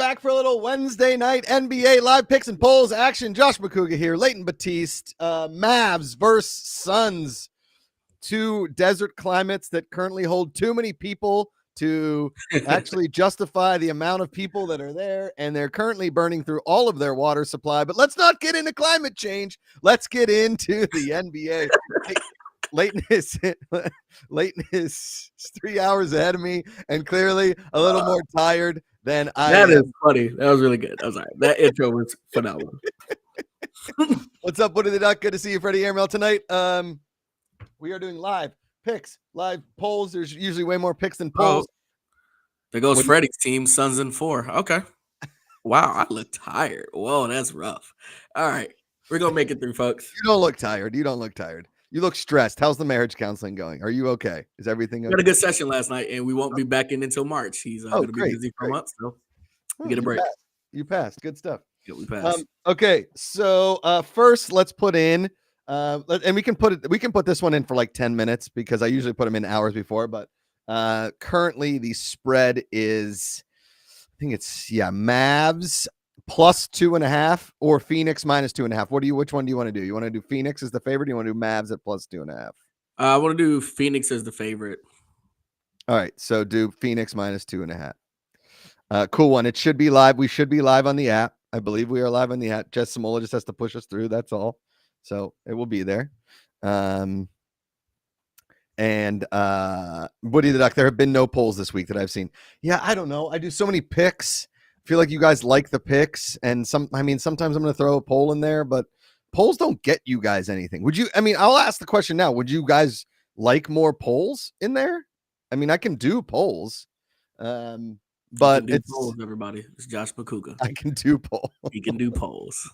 back for a little Wednesday night NBA live picks and polls action. Josh McCouga here, Leighton Batiste, Mavs versus Suns. Two desert climates that currently hold too many people to actually justify the amount of people that are there, and they're currently burning through all of their water supply. But let's not get into climate change. Let's get into the NBA. Leighton is 3 hours ahead of me and clearly a little more tired than I am. That is funny. That was really good. I was like, that intro was phenomenal. What's up, Woody the Duck? Good to see you, Freddie Airmail, tonight. We are doing live picks, live polls. There's usually way more picks than polls. There goes Freddie's team, Suns in 4. Okay. Wow, I look tired. Whoa, that's rough. All right. We're going to make it through, folks. You don't look tired. You don't look tired. You look stressed. How's the marriage counseling going? Are you okay? Is everything okay? We had a good session last night, and we won't be back in until March. He's going to be busy for a month, so we get a break. You passed. Good stuff. Yeah, we passed. Okay, so first let's put in, and we can put this one in for like 10 minutes because I usually put them in hours before, but currently the spread is, I think it's Mavs plus 2.5 or Phoenix minus 2.5. Which one do you want to do? You want to do Phoenix as the favorite? Or do you want to do Mavs at plus 2.5? I want to do Phoenix as the favorite. All right, so do Phoenix minus 2.5. Cool one. It should be live. We should be live on the app. I believe we are live on the app. Jess Samola just has to push us through. That's all. So it will be there. And Woody the Duck, there have been no polls this week that I've seen. Yeah, I don't know. I do so many picks. I feel like you guys like the picks, and sometimes I'm going to throw a poll in there, but polls don't get you guys anything. I'll ask the question now. Would you guys like more polls in there? I mean, I can do polls. But it's polls, everybody. It's Josh McCouga. I can do polls. He can do polls.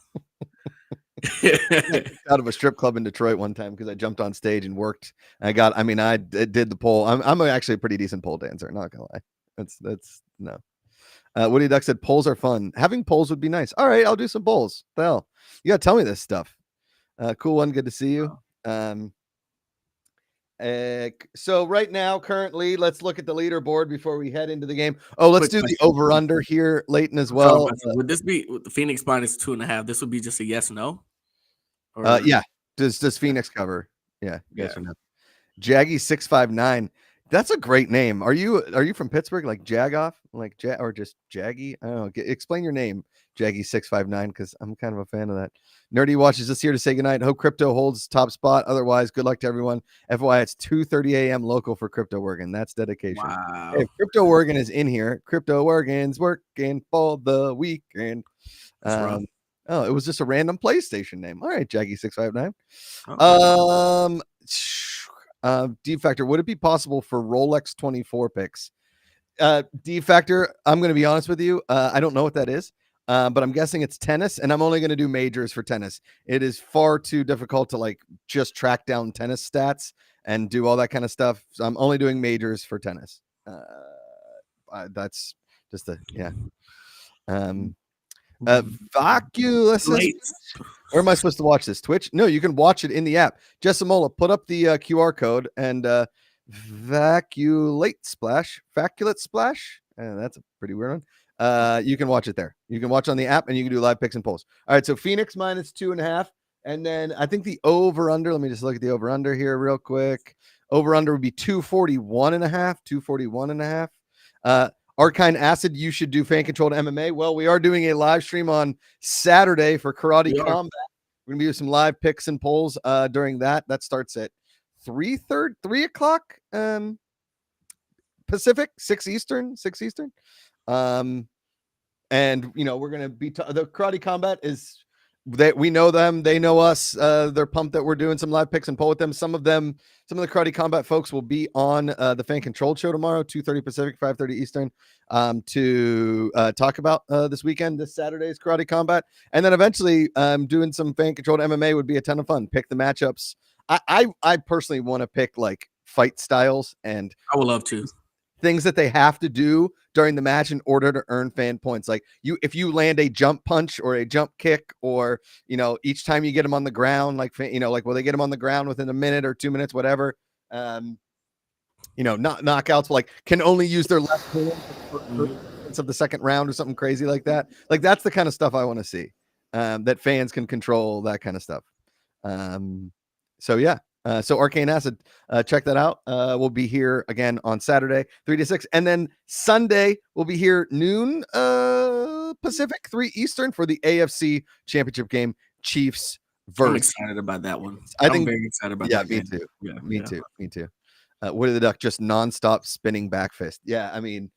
Out of a strip club in Detroit one time because I jumped on stage and worked. I did the poll. I'm actually a pretty decent poll dancer. Not gonna lie. That's no. Woody Duck said polls are fun. Having polls would be nice. All right, I'll do some polls. The hell, you gotta tell me this stuff. Cool one. Good to see you. So right now, currently, let's look at the leaderboard before we head into the game. Oh, let's do the over-under here, Leighton, as well. Would this be the Phoenix minus 2.5? This would be just a yes, no? Or, yeah. Does Phoenix cover? Yeah. Yes or no? Jaggy 659. That's a great name. Are you from Pittsburgh? Like Jagoff? Like or just Jaggy? I don't know. Explain your name, Jaggy 659, because I'm kind of a fan of that. Nerdy Watch is just here to say goodnight. Hope crypto holds top spot. Otherwise, good luck to everyone. FYI, it's 2:30 a.m. local for Crypto Oregon. That's dedication. Wow. If Crypto Oregon is in here, Crypto Oregon's working for the weekend. It was just a random PlayStation name. All right, Jaggy 659. D Factor, would it be possible for Rolex 24 picks? D Factor, I'm going to be honest with you. I don't know what that is. But I'm guessing it's tennis, and I'm only going to do majors for tennis. It is far too difficult to like just track down tennis stats and do all that kind of stuff. So I'm only doing majors for tennis. That's just Vacuous. Where am I supposed to watch this? Twitch? No, you can watch it in the app. Jessamola, put up the QR code and Vaculate Splash. That's a pretty weird one. You can watch it there. You can watch on the app, and you can do live picks and polls. All right, so Phoenix minus 2.5, and then I think the over under. Let me just look at the over under here real quick. Over under would be 241.5. Arcane Acid, you should do fan controlled MMA. Well, we are doing a live stream on Saturday for Karate Combat. We're gonna do some live picks and polls during that. That starts at 3 o'clock Pacific, 6 Eastern. And we're gonna be the Karate Combat is that we know them, they know us. They're pumped that we're doing some live picks and poll with them. Some of the Karate Combat folks will be on the Fan Controlled show tomorrow, 2:30 Pacific, 5:30 Eastern, to talk about this Saturday's Karate Combat, and then eventually doing some Fan Controlled MMA would be a ton of fun. Pick the matchups. I personally want to pick like fight styles, and I would love to. Things that they have to do during the match in order to earn fan points. Like if you land a jump punch or a jump kick, or, each time you get them on the ground, like will they get them on the ground within a minute or 2 minutes, whatever. Not knockouts, but like can only use their left hand of the second round or something crazy like that. Like that's the kind of stuff I want to see. That fans can control, that kind of stuff. So yeah. So Arcane Acid, check that out. We'll be here again on Saturday, 3 to 6, and then Sunday we'll be here noon Pacific, 3 Eastern for the AFC Championship game, Chiefs versus. I'm excited about that one. I think very excited about yeah, that. me game. too. Yeah, me too. Me too. Woody the Duck just nonstop spinning back fist. Yeah, I mean,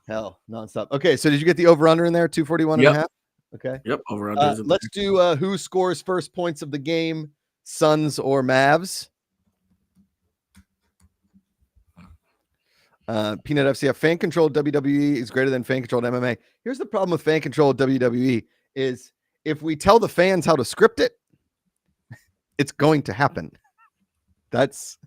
hell, nonstop. Okay, so did you get the over under in there? 241 and a half. Okay. Yep. Over under. Let's do who scores first points of the game, Suns or Mavs. Peanut FCF, fan controlled WWE is greater than fan controlled MMA. Here's the problem with fan controlled WWE is if we tell the fans how to script it, it's going to happen. It's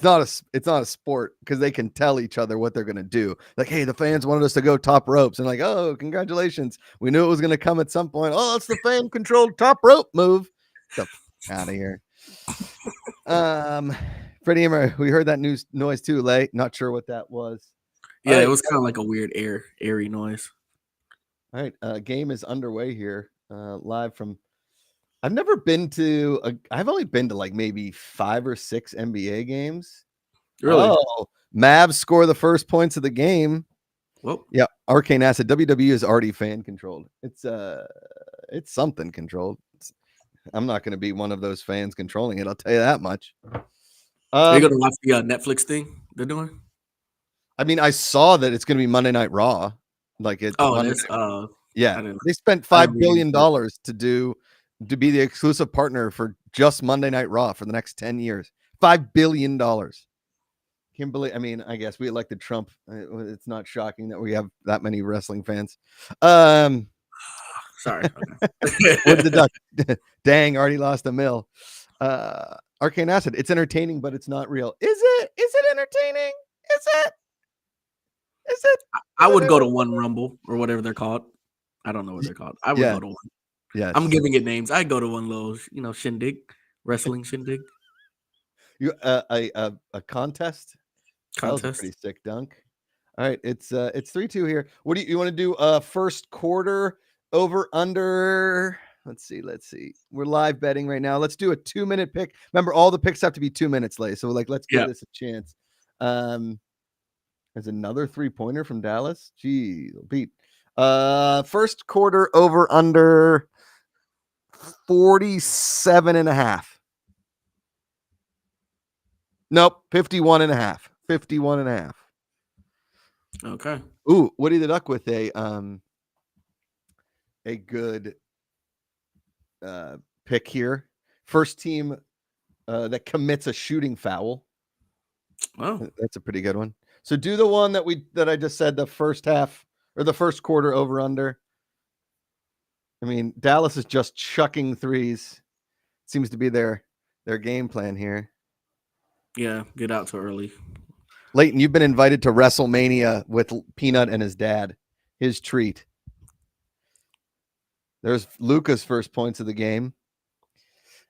not a sport because they can tell each other what they're going to do. Like, hey, the fans wanted us to go top ropes, and like, oh, congratulations, we knew it was going to come at some point. Oh, it's the fan controlled top rope move. Get the out of here. Freddie Emmer, we heard that noise too late. Not sure what that was. Yeah, it was kind of like a weird airy noise. All right, game is underway here. Live from. I've never been to. I've only been to like maybe 5 or 6 NBA games. Really? Oh, Mavs score the first points of the game. Well, yeah. Arcane Acid. WWE is already fan controlled. It's something controlled. I'm not going to be one of those fans controlling it. I'll tell you that much. Are you gonna watch the Netflix thing they're doing? I mean, I saw that it's going to be Monday Night Raw. Like it. Oh, that's yeah. They spent $5 billion to be the exclusive partner for just Monday Night Raw for the next 10 years. $5 billion. Can't believe. I mean, I guess we elected Trump. It's not shocking that we have that many wrestling fans. Sorry. What's the duck? Dang, already lost $1 million. Arcane Acid. It's entertaining, but it's not real. Is it? Is it entertaining? Is it? Is it? I would go to one Rumble or whatever they're called. I don't know what they're called. I would go to one. Yeah, I'm giving it names. I go to one little, shindig, wrestling shindig. You a contest? That was a pretty sick dunk. All right, it's 3-2 here. What do you want to do? First quarter over under. Let's see. We're live betting right now. Let's do a 2-minute pick. Remember, all the picks have to be 2 minutes late. So let's give this a chance. There's another 3-pointer from Dallas. Gee, Pete. First quarter over under 47.5. Nope, 51.5. 51.5. Okay. Ooh, Woody the Duck with a good pick here. First team that commits a shooting foul. Oh, that's a pretty good one. So do the one that I just said, the first half or the first quarter over under. I mean, Dallas is just chucking threes. Seems to be their game plan here. Yeah, get out too early. Leighton, you've been invited to WrestleMania with Peanut and his dad. His treat. There's Luca's first points of the game.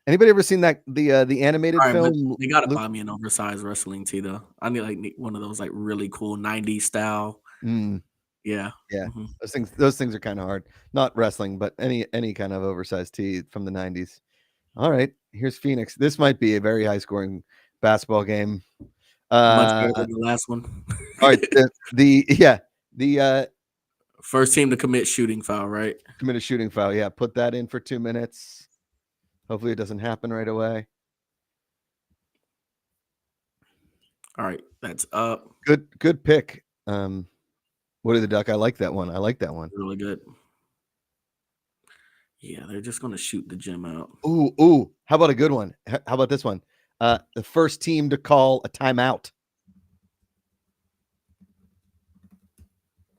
Anybody ever seen that the animated film? They gotta buy me an oversized wrestling tee though. I need one of those like really cool 90s style. Yeah. Mm-hmm. Those things are kind of hard. Not wrestling, but any kind of oversized tee from the 90s. All right, here's Phoenix. This might be a very high scoring basketball game. Much better than the last one. All right, the first team to commit shooting foul, right? Commit a shooting foul. Yeah, put that in for 2 minutes. Hopefully it doesn't happen right away. All right, that's up. Good pick. Woody the Duck. I like that one. Really good. Yeah, they're just gonna shoot the gym out. Ooh. How about a good one? How about this one? The first team to call a timeout.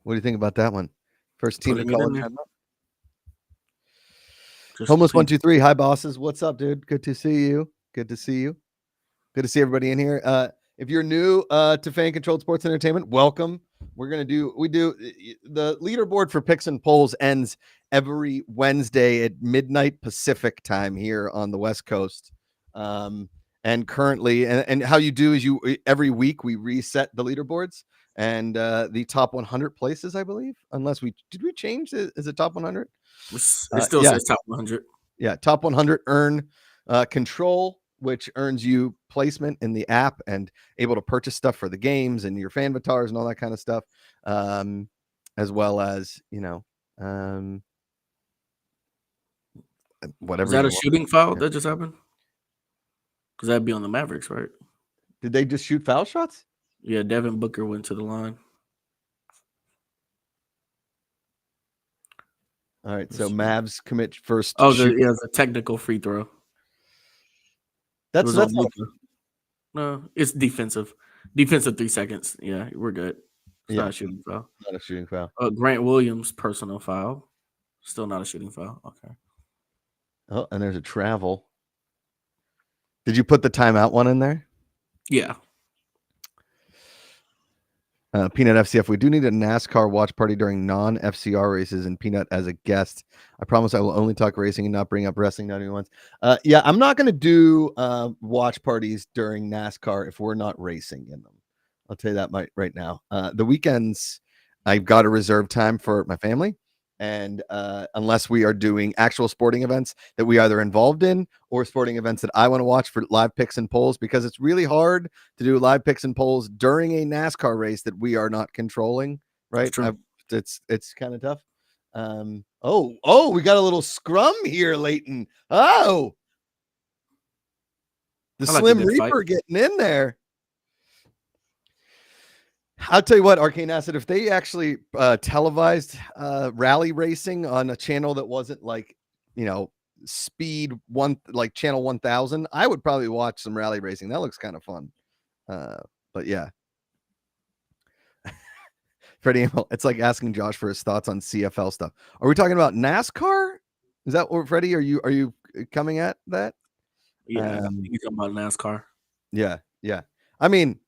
What do you think about that one? First team to call a timeout. Homeless 123. Hi, bosses. What's up, dude? Good to see you. Good to see everybody in here. If you're new to Fan Controlled Sports Entertainment, welcome. We do the leaderboard for picks and polls ends every Wednesday at midnight Pacific time here on the West Coast. And currently, and how you do is every week we reset the leaderboards. and the top 100 places, I believe. Unless we change it? Is it top 100? It still says top 100. Yeah, top 100 earn control, which earns you placement in the app and able to purchase stuff for the games and your fan avatars and all that kind of stuff, as well as whatever. Is that a shooting foul that just happened? Because that'd be on the Mavericks, right? Did they just shoot foul shots? Yeah, Devin Booker went to the line. All right, so Mavs commit first. Oh, it's a technical free throw. That's no, it's defensive. Defensive 3 seconds. Yeah, we're good. It's not a shooting foul. Not a shooting foul. Grant Williams personal foul. Still not a shooting foul. Okay. Oh, and there's a travel. Did you put the timeout one in there? Yeah. Peanut FCF, we do need a NASCAR watch party during non-FCR races and Peanut as a guest. I promise I will only talk racing and not bring up wrestling not even once. Yeah, I'm not going to do watch parties during NASCAR if we're not racing in them. I'll tell you that right now. The weekends, I've got to reserve time for my family. And unless we are doing actual sporting events that we either involved in or sporting events that I want to watch for live picks and polls, because it's really hard to do live picks and polls during a NASCAR race that we are not controlling. Right. It's kind of tough. We got a little scrum here, Leighton. The Slim Reaper getting in there. I'll tell you what, Arcane Acid, if they actually televised rally racing on a channel that wasn't like, speed one, like channel 1000, I would probably watch some rally racing. That looks kind of fun. But yeah. Freddie, it's like asking Josh for his thoughts on CFL stuff. Are we talking about NASCAR? Is that what, Freddie, are you coming at that? Yeah, you're talking about NASCAR. Yeah. I mean,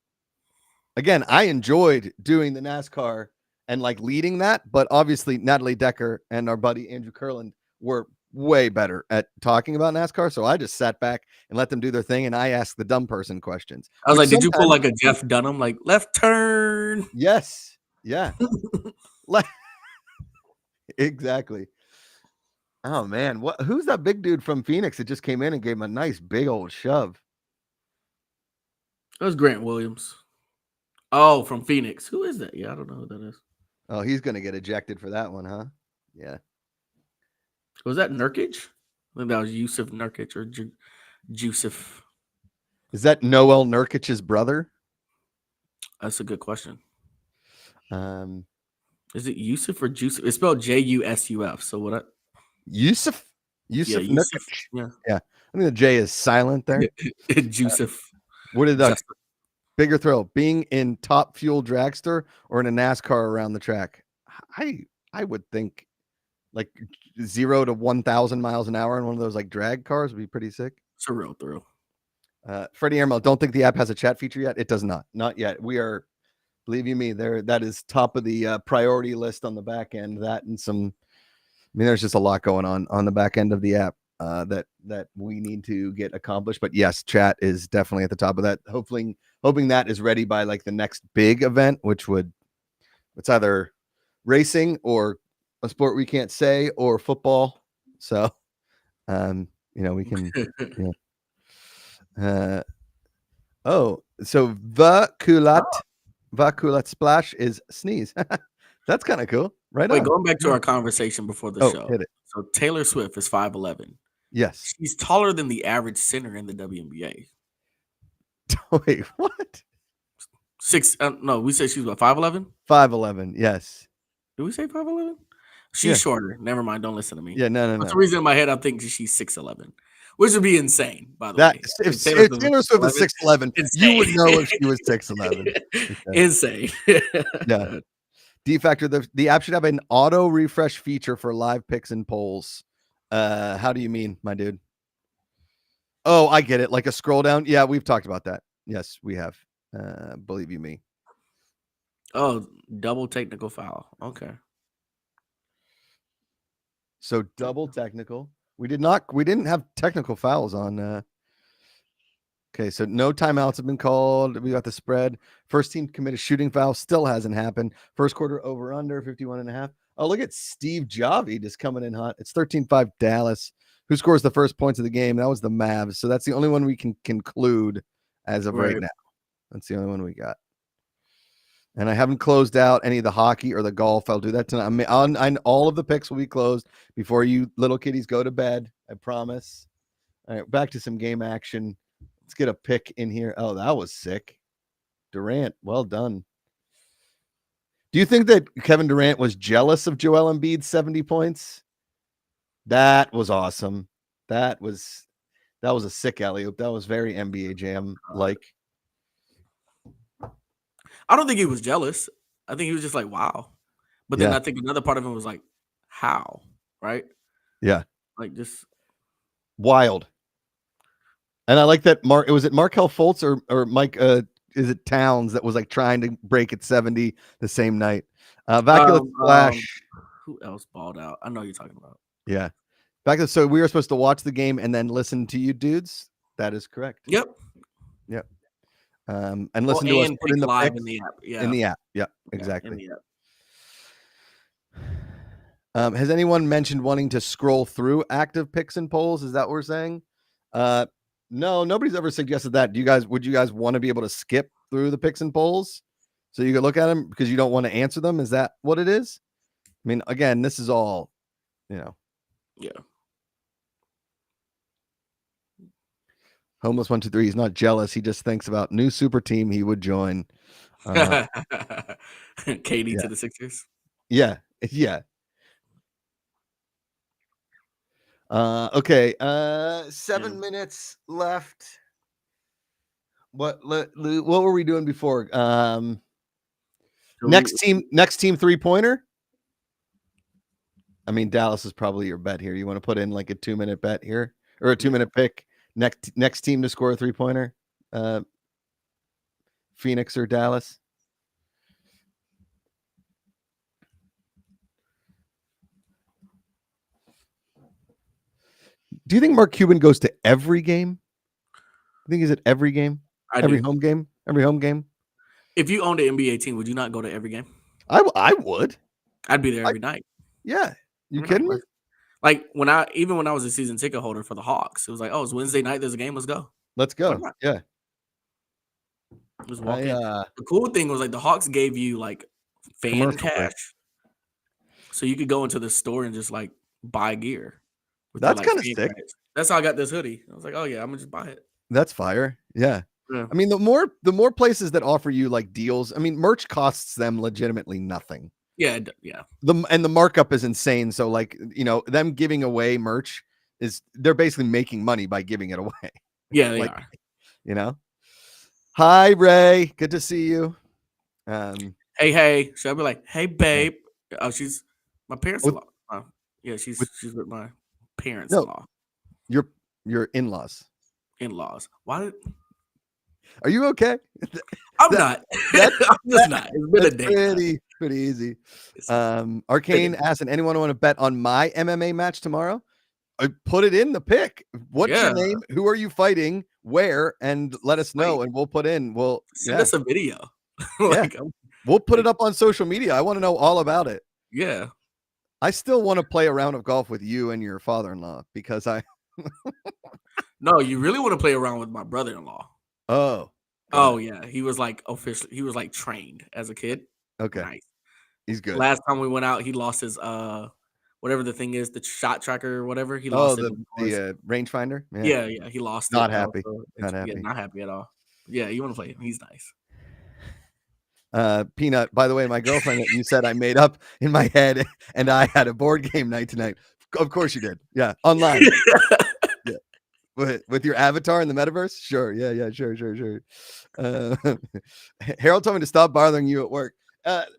again, I enjoyed doing the NASCAR and like leading that, but obviously Natalie Decker and our buddy Andrew Kurland were way better at talking about NASCAR. So I just sat back and let them do their thing, and I asked the dumb person questions. I was like, did you pull like a Jeff Dunham, like left turn? Yes. Yeah. Exactly. Oh man, who's that big dude from Phoenix that just came in and gave him a nice big old shove? It was Grant Williams. Oh, from Phoenix. Who is that? Yeah, I don't know who that is. Oh, he's going to get ejected for that one, huh? Yeah. Was that Nurkic? I think that was Yusuf Nurkic or Jusuf. Is that Noel Nurkic's brother? That's a good question. Is it Yusuf or Jusuf? It's spelled Jusuf. So what? Yusuf Nurkic. Yeah. I think the J is silent there. Jusuf. What did that? Bigger thrill, being in Top Fuel Dragster or in a NASCAR around the track? I would think like 0 to 1,000 miles an hour in one of those like drag cars would be pretty sick. It's a real thrill. Freddie Ermel, don't think the app has a chat feature yet. It does not yet. We are, believe you me, that is top of the priority list on the back end. That and there's just a lot going on the back end of the app that we need to get accomplished. But yes, chat is definitely at the top of that. Hoping that is ready by like the next big event, it's either racing or a sport we can't say or football. So, we can. So Vaculat Splash is sneeze. That's kind of cool, right? Wait, going back to our conversation before the show. Hit it. So Taylor Swift is 5'11". Yes, she's taller than the average center in the WNBA. Wait, what? 6? No, we said she's what, 5'11". 5'11". Yes. Did we say 5'11"? She's shorter. Never mind. Don't listen to me. Yeah, no. That's the reason in my head I'm thinking she's 6'11", which would be insane. By the way, if Taylor Swift was 6'11", you would know if she was 6'11". Okay. Insane. Yeah. D-Factor, the app should have an auto refresh feature for live picks and polls. How do you mean, my dude? Oh, I get it. Like a scroll down. Yeah, we've talked about that. Yes, we have. Believe you me. Oh, double technical foul. Okay. So double technical. We didn't have technical fouls on Okay, so no timeouts have been called. We got the spread. First team commit a shooting foul. Still hasn't happened. First quarter over under 51.5. Oh, look at Steve Javi just coming in hot. It's 13-5 Dallas. Who scores the first points of the game? That was the Mavs. So that's the only one we can conclude as of right now. That's the only one we got. And I haven't closed out any of the hockey or the golf. I'll do that tonight. All of the picks will be closed before you little kiddies go to bed. I promise. All right, back to some game action. Let's get a pick in here. Oh, that was sick. Durant, well done. Do you think that Kevin Durant was jealous of Joel Embiid's 70 points? That was awesome. That was a sick alley-oop. That was very NBA Jam like. I don't think he was jealous. I think he was just like, wow. But then I think another part of him was like, how? Right? Yeah. Like just wild. And I like that was it Markelle Fultz or Mike is it Towns that was like trying to break at 70 the same night. Vaculous Flash. Who else balled out? I know you're talking about. Yeah. So we were supposed to watch the game and then listen to you dudes. That is correct. Yep. And listen to us put in the live in the app. Yeah. In the app. Yeah, exactly. In the app. Has anyone mentioned wanting to scroll through active picks and polls? Is that what we're saying? No, nobody's ever suggested that. Would you guys want to be able to skip through the picks and polls so you can look at them because you don't want to answer them? Is that what it is? I mean, again, this is all, Yeah. Homeless 123. He's not jealous. He just thinks about new super team he would join. KD to the Sixers. Yeah. Okay. 7 minutes left. What were we doing before? Next team 3-pointer. I mean, Dallas is probably your bet here. You want to put in like a 2-minute bet here or a 2-minute pick? Next team to score a 3-pointer. Phoenix or Dallas? Do you think Mark Cuban goes to every game? I think he's at every game. Every home game. If you owned an NBA team, would you not go to every game? I would. I'd be there every night. Yeah. You kidding me? Like when I was a season ticket holder for the Hawks, it was like, oh, it's Wednesday night. There's a game. Let's go. Let's go. Yeah. Just walk in. The cool thing was like the Hawks gave you like fan cash, so you could go into the store and just like buy gear. That's kind of sick. That's how I got this hoodie. I was like, oh yeah, I'm gonna just buy it. That's fire. Yeah. I mean, the more places that offer you like deals. I mean, merch costs them legitimately nothing. Yeah. The markup is insane. So like, them giving away merch they're basically making money by giving it away. Yeah, they are. Hi Ray, good to see you. Hey. Should I be like, hey babe? Oh, she's my parents-in-law. Yeah, she's with my parents-in-law. Your in-laws. In-laws. Why? Are you okay? I'm not. I'm just not. It's been a day. Pretty easy. Arcane asked, anyone want to bet on my MMA match tomorrow? Put it in the pick. What's your name? Who are you fighting? Where? And let us know, and we'll put in. Send us a video. We'll put it up on social media. I want to know all about it. Yeah. I still want to play a round of golf with you and your father-in-law because No, you really want to play around with my brother-in-law. Oh yeah. He was like trained as a kid. Okay. Nice. He's good. Last time we went out, he lost his whatever the thing is, the shot tracker or whatever. He lost the rangefinder. Yeah. He lost. Not happy. Not happy at all. Yeah, you want to play him? He's nice. Peanut. By the way, my girlfriend that you said I made up in my head, and I had a board game night tonight. Of course you did. Yeah, online. Yeah. With your avatar in the metaverse. Sure. Yeah. Sure. Harold told me to stop bothering you at work.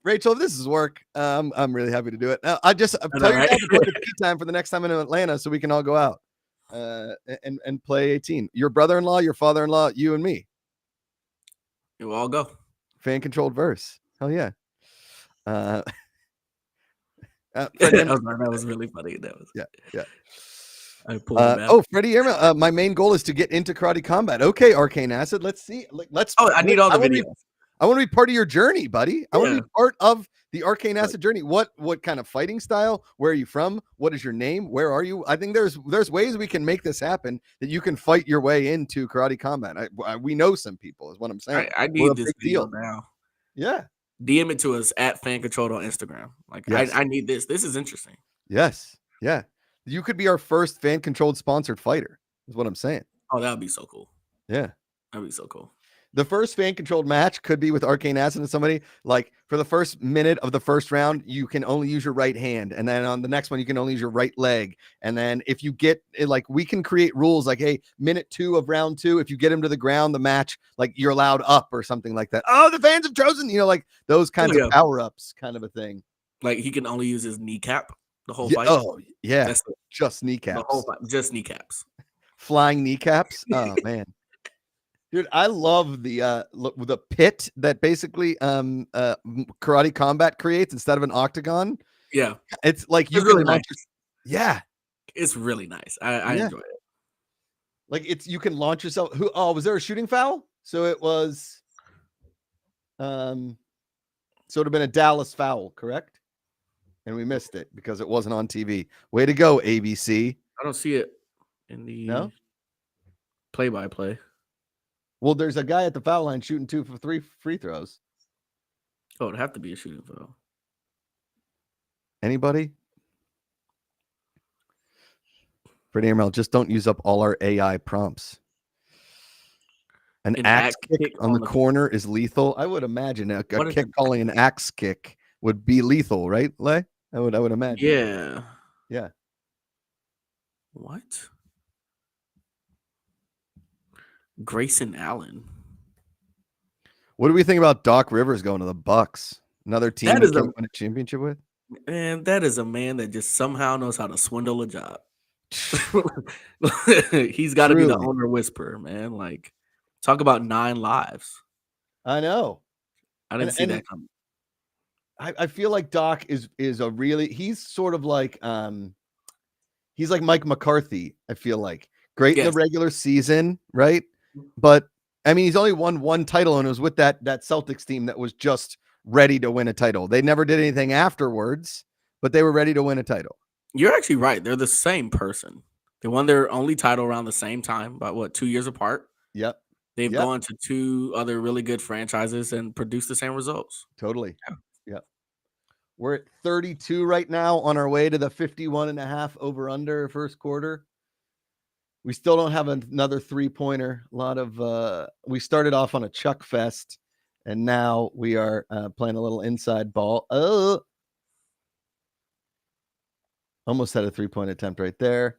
Rachel, if this is work, I'm really happy to do it. I'm tell your dad to book a tea time for the next time in Atlanta so we can all go out and play 18. Your brother-in-law, your father-in-law, you and me. We'll all go. Fan controlled verse. Hell yeah. That was really funny. That was yeah. I pulled it back. Freddie Airmail. My main goal is to get into Karate Combat. Okay, Arcane Acid. Let's see. Let's. Oh, I need all the videos. I want to be part of your journey, buddy. I want to be part of the Arcane Acid journey. What kind of fighting style? Where are you from? What is your name? Where are you? I think there's ways we can make this happen that you can fight your way into Karate Combat. We know some people, is what I'm saying. I need this video now. Yeah. DM it to us at Fan Controlled on Instagram. Like, yes. I need this. This is interesting. Yes. Yeah. You could be our first Fan Controlled sponsored fighter, is what I'm saying. Oh, that would be so cool. Yeah. That'd be so cool. The first Fan Controlled match could be with Arcane Acid and somebody. Like, for the first minute of the first round, you can only use your right hand. And then on the next one, you can only use your right leg. And then if you get, like, we can create rules like, hey, minute 2 of round 2, if you get him to the ground, the match, like, you're allowed up or something like that. Oh, the fans have chosen, like those kinds of power-ups kind of a thing. Like, he can only use his kneecap the whole fight. Oh, yeah. That's just kneecaps. The whole fight, just kneecaps. Flying kneecaps. Oh, man. Dude, I love the pit that basically Karate Combat creates instead of an octagon. Yeah, it's like you really nice. Yeah, it's really nice. I enjoy it. Like you can launch yourself. Was there a shooting foul? So it was, so it would have been a Dallas foul, correct? And we missed it because it wasn't on TV. Way to go, ABC. I don't see it in the play-by-play. Well, there's a guy at the foul line shooting 2 for 3 free throws. Oh, it'd have to be a shooting foul. Anybody? Freddie Airmail, just don't use up all our AI prompts. An axe kick on the corner is lethal. I would imagine a kick calling an axe kick would be lethal, right, Lay? I would imagine. Yeah. Yeah. What? Grayson Allen. What do we think about Doc Rivers going to the Bucks? Another team that can win a championship with? And that is a man that just somehow knows how to swindle a job. He's got to be the owner whisperer, man. Like, talk about 9 lives. I know. I didn't see that coming. I feel like Doc is a really, he's sort of like he's like Mike McCarthy. I feel like great in the regular season, right? But I mean, he's only won 1 title, and it was with that Celtics team that was just ready to win a title. They never did anything afterwards, but they were ready to win a title. You're actually right. They're the same person. They won their only title around the same time, about 2 years apart. Yep. They've gone to 2 other really good franchises and produced the same results. Totally. Yep. We're at 32 right now, on our way to the 51.5 over under first quarter. We still don't have another 3-pointer. A lot of we started off on a Chuck Fest, and now we are playing a little inside ball. Oh, almost had a 3-point attempt right there.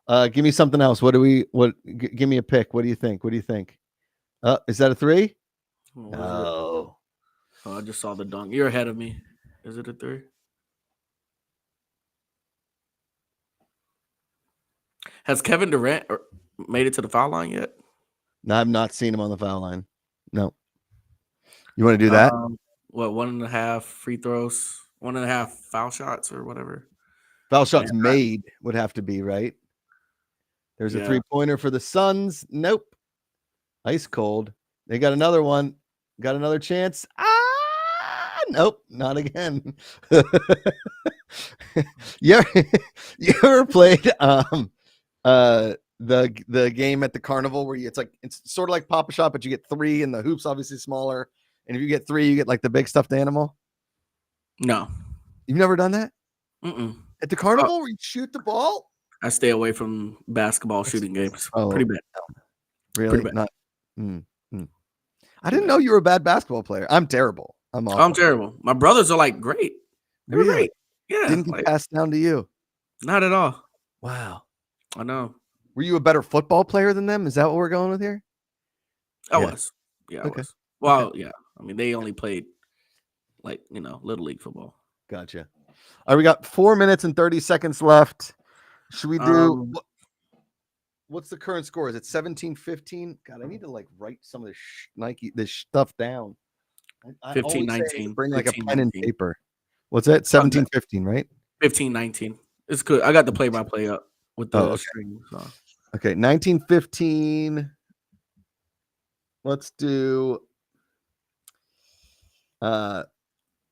Give me something else. Give me a pick. What do you think? Is that a 3? Oh, I just saw the dunk. You're ahead of me. Is it a 3? Has Kevin Durant made it to the foul line yet? No, I've not seen him on the foul line. No. You want to do that? 1.5 free throws, 1.5 foul shots, or whatever. Foul shots made would have to be, right? There's a 3-pointer for the Suns. Nope. Ice cold. They got another one. Got another chance. Nope, not again. You ever played the game at the carnival where it's sort of like Pop-A-Shot, but you get 3 and the hoop's obviously smaller, and if you get 3 you get like the big stuffed animal? No. You've never done that? Mm-mm. At the carnival where you shoot the ball? I stay away from basketball shooting games. Pretty bad. Really? Pretty bad. Not. I didn't know you were a bad basketball player. I'm terrible. I'm terrible. My brothers are like great. They were great. Yeah. Didn't get passed down to you. Not at all. Wow. I know. Were you a better football player than them? Is that what we're going with here? I was. Yeah, I was. Well, yeah. I mean, they only played little league football. Gotcha. All right, we got 4 minutes and 30 seconds left. Should we do what's the current score? Is it 17-15? God, I need to write some of this stuff down. 15-19. Bring a pen and paper. What's that? 17-15, right? 15-19. It's good. I got the play-by-play up. with the string. So. Okay, 1915. Let's do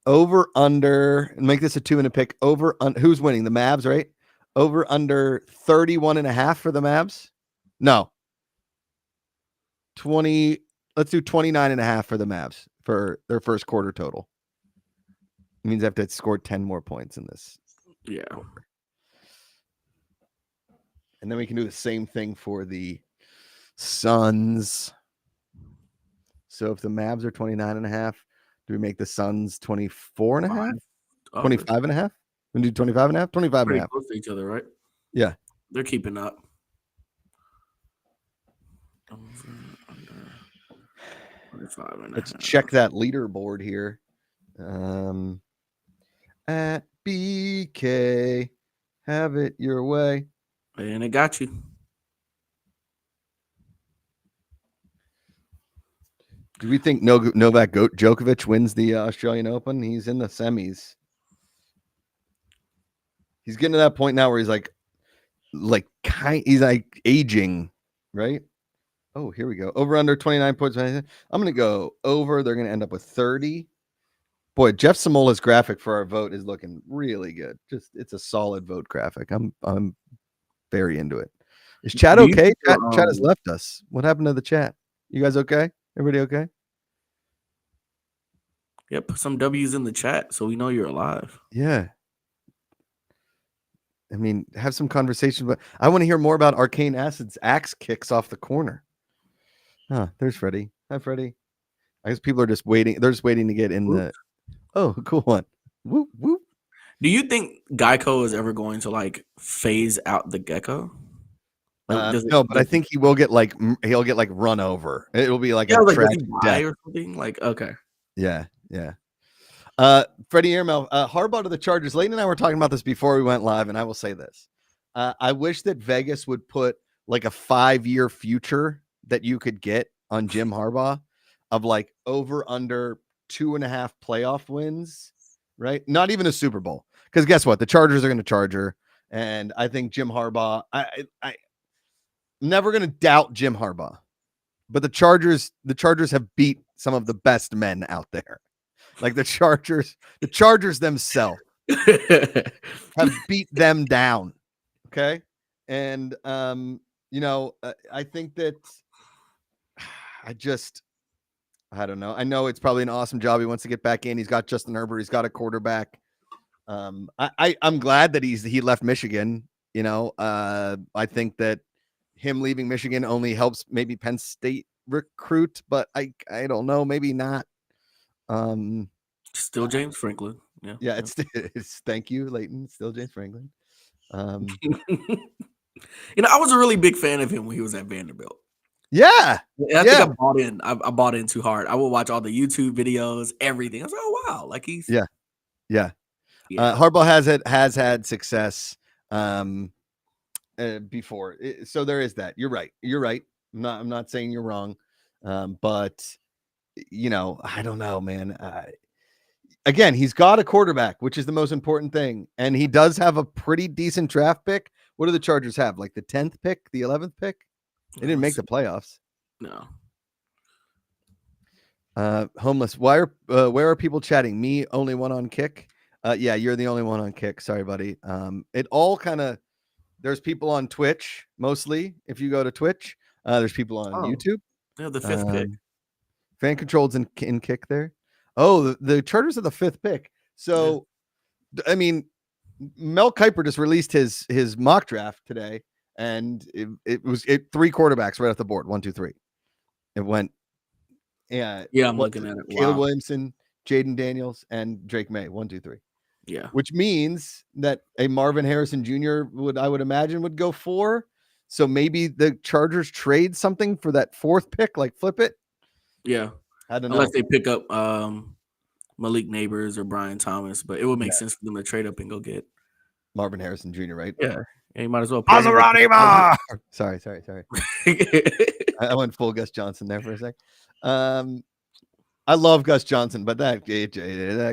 over under and make this a 2 and a pick. Over who's winning? The Mavs, right? Over under 31.5 for the Mavs. No. 20. Let's do 29.5 for the Mavs for their first quarter total. It means they have to score 10 more points in this. Yeah. Quarter. And then we can do the same thing for the Suns. So if the Mavs are 29.5, do we make the Suns 24.5? 25.5? We do 25.5? 25.5. Close to each other, right? Yeah. They're keeping up. Let's check that leaderboard here. At BK, have it your way. And it got you. Do we think Novak Djokovic wins the Australian Open? He's in the semis. He's getting to that point now where he's he's like aging, right? Oh, here we go. Over under 29 points. I'm going to go over. They're going to end up with 30. Boy, Jeff Samola's graphic for our vote is looking really good. It's a solid vote graphic. I'm very into it. Is chat okay? Chat has left us. What happened to the chat? You guys okay? Everybody okay? Yep, put some W's in the chat so we know you're alive. Yeah. I mean, have some conversation, but I want to hear more about Arcane Acid's axe kicks off the corner. There's Freddie. Hi, Freddie. I guess people are just waiting. They're just waiting to get in the. Oh, cool one. Whoop, whoop. Do you think Geico is ever going to phase out the gecko? No, but I think he will get he'll get run over. It'll be like a tragic death or something. Okay. Yeah. Freddie Airmail, Harbaugh to the Chargers. Layton and I were talking about this before we went live, and I will say this: I wish that Vegas would put a 5-year future that you could get on Jim Harbaugh of over under 2.5 playoff wins, right? Not even a Super Bowl, because guess what? The Chargers are going to Charger, and I think Jim Harbaugh. I'm never going to doubt Jim Harbaugh, but the Chargers have beat some of the best men out there. The Chargers themselves have beat them down. Okay. And, I think that I don't know. I know it's probably an awesome job. He wants to get back in. He's got Justin Herbert. He's got a quarterback. I'm glad that he left Michigan. I think that him leaving Michigan only helps maybe Penn State recruit, but I don't know. Maybe not. Still James Franklin. Yeah. It's thank you, Layton. Still James Franklin. I was a really big fan of him when he was at Vanderbilt. Yeah. I think I bought in. I bought in too hard. I would watch all the YouTube videos, everything. I was like, oh wow, he's yeah. Harbaugh has had success before, so there is that. You're right. I'm not saying you're wrong, but I don't know, man. Again, he's got a quarterback, which is the most important thing, and he does have a pretty decent draft pick. What do the Chargers have? The 10th pick, the 11th pick? They didn't make the playoffs. No. Homeless. Where are people chatting? Me, only one on Kick. Yeah, you're the only one on Kick. Sorry, buddy. It all kind of. There's people on Twitch mostly. If you go to Twitch, there's people on YouTube. Yeah, the 5th pick. Fan controls in Kick there. Oh, the Chargers are the 5th pick. So, yeah. I mean, Mel Kiper just released his mock draft today, and it was 3 quarterbacks right off the board. 1, 2, 3. It went. Yeah. I'm looking at it. Caleb Williamson, Jaden Daniels, and Drake May. 1, 2, 3. Yeah. Which means that a Marvin Harrison Jr. I would imagine would go 4. So maybe the Chargers trade something for that 4th pick, flip it. Yeah. I don't know. Unless they pick up Malik Neighbors or Brian Thomas, but it would make sense for them to trade up and go get Marvin Harrison Jr., right? Yeah. You might as well. Sorry. I went full Gus Johnson there for a sec. I love Gus Johnson, but that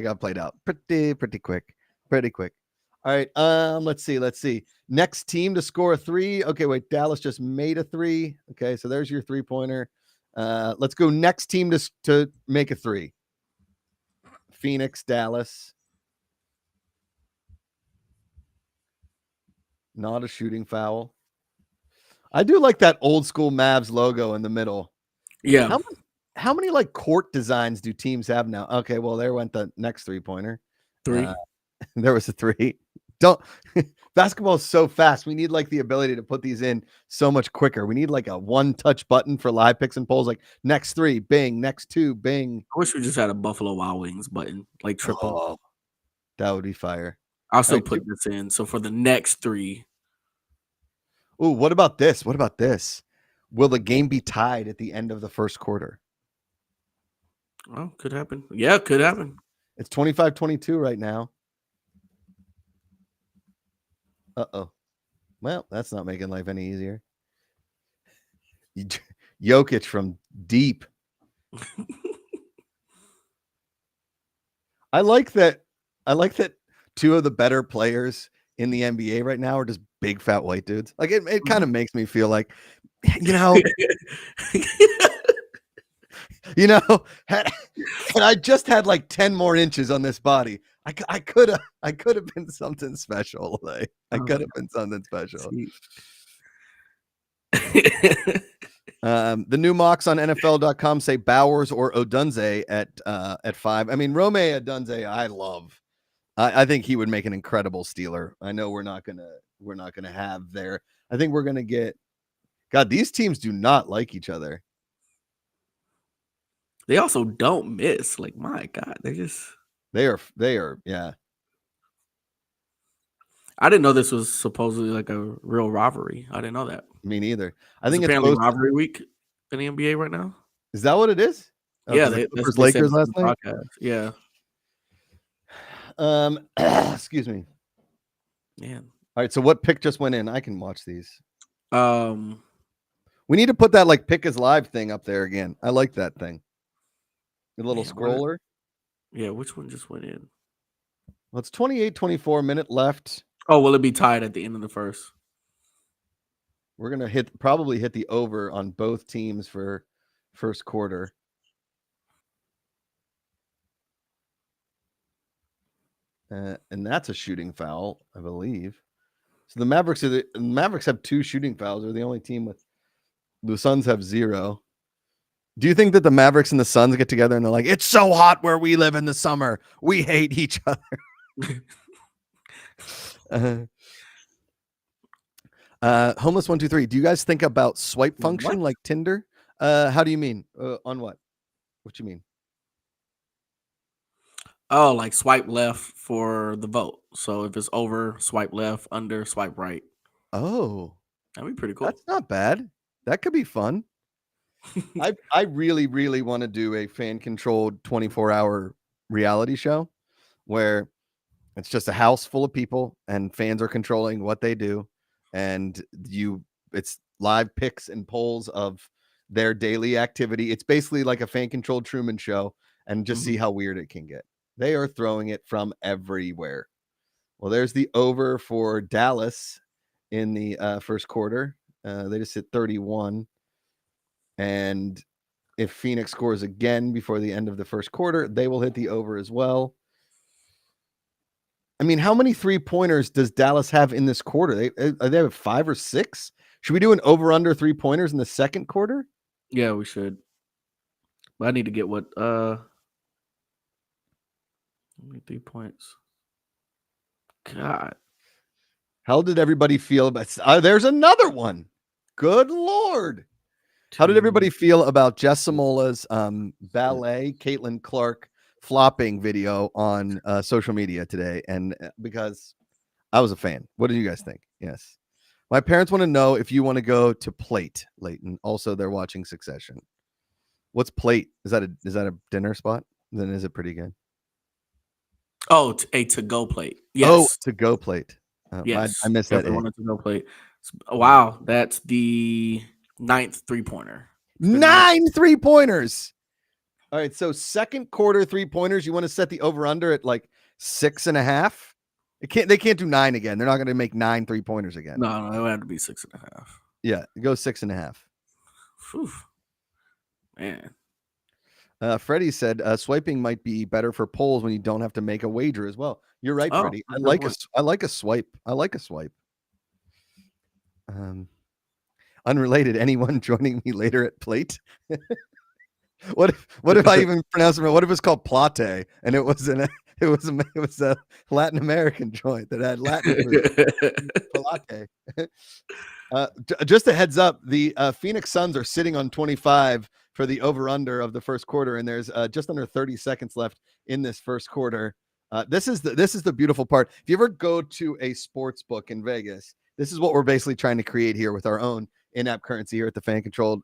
got played out pretty quick. All right. Let's see. Next team to score a 3. Okay, wait. Dallas just made a 3. Okay, so there's your 3-pointer. Let's go next team to make a 3. Phoenix, Dallas. Not a shooting foul. I do like that old school Mavs logo in the middle. Yeah. How many like court designs do teams have now? Okay, well, there went the next 3-pointer. 3. There was a 3. Don't basketball is so fast. We need like the ability to put these in so much quicker. We need like a one-touch button for live picks and polls, like next 3, bing, next 2, bing. I wish we just had a Buffalo Wild Wings button, like triple. Oh, that would be fire. I'll still put this in. So for the next 3. Oh, what about this? Will the game be tied at the end of the first quarter? Oh, could happen. Yeah, could happen. It's 25-22 right now. Uh-oh. Well, that's not making life any easier. Jokic from deep. I like that 2 of the better players in the NBA right now are just big fat white dudes. Like it kind of makes me feel like, had I just had like 10 more inches on this body, I could have been something special. Like I could have been something special. The new mocks on NFL.com say Bowers or Odunze at 5. I mean, Rome Odunze, I love. I think he would make an incredible Steeler. I know we're not gonna have there. I think we're gonna get. God, these teams do not like each other. They also don't miss. Like, my God, they are. Yeah. I didn't know this was supposedly like a real rivalry. I didn't know that. Me neither. I think it's apparently rivalry week in the NBA right now. Is that what it is? Oh, yeah, they Lakers last night. Yeah. Excuse me. Man. All right. So what pick just went in? I can watch these. We need to put that like pick is live thing up there again. I like that thing. The little scroller. Yeah. Which one just went in? Well, it's 28-24 minute left. Oh, will it be tied at the end of the first? We're going to probably hit the over on both teams for first quarter. And that's a shooting foul, I believe. So the Mavericks have 2 shooting fouls. They're the only team with. The Suns have 0. Do you think that the Mavericks and the Suns get together and they're like, it's so hot where we live in the summer, we hate each other? Homeless 123. Do you guys think about swipe function like Tinder? How do you mean? On what? What you mean? Oh, like swipe left for the vote. So if it's over, swipe left, under, swipe right. Oh, that'd be pretty cool. That's not bad. That could be fun. I really, really want to do a fan-controlled 24-hour reality show where it's just a house full of people and fans are controlling what they do, and it's live picks and polls of their daily activity. It's basically like a fan-controlled Truman Show, and just see how weird it can get. They are throwing it from everywhere. Well, there's the over for Dallas in the first quarter. They just hit 31. And if Phoenix scores again before the end of the first quarter, they will hit the over as well. I mean, how many 3-pointers does Dallas have in this quarter? They have 5 or 6. Should we do an over/under 3-pointers in the second quarter? Yeah, we should. But I need to get what 3 points. God, how did everybody feel about? There's another one. Good Lord. How did everybody feel about Jess Samola's ballet Caitlin Clark flopping video on social media today? And because I was a fan. What did you guys think? Yes. My parents want to know if you want to go to Plate, Leighton. Also, they're watching Succession. What's Plate? Is that a dinner spot? Then is it pretty good? Oh, a to-go plate. Yes. Oh, to-go plate. Yes. I missed that. To-go plate. Wow, that's the 9th 3-pointer. 9 3-pointers. All right, so second quarter 3-pointers. You want to set the over/under at like 6.5? They can't do 9 again. They're not going to make 9 3-pointers again. No, it would have to be 6.5. Yeah, it goes 6.5. Whew. Man. Freddie said swiping might be better for polls when you don't have to make a wager as well. You're right, Freddie. I like a swipe. I like a swipe. Unrelated. Anyone joining me later at plate? What if I even pronounce it? What if it's called plate and it was a Latin American joint that had Latin plate. Just a heads up, the Phoenix Suns are sitting on 25 for the over-under of the first quarter, and there's just under 30 seconds left in this first quarter. This is the beautiful part. If you ever go to a sports book in Vegas, this is what we're basically trying to create here with our own in-app currency here at the Fan Controlled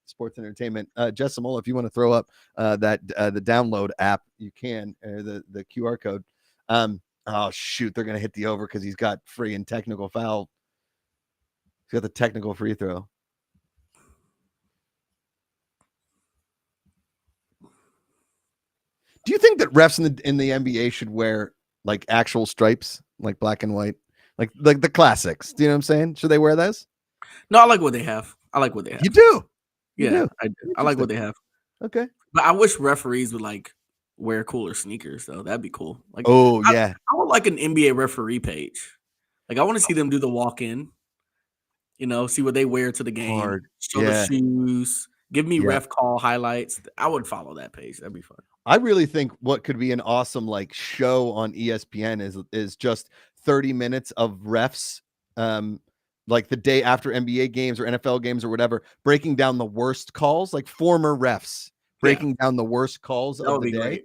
Sports Entertainment. Jessamola, if you want to throw up the download app, you can, the QR code. Oh shoot, they're gonna hit the over because he's got free and technical foul. He's got the technical free throw. Do you think that refs in the NBA should wear like actual stripes, like black and white, like the classics? Do you know what I'm saying? Should they wear those? No, I like what they have. You do? Yeah, I do. I like what they have. Okay. But I wish referees would like wear cooler sneakers though. That'd be cool. Like, yeah. I would like an NBA referee page. Like, I want to see them do the walk-in. See what they wear to the game. Show the shoes. Give me ref call highlights. I would follow that page. That'd be fun. I really think what could be an awesome like show on ESPN is just 30 minutes of refs, like the day after NBA games or NFL games or whatever, breaking down the worst calls, like former refs breaking down the worst calls of the day.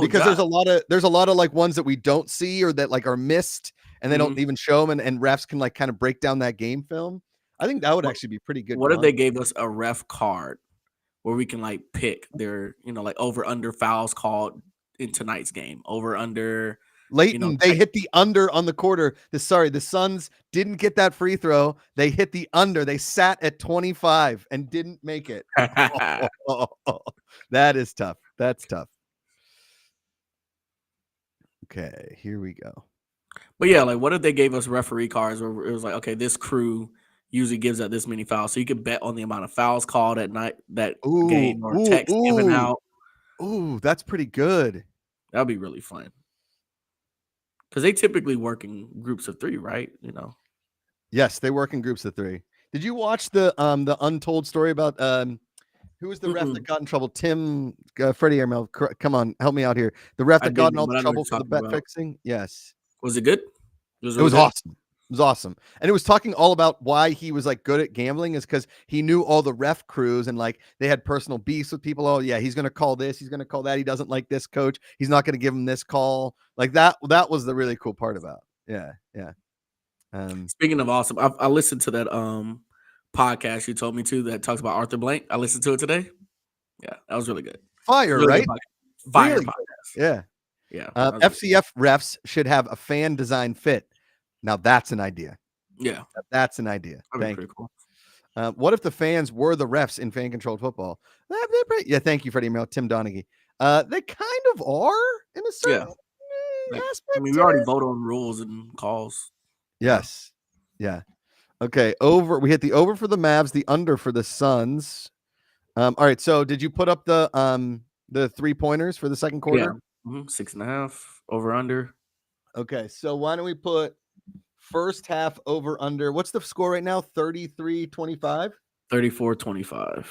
Because there's a lot of like ones that we don't see or that like are missed and they don't even show them, and refs can like kind of break down that game film. I think that would actually be pretty good. What if they gave us a ref card where we can like pick their, like over under fouls called in tonight's game, over under Leighton, they hit the under on the quarter. The Suns didn't get that free throw. They hit the under. They sat at 25 and didn't make it. That is tough. That's tough. Okay, here we go. But yeah, like what if they gave us referee cards where it was like, okay, this crew usually gives out this many fouls, so you could bet on the amount of fouls called at night that game or text given out. Ooh, that's pretty good. That'd be really fun. Because they typically work in groups of 3, right? Yes, they work in groups of 3. Did you watch the untold story about who was the ref that got in trouble? Tim, Freddie Armel, come on, help me out here. The ref that got in all the trouble for the bet fixing. Yes. Was it good? It was awesome. It was awesome. And it was talking all about why he was like good at gambling is because he knew all the ref crews and like they had personal beefs with people. Oh yeah, he's going to call this. He's going to call that. He doesn't like this coach. He's not going to give him this call. Like that was the really cool part about. Yeah. Yeah. Speaking of awesome, I listened to that podcast you told me to that talks about Arthur Blank. I listened to it today. Yeah, that was really good. Fire, really right? Good Fire really podcast. Yeah. Yeah. FCF refs should have a fan design fit. Now that's an idea. Yeah. That's an idea. Thank you. Cool. What if the fans were the refs in fan controlled football? Yeah. Thank you, Freddie Mail. Tim Donaghy. They kind of are in a certain aspect. I mean, we already vote on rules and calls. Yes. Yeah. Okay. Over. We hit the over for the Mavs, the under for the Suns. All right. So did you put up the 3-pointers for the second quarter? Yeah. 6.5 over under. Okay. So why don't we put first half over under? What's the score right now? 33-25? 34-25.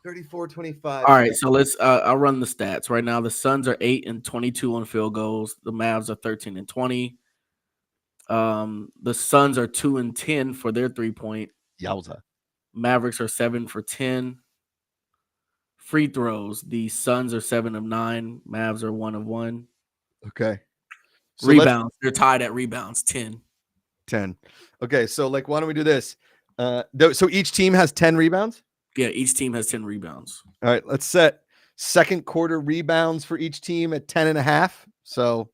34-25. All right, so let's I'll run the stats. Right now the Suns are 8-22 on field goals. The Mavs are 13-20. The Suns are 2-10 for their 3-point. Yowza. Mavericks are 7 for 10. Free throws, the Suns are 7 of 9. Mavs are 1 of 1. Okay. So rebounds, they're tied at rebounds, 10. Okay, so like why don't we do this? So each team has 10 rebounds? Yeah, each team has 10 rebounds. All right, let's set second quarter rebounds for each team at 10.5. So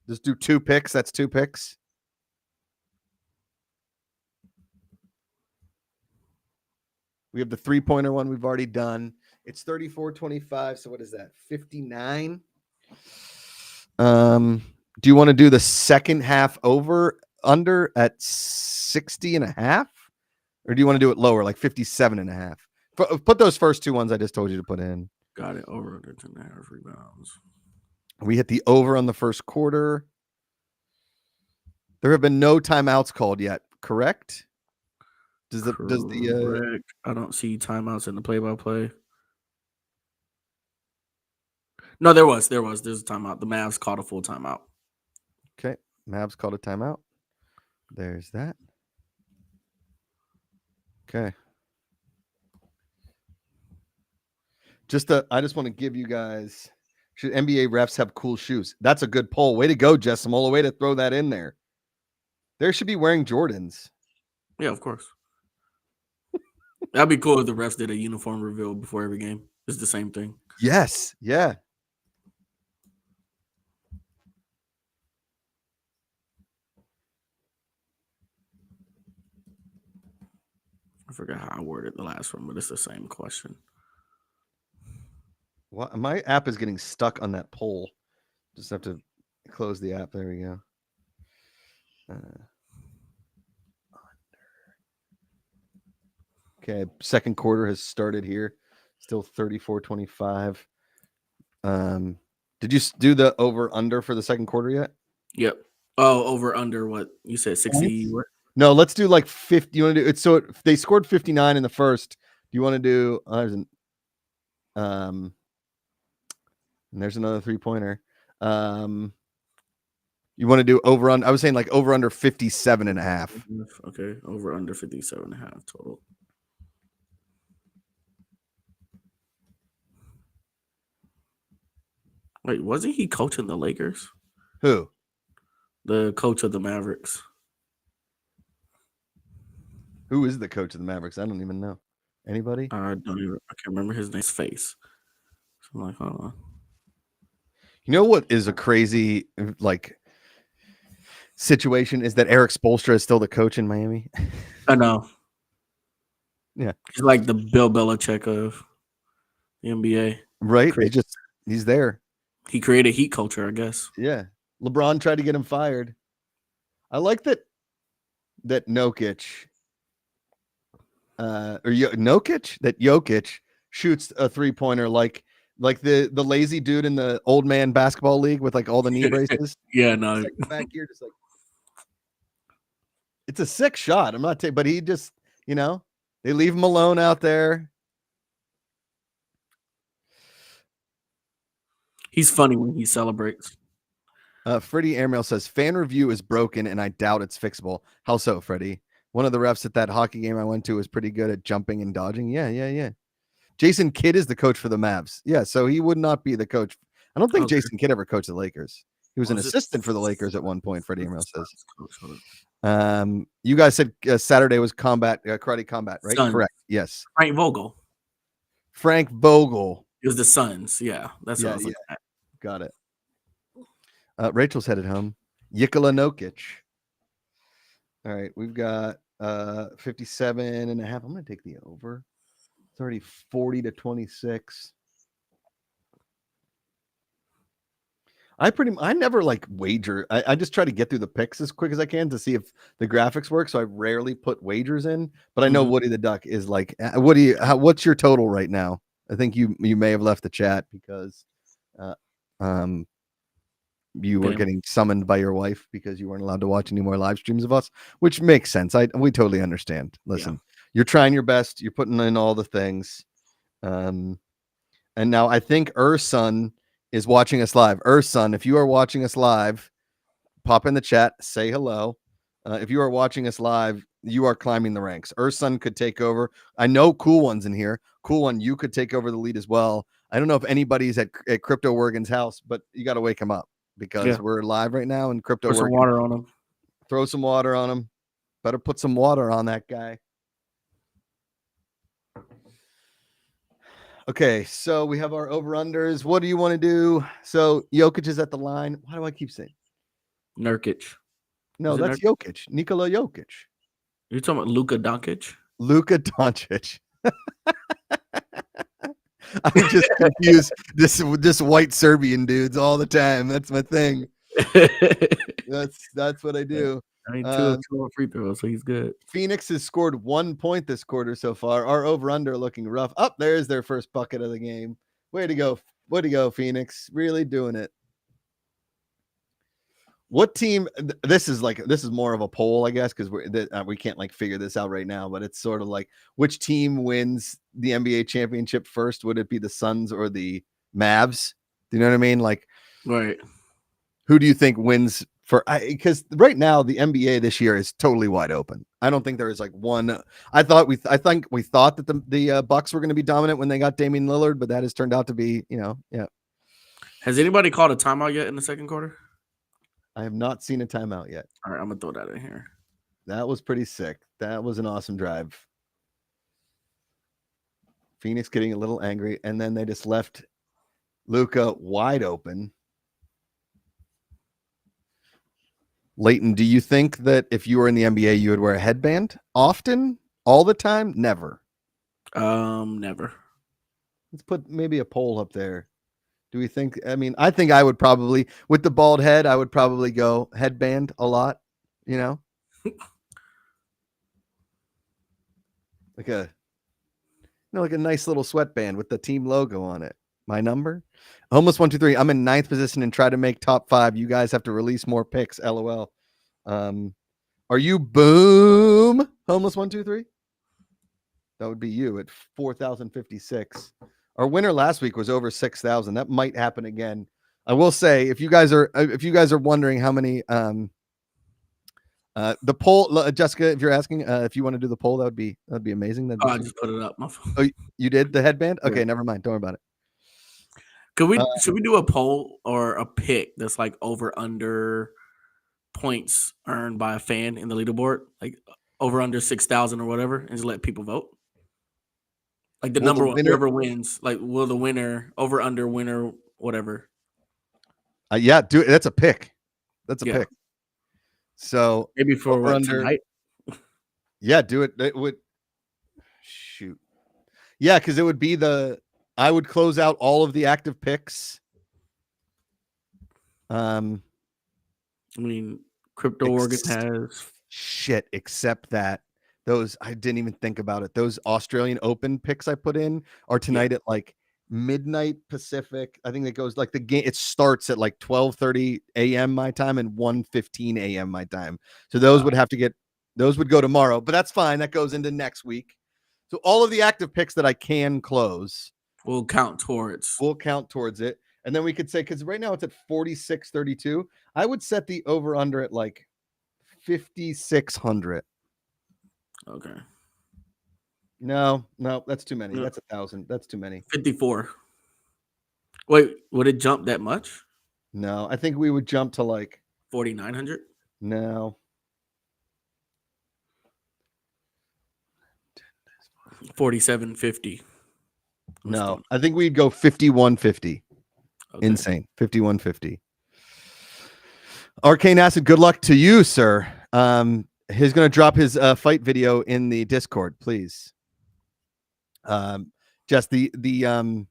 just do 2 picks. That's 2 picks. We have the 3-pointer one we've already done. It's 34-25. So what is that? 59. Do you want to do the second half over under at 60.5? Or do you want to do it lower, like 57.5? Put those first two ones I just told you to put in. Got it. Over under 10.5 rebounds. We hit the over on the first quarter. There have been no timeouts called yet, correct? Correct. I don't see timeouts in the play-by-play. No, there's a timeout. The Mavs called a full timeout. Okay, Mavs called a timeout. There's that. Okay. I just want to give you guys, should NBA refs have cool shoes? That's a good poll. Way to go, Jessimola. Way to throw that in there. They should be wearing Jordans. Yeah, of course. That'd be cool if the refs did a uniform reveal before every game. It's the same thing. Yes. Yeah. I forgot how I worded the last one, but it's the same question. Well, my app is getting stuck on that poll. Just have to close the app. There we go. Okay, second quarter has started here. Still 34-25. Did you do the over under for the second quarter yet? Yep. Oh, over under what? You said 60 what? No, let's do like 50. You want to do it? So they scored 59 in the first. Do you want to do and there's another 3-pointer. You want to do over on? I was saying like over under 57.5. Okay, over under 57.5 total. Wait, wasn't he coaching the Lakers? Who? The coach of the Mavericks. Who is the coach of the Mavericks? I don't even know. Anybody? I can't remember his name's face. So I'm like, hold on. You know what is a crazy like situation is that Eric Spoelstra is still the coach in Miami. I know. Yeah, he's like the Bill Belichick of the NBA. Right? He's there. He created heat culture, I guess. Yeah. LeBron tried to get him fired. I like that Jokic shoots a 3-pointer like the lazy dude in the old man basketball league with like all the knee braces. Yeah, no. Like back here, just like it's a sick shot. I'm not but he just, they leave him alone out there. He's funny when he celebrates. Freddie Airmail says fan review is broken and I doubt it's fixable. How so, Freddie? One of the refs at that hockey game I went to was pretty good at jumping and dodging. Yeah. Jason Kidd is the coach for the Mavs. Yeah, so he would not be the coach. I don't think Jason Kidd ever coached the Lakers. He was an assistant for the Lakers at one point, Freddie Airmail says. You guys said Saturday was karate combat, right? Suns. Correct. Yes. Frank Vogel. It was the Suns. Yeah, that's what I was looking at. Got it. Rachel's headed home. Nikola Jokic. All right, we've got 57.5. I'm going to take the over. It's already 40-26. I never like wager. I just try to get through the picks as quick as I can to see if the graphics work. So I rarely put wagers in, but I know Woody the Duck is like, Woody, what's your total right now? I think you may have left the chat because you were getting summoned by your wife because you weren't allowed to watch any more live streams of us, which makes sense. We totally understand. Listen, You're trying your best. You're putting in all the things. And now I think Ursun is watching us live. Ursun, if you are watching us live, pop in the chat, say hello. If you are watching us live, you are climbing the ranks. Ursun could take over. I know Cool One's in here. Cool One, you could take over the lead as well. I don't know if anybody's at Crypto Oregon's house, but you got to wake him up because we're live right now and Crypto Oregon. Throw some water on him. Throw some water on him. Better put some water on that guy. Okay, so we have our over-unders. What do you want to do? So Jokic is at the line. Why do I keep saying Nurkic? No, that's Jokic. Nikola Jokic. You're talking about Luka Doncic? Luka Doncic. I just confuse this white Serbian dudes all the time. That's my thing. That's what I do. I mean, 2 of 2 on free throws, so he's good. Phoenix has scored 1 point this quarter so far. Our over-under looking rough. Up there's their first bucket of the game. Way to go. Way to go, Phoenix. Really doing it. What team? This is more of a poll, I guess, because we can't like figure this out right now. But it's sort of like which team wins the NBA championship first? Would it be the Suns or the Mavs? Do you know what I mean? Like, right? Who do you think wins? Because right now the NBA this year is totally wide open. I don't think there is like one. I think we thought that the Bucks were going to be dominant when they got Damian Lillard, but that has turned out to be, yeah. Has anybody called a timeout yet in the second quarter? I have not seen a timeout yet. All right, I'm gonna throw that in here. That was pretty sick. That was an awesome drive. Phoenix getting a little angry, and then they just left Luka wide open. Leighton, do you think that if you were in the NBA, you would wear a headband often, all the time? Never. Never. Let's put maybe a poll up there. Do we think? I mean, I think I would probably, with the bald head, I would probably go headband a lot. Like a nice little sweatband with the team logo on it. My number, Homeless 123. I'm in 9th position and try to make top 5. You guys have to release more picks. LOL. Are you boom? Homeless 123. That would be you at 4,056. Our winner last week was over 6,000. That might happen again. I will say, if you guys are wondering how many, the poll, Jessica, if you're asking, if you want to do the poll, that'd be amazing. I just put it up. My phone. Oh, you did the headband? Okay, yeah. Never mind. Don't worry about it. Should we do a poll or a pick that's like over under points earned by a fan in the leaderboard, like over under 6,000 or whatever, and just let people vote? Like the number one, whoever wins, like will the winner over under winner whatever. Yeah, do it. That's a pick. That's a pick. So maybe for what, tonight. Yeah, do it. It would shoot. Yeah, because it would be I would close out all of the active picks. I mean, Crypto Oregon has shit, except that those, I didn't even think about it. Those Australian Open picks I put in are tonight at like midnight Pacific. I think it goes like the game. It starts at like 12:30 a.m. my time and 1:15 a.m. my time. So those would go tomorrow, but that's fine. That goes into next week. So all of the active picks that I can close will count towards it. And then we could say, because right now it's at 46.32, I would set the over under at like 5,600. Okay. No, that's too many. That's 1,000. That's too many. 54. Wait, would it jump that much? No, I think we would jump to like 4,900. No. 4,750. No, I think we'd go 5,150. Okay. Insane. 5,150. Arcane Acid, good luck to you, sir. He's going to drop his fight video in the Discord, please. Just the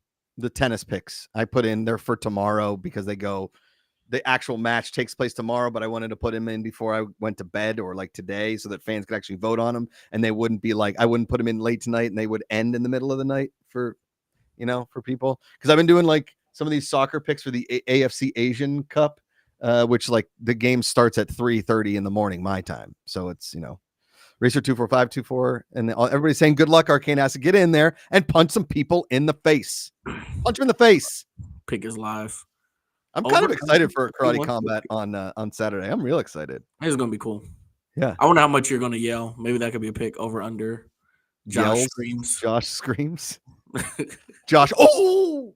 tennis picks I put in there for tomorrow because the actual match takes place tomorrow, but I wanted to put him in before I went to bed or like today so that fans could actually vote on him and they wouldn't be like, I wouldn't put him in late tonight and they would end in the middle of the night for people. Cause I've been doing like some of these soccer picks for the AFC Asian Cup, which like the game starts at 3:30 in the morning, my time. So it's, Racer 24524 and everybody's saying good luck, Arcane Acid. Get in there and punch some people in the face. Punch him in the face. Pick is live. I'm kind of excited for Karate Combat on Saturday. I'm real excited. It's gonna be cool. Yeah. I wonder how much you're gonna yell. Maybe that could be a pick over under. Josh screams. Josh screams. Josh. Oh.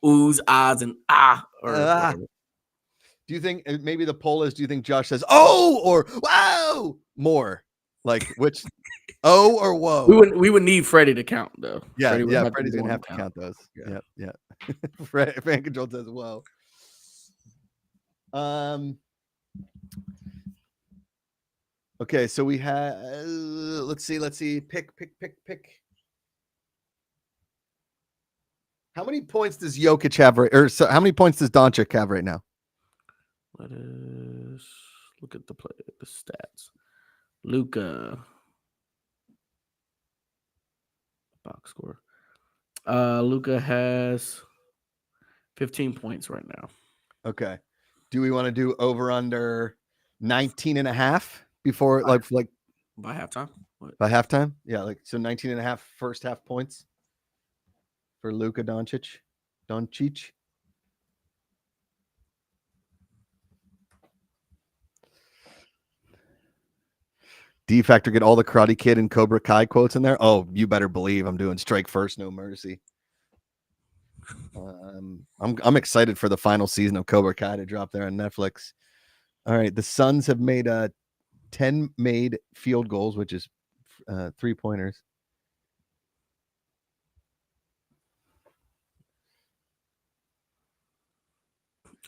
Oohs, ahs, and ah. Do you think maybe the poll is? Do you think Josh says "oh" or "wow" more? Like which "oh" or "whoa"? We would need Freddie to count though. Yeah, Freddie's gonna have to count those. Yeah. Fan Control says "whoa." Okay, so we have. Let's see. Pick. How many points does Jokic have how many points does Doncic have right now? Let us look at the stats. Luka box score. Luka has 15 points right now. Okay. Do we want to do over under 19.5 before like by halftime? What? By halftime? Yeah, like so 19.5 first half points for Luka Doncic. D Factor, get all the Karate Kid and Cobra Kai quotes in there. Oh, you better believe I'm doing strike first, no mercy. I'm excited for the final season of Cobra Kai to drop there on Netflix. All right, the Suns have made 10 made field goals, which is 3-pointers.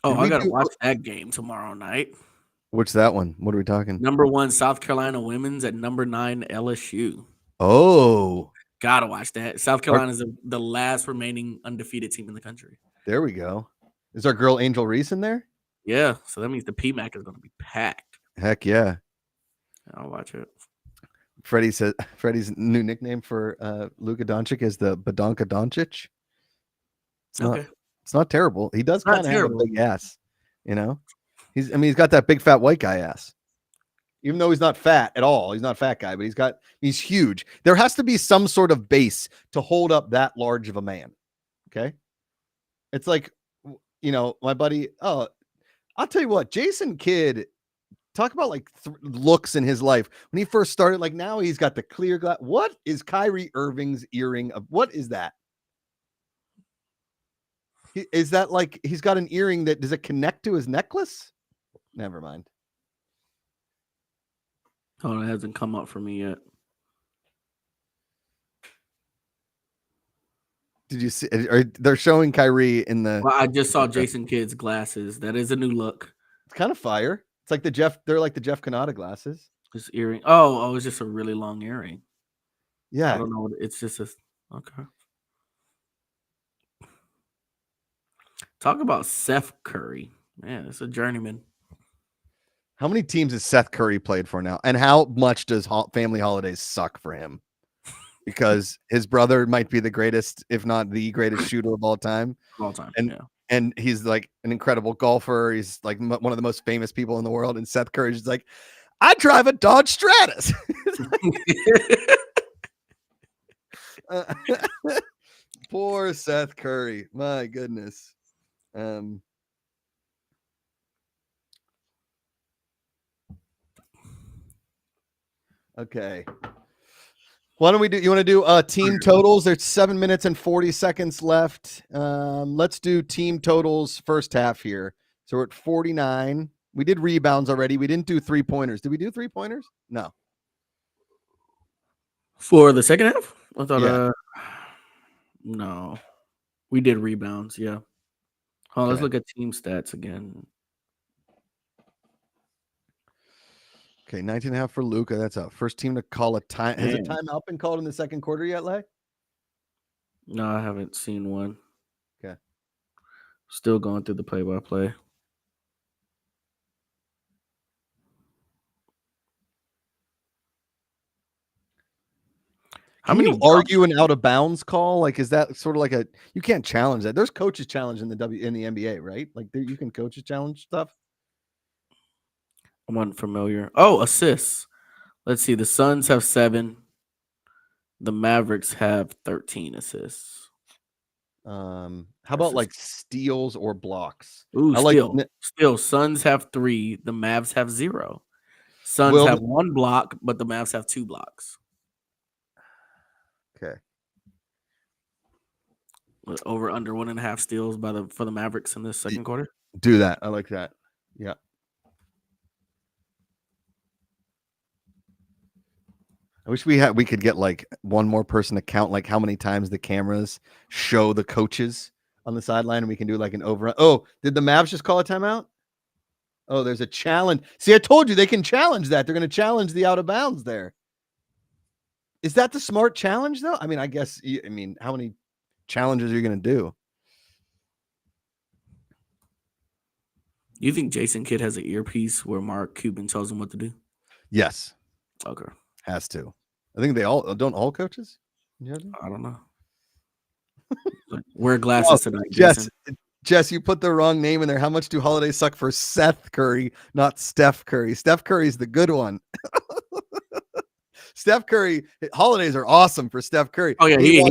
Oh, I gotta watch that game tomorrow night. What's that one? What are we talking? Number 1 South Carolina women's at number 9 LSU. Oh, gotta watch that. South Carolina is the last remaining undefeated team in the country. There we go. Is our girl Angel Reese in there? Yeah, so that means the PMAC is going to be packed. Heck yeah. I'll watch it. Freddie said Freddie's new nickname for Luka Doncic is the Badonka Doncic. It's not terrible. He does kind of have a big ass, you know. He's got that big fat white guy ass. Even though he's not fat at all, he's not a fat guy, but he's huge. There has to be some sort of base to hold up that large of a man. Okay. It's like, you know, my buddy, I'll tell you what, Jason Kidd, talk about like looks in his life. When he first started, like now he's got the clear glass. What is Kyrie Irving's earring of? What is that? Is that like he's got an earring that does it connect to his necklace? Never mind. Oh, it hasn't come up for me yet. Did you see? They're showing Kyrie in the. Well, I just saw Jason Kidd's glasses. That is a new look. It's kind of fire. It's like they're like the Jeff Canada glasses. This earring. Oh, it's just a really long earring. Yeah. I don't know. It's just okay. Talk about Seth Curry. Man, it's a journeyman. How many teams has Seth Curry played for now? And how much does family holidays suck for him? Because his brother might be the greatest, if not the greatest shooter of all time. And he's like an incredible golfer. He's like one of the most famous people in the world. And Seth Curry's just like, I drive a Dodge Stratus. Poor Seth Curry. My goodness. Okay. Why don't we do? You want to do team totals? There's 7 minutes and 40 seconds left. Let's do team totals first half here. So we're at 49. We did rebounds already. We didn't do 3-pointers. Did we do 3-pointers? No. For the second half? I thought no. We did rebounds, yeah. Let's look at team stats again. Okay, 19.5 for Luka. That's out. First team to call a time. Has a timeout been called in the second quarter yet, Lay? No, I haven't seen one. Okay. Still going through the play-by-play. How many argue an out of bounds call? Like, is that sort of like you can't challenge that? There's coaches challenge in the NBA, right? Like, you can coaches challenge stuff. I'm unfamiliar. Oh, assists. Let's see. The Suns have 7. The Mavericks have 13 assists. How about like steals or blocks? Ooh, still. Suns have 3. The Mavs have 0. Suns have 1 block, but the Mavs have 2 blocks. Okay. Over under 1.5 steals for the Mavericks in this second quarter. Do that. I like that. Yeah. I wish we could get like one more person to count like how many times the cameras show the coaches on the sideline, and we can do like an over. Oh, did the Mavs just call a timeout? Oh, there's a challenge. See, I told you they can challenge that. They're going to challenge the out of bounds there. Is that the smart challenge though? I mean, I guess. I mean, how many challenges are you going to do? You think Jason Kidd has an earpiece where Mark Cuban tells him what to do? Yes. Okay. Has to. I think they all coaches? Yeah. I don't know. Wear glasses tonight, Jason. Jess, you put the wrong name in there. How much do holidays suck for Seth Curry, not Steph Curry? Steph Curry's the good one. Steph Curry, holidays are awesome for Steph Curry. Oh yeah, he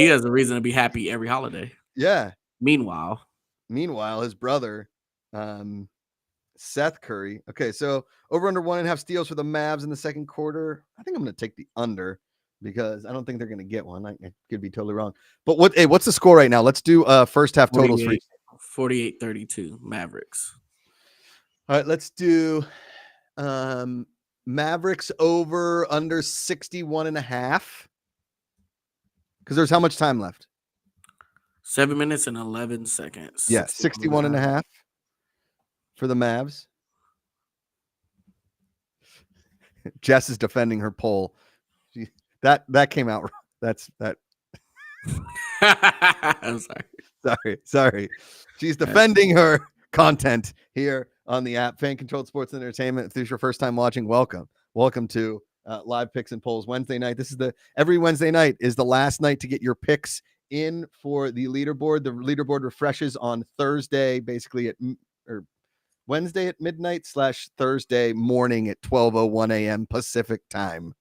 has a reason to be happy every holiday. Yeah. Meanwhile, his brother, Seth Curry. Okay, so over under 1.5 steals for the Mavs in the second quarter. I think I'm going to take the under because I don't think they're going to get one. I could be totally wrong. But what's the score right now? Let's do first half totals. 48-32 Mavericks. All right, let's do Mavericks over under 61.5. Because there's how much time left? 7 minutes and 11 seconds. Yeah, 61.5 for the Mavs. Jess is defending her poll. That came out. That's that. I'm sorry. She's defending her content here on the app. Fan Controlled Sports and Entertainment. If this is your first time watching, welcome to live picks and polls Wednesday night. Every Wednesday night is the last night to get your picks in for the leaderboard. The leaderboard refreshes on Thursday, basically or Wednesday at midnight / Thursday morning at 12:01 a.m. Pacific time.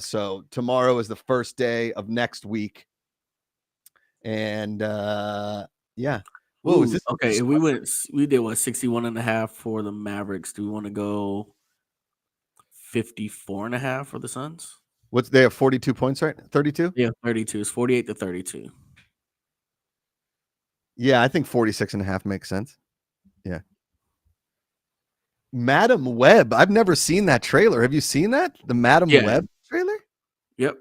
So tomorrow is the first day of next week. And yeah. Whoa, is this okay? We did 61.5 for the Mavericks. Do we want to go 54.5 for the Suns? They have 42 points, right? 32? Yeah, 32. It's 48-32. Yeah, I think 46.5 makes sense. Yeah. Madam Web. I've never seen that trailer. Have you seen that? The Madam Web trailer? Yep.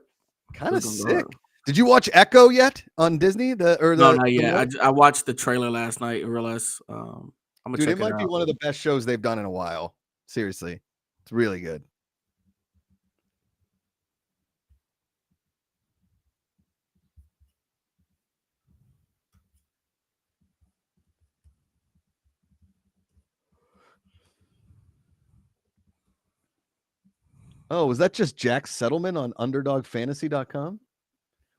Kind of sick. Did you watch Echo yet on Disney? No, not yet. I watched the trailer last night and realized I'm gonna check it out. It might be one of the best shows they've done in a while. Seriously. It's really good. Oh, was that just Jack Settlement on UnderdogFantasy.com?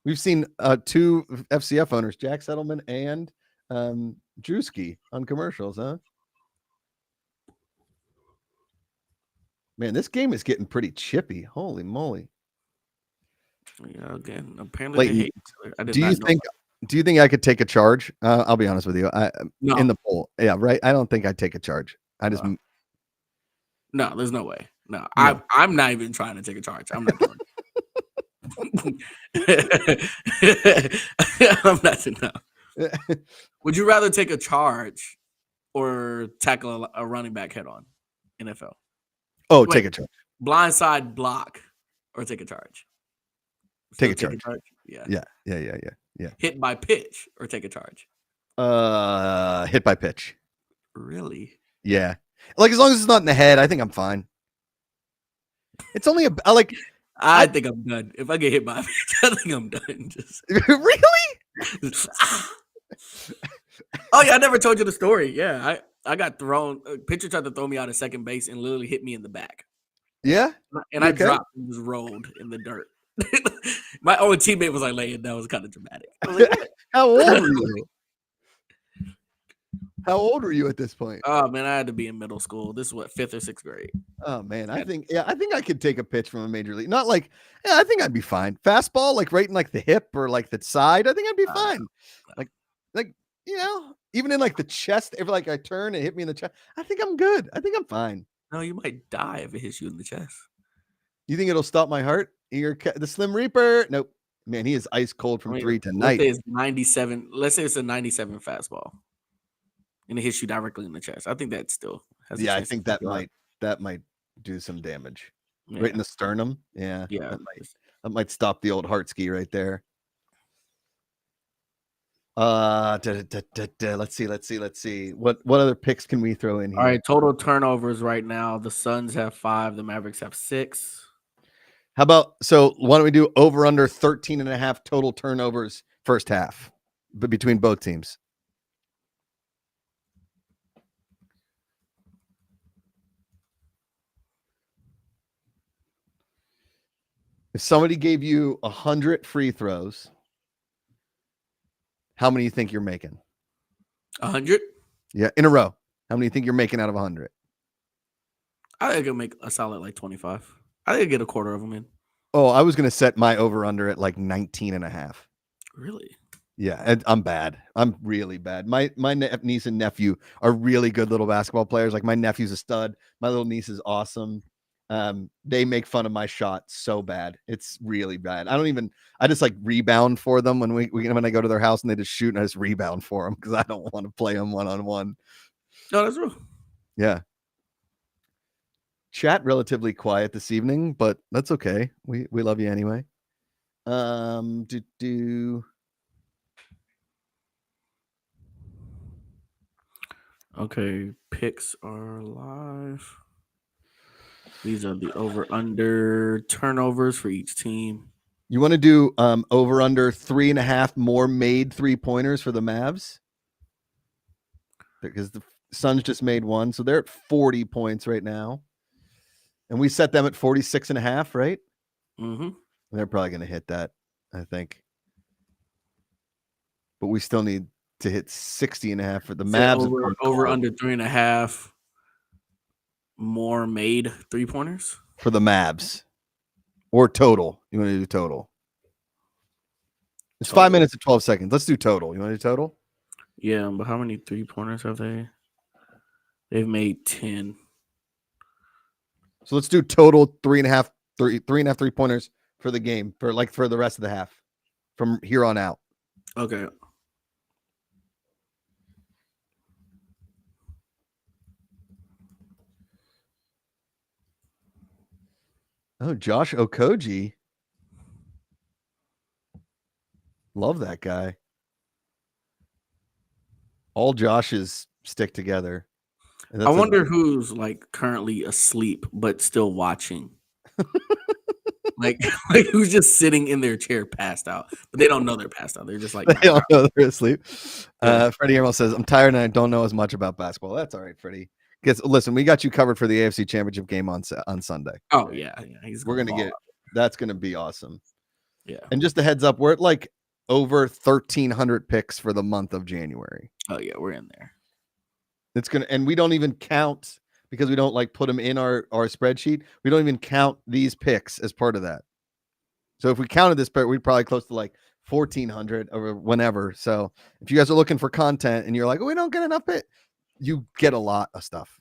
We've seen 2 FCF owners, Jack Settlement and Drewski, on commercials, huh? Man, this game is getting pretty chippy. Holy moly! Yeah, again, apparently they hate each other. Do you think I could take a charge? I'll be honest with you. No. In the poll, yeah, right. I don't think I'd take a charge. No, there's no way. No. I'm not even trying to take a charge. I'm not doing it. I'm not. No. Would you rather take a charge or tackle a running back head on? NFL. Oh, take a charge. Blindside block or take a charge. Take a charge. Yeah. Hit by pitch or take a charge. Hit by pitch. Really? Yeah. Like as long as it's not in the head, I think I'm fine. It's only I think I'm done. If I get hit by a pitch, I think I'm done. Really? Oh yeah, I never told you the story. Yeah, I got thrown. A pitcher tried to throw me out of second base and literally hit me in the back. Yeah, and I dropped and was rolled in the dirt. My own teammate was like, "Laying that was kind of dramatic." I was like, How old were you? How old were you at this point? Oh man, I had to be in middle school. This is what, 5th or 6th grade. Oh man, I think I could take a pitch from a major league. Not like, I think I'd be fine. Fastball, like right in like the hip or like the side, I think I'd be fine. Like even in like the chest, if like I turn and hit me in the chest, I think I'm good. I think I'm fine. No, you might die if it hits you in the chest. You think it'll stop my heart? The Slim Reaper? Nope. Man, he is ice cold from 3 tonight. Let's say it's 97. Let's say it's a 97 fastball, and it hits you directly in the chest. I think that still has. Yeah, I think that might do some damage. Yeah. Right in the sternum. Yeah. Yeah. That might stop the old heart ski right there. Let's see. What other picks can we throw in here? All right, total turnovers right now. The Suns have 5, the Mavericks have 6. How about, why don't we do over under 13.5 total turnovers first half, but between both teams? If somebody gave you 100 free throws, how many do you think you're making? 100? Yeah, in a row. How many do you think you're making out of 100? I think I could make a solid like 25. I think I get a quarter of them in. Oh, I was going to set my over-under at like 19 and a half. Really? Yeah, and I'm bad. I'm really bad. My niece and nephew are really good little basketball players. Like my nephew's a stud. My little niece is awesome. They make fun of my shot so bad. It's really bad. I just like rebound for them when when I go to their house and they just shoot and I just rebound for them because I don't want to play them one-on-one. No, that's real. Yeah. Chat relatively quiet this evening, but that's okay. We love you anyway. Okay, picks are live. These are the over/under turnovers for each team. You want to do over/under 3.5 more made 3-pointers for the Mavs? Because the Suns just made one, so they're at 40 points right now. And we set them at 46.5, right? Mm-hmm. They're probably going to hit that, I think. But we still need to hit 60.5 for the Mavs. Over/under 3.5 more made 3-pointers for the Mavs, or total. You want to do total? It's total. 5 minutes and 12 seconds. Let's do total. You want to do total? Yeah, but how many 3-pointers have they? They've made 10. So let's do total 3.5 3-pointers for the game for the rest of the half from here on out. Okay. Oh, Josh Okogie. Love that guy. All Joshes stick together. I wonder who's like currently asleep but still watching. like who's just sitting in their chair passed out, but they don't know they're passed out. They're just like they don't know they're asleep. Yeah. Freddie Emerald says, "I'm tired and I don't know as much about basketball." That's all right, Freddie. Listen, we got you covered for the AFC Championship game on Sunday. Oh yeah. We're gonna get. That's gonna be awesome. Yeah. And just a heads up, we're at like over 1,300 picks for the month of January. Oh yeah, we're in there. It's gonna, and we don't even count because we don't like put them in our spreadsheet. We don't even count these picks as part of that. So if we counted this pick, we'd probably close to like 1,400 or whenever. So if you guys are looking for content and you're like, oh, we don't get enough pick, you get a lot of stuff,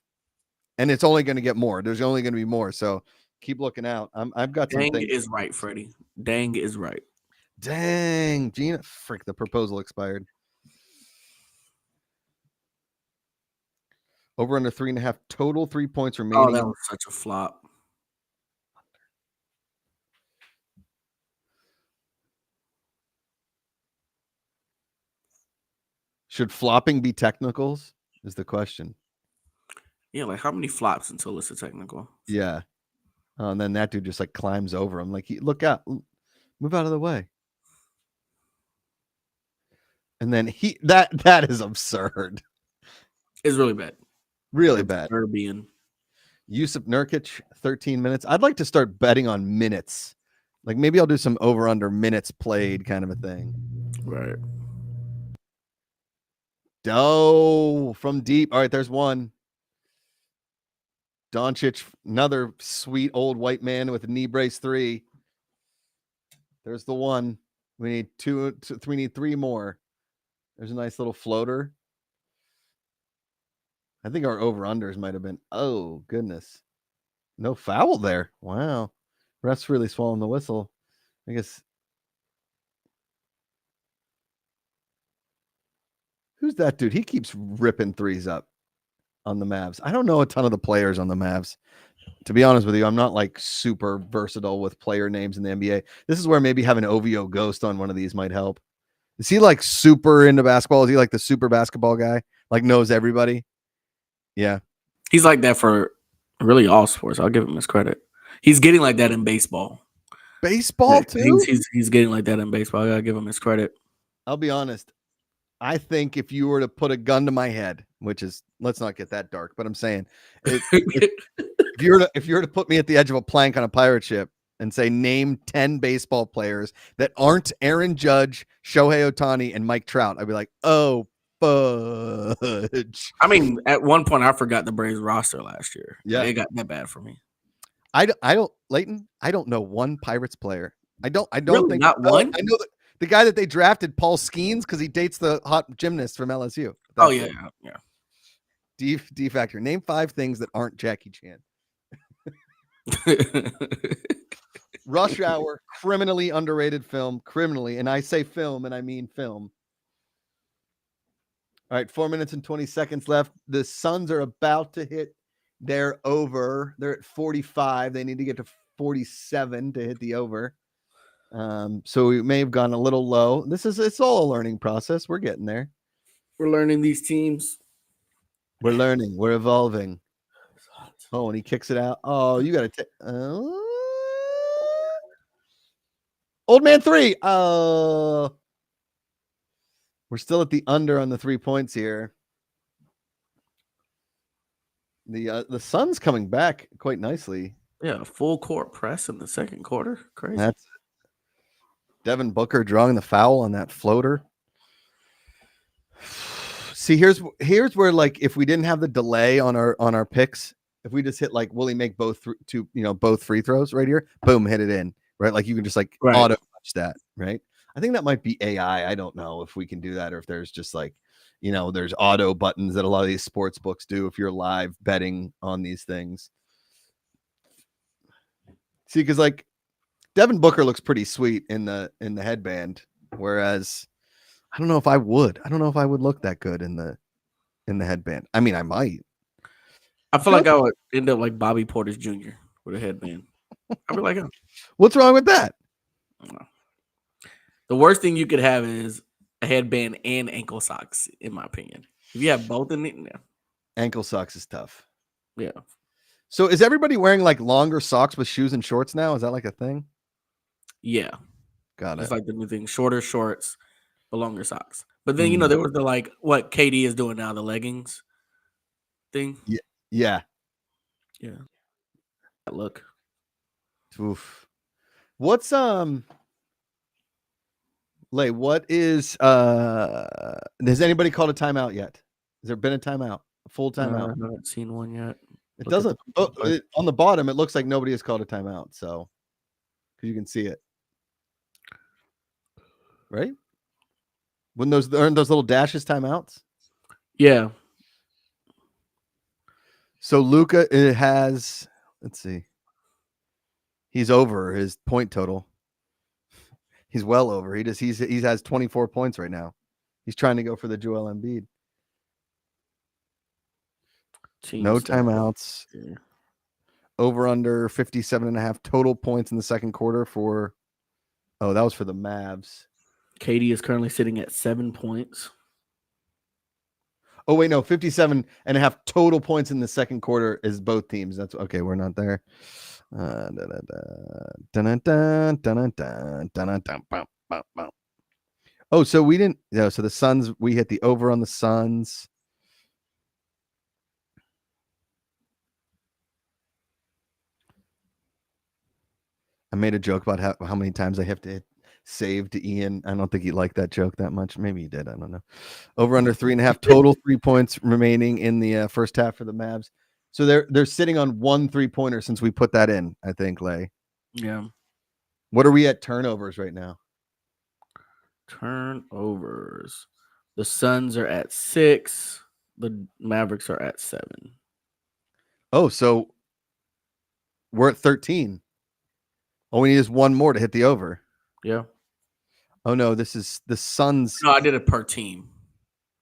and it's only going to get more. There's only going to be more. So keep looking out. I've got some Dang things. is right, Freddie. Dang is right. Dang, Gina, frick, the proposal expired. Over under 3.5 total 3 points remaining. Oh, that was such a flop. Should flopping be technicals? Is the question. Yeah, like how many flops until it's a technical? Yeah. And then that dude just like climbs over him. Like, look out, move out of the way. And then that is absurd. It's really bad. Really bad. Serbian. Jusuf Nurkic, 13 minutes. I'd like to start betting on minutes. Like maybe I'll do some over under minutes played kind of a thing. Right. Oh, from deep. All right, there's one. Doncic, another sweet old white man with a knee brace 3. There's the one. We need 2. We need 3 more. There's a nice little floater. I think our over-unders might have been, oh, goodness. No foul there. Wow. Ref's really swallowing the whistle. I guess. Who's that dude? He keeps ripping threes up on the Mavs. I don't know a ton of the players on the Mavs. To be honest with you, I'm not like super versatile with player names in the NBA. This is where maybe having OVO Ghost on one of these might help. Is he like super into basketball? Is he like the super basketball guy? Like knows everybody? Yeah. He's like that for really all sports. I'll give him his credit. He's getting like that in baseball. Baseball too? He's getting like that in baseball. I gotta give him his credit. I'll be honest. I think if you were to put a gun to my head, which is, let's not get that dark, but I'm saying if you were to put me at the edge of a plank on a pirate ship and say, name 10 baseball players that aren't Aaron Judge, Shohei Ohtani, and Mike Trout, I'd be like, oh, fudge. I mean, at one point, I forgot the Braves roster last year. Yeah. Like, it got that bad for me. I don't, Leighton, I don't know one Pirates player. I don't really think not one. I know that the guy that they drafted, Paul Skeens, because he dates the hot gymnast from LSU. Oh yeah. D factor. Name 5 things that aren't Jackie Chan. Rush Hour, criminally underrated film. Criminally, and I say film, and I mean film. All right, 4 minutes and 20 seconds left. The Suns are about to hit their over. They're at 45. They need to get to 47 to hit the over. So we may have gone a little low. It's all a learning process. We're getting there. We're learning these teams. We're learning. We're evolving. Oh, and he kicks it out. Oh, you got to take. Old man 3. We're still at the under on the 3 points here. The Sun's coming back quite nicely. Yeah, full court press in the second quarter. Crazy. That's Devin Booker drawing the foul on that floater. See, here's where, like, if we didn't have the delay on our picks, if we just hit like, will he make both both free throws right here? Boom, hit it in, right? Like you can just like auto touch that, right? I think that might be AI. I don't know if we can do that or if there's just like, there's auto buttons that a lot of these sports books do if you're live betting on these things. See, because like Devin Booker looks pretty sweet in the headband, whereas I don't know if I would. I don't know if I would look that good in the headband. I mean, I might. I feel like I would end up like Bobby Portis Jr. with a headband. I'd be like, oh. What's wrong with that? The worst thing you could have is a headband and ankle socks, in my opinion. If you have both in it, yeah. Ankle socks is tough. Yeah. So is everybody wearing like longer socks with shoes and shorts now? Is that like a thing? Yeah. Got it. It's like the new thing. Shorter shorts, but longer socks. But then, there was the like what KD is doing now, the leggings thing. Yeah. Yeah. Yeah. Look. Oof. What's Lay, what is has anybody called a timeout yet? Has there been a timeout? A full timeout? I haven't seen one yet. It doesn't on the bottom, it looks like nobody has called a timeout, so because you can see it. Right? When aren't those little dashes timeouts? Yeah. So Luka has, let's see. He's over his point total. He's well over. He has 24 points right now. He's trying to go for the Joel Embiid. No timeouts. Yeah. Over under 57.5 total points in the second quarter for. Oh, that was for the Mavs. KD is currently sitting at 7 points. Oh, wait, no, 57.5 total points in the second quarter is both teams. That's okay. We're not there. Oh, so we didn't. Yeah, so the Suns, we hit the over on the Suns. I made a joke about how many times I have to hit save to Ian. I don't think he liked that joke that much. Maybe he did. I don't know. Over under 3.5 total 3 points remaining in the first half for the Mavs. So they're sitting on 1 3-pointer since we put that in, I think, Lay. Yeah. What are we at turnovers right now? Turnovers. The Suns are at 6. The Mavericks are at 7. Oh, so we're at 13. All we need is one more to hit the over. Yeah. Oh, no, this is the Suns. No, I did it per team.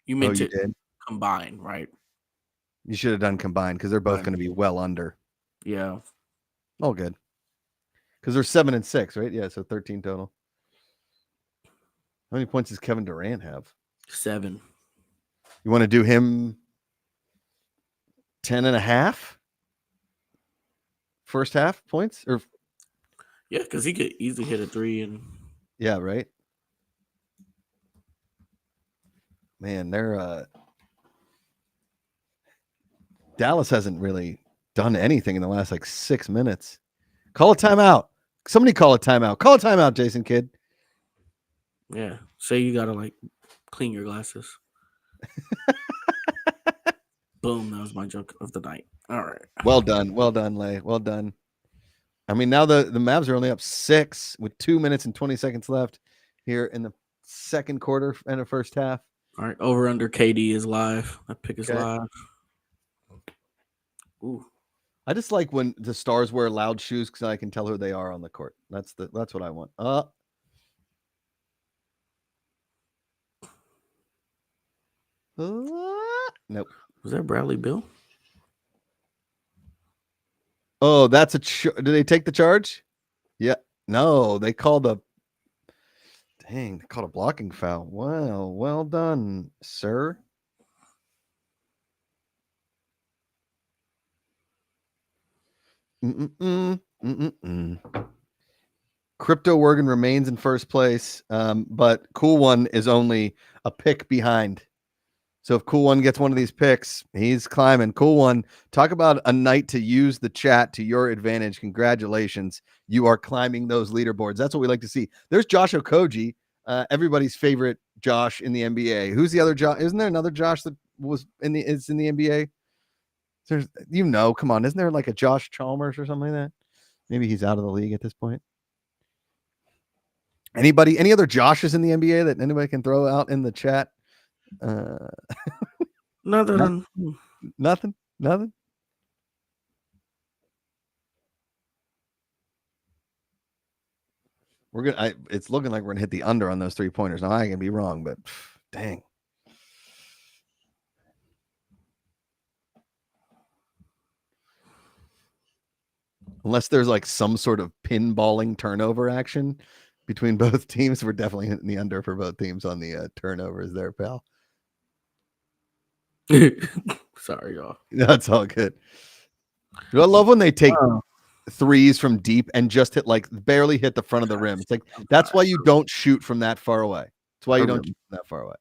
You meant you it did? Combined, right? You should have done combined because they're both going to be well under. Yeah. Oh, good. Because they're 7 and 6, right? Yeah, so 13 total. How many points does Kevin Durant have? 7. You want to do him 10.5? First half points? Or yeah, because he could easily hit a 3 and yeah, right. Man, they're Dallas hasn't really done anything in the last like 6 minutes. Call a timeout. Somebody call a timeout. Call a timeout, Jason Kidd. Yeah. Say you gotta like clean your glasses. Boom. That was my joke of the night. All right. Well done. Well done, Lay. Well done. I mean, now the Mavs are only up 6 with 2 minutes and 20 seconds left here in the second quarter and the first half. All right. Over under KD is live. That pick is live. Ooh. I just like when the stars wear loud shoes because I can tell who they are on the court. That's what I want. Nope. Was that Bradley Beal? Oh, that's did they take the charge? Yeah. No, they called a blocking foul. Wow. Well done, sir. Crypto Wergen remains in first place, but Cool One is only a pick behind. So if Cool One gets one of these picks, he's climbing. Cool One, talk about a night to use the chat to your advantage. Congratulations. You are climbing those leaderboards. That's what we like to see. There's Josh Okogie, everybody's favorite Josh in the NBA. Who's the other Josh? Isn't there another Josh that is in the NBA? There's, come on. Isn't there like a Josh Chalmers or something like that? Maybe he's out of the league at this point. Any other Joshes in the NBA that anybody can throw out in the chat? Nothing. It's looking like we're gonna hit the under on those 3-pointers. Now I can be wrong, but dang. Unless there's like some sort of pinballing turnover action between both teams, we're definitely hitting the under for both teams on the turnovers there, pal. Sorry, y'all. That's all good. I love when they take threes from deep and just barely hit the front of the rim. It's like that's why you don't shoot from that far away. That's why you don't shoot from that far away.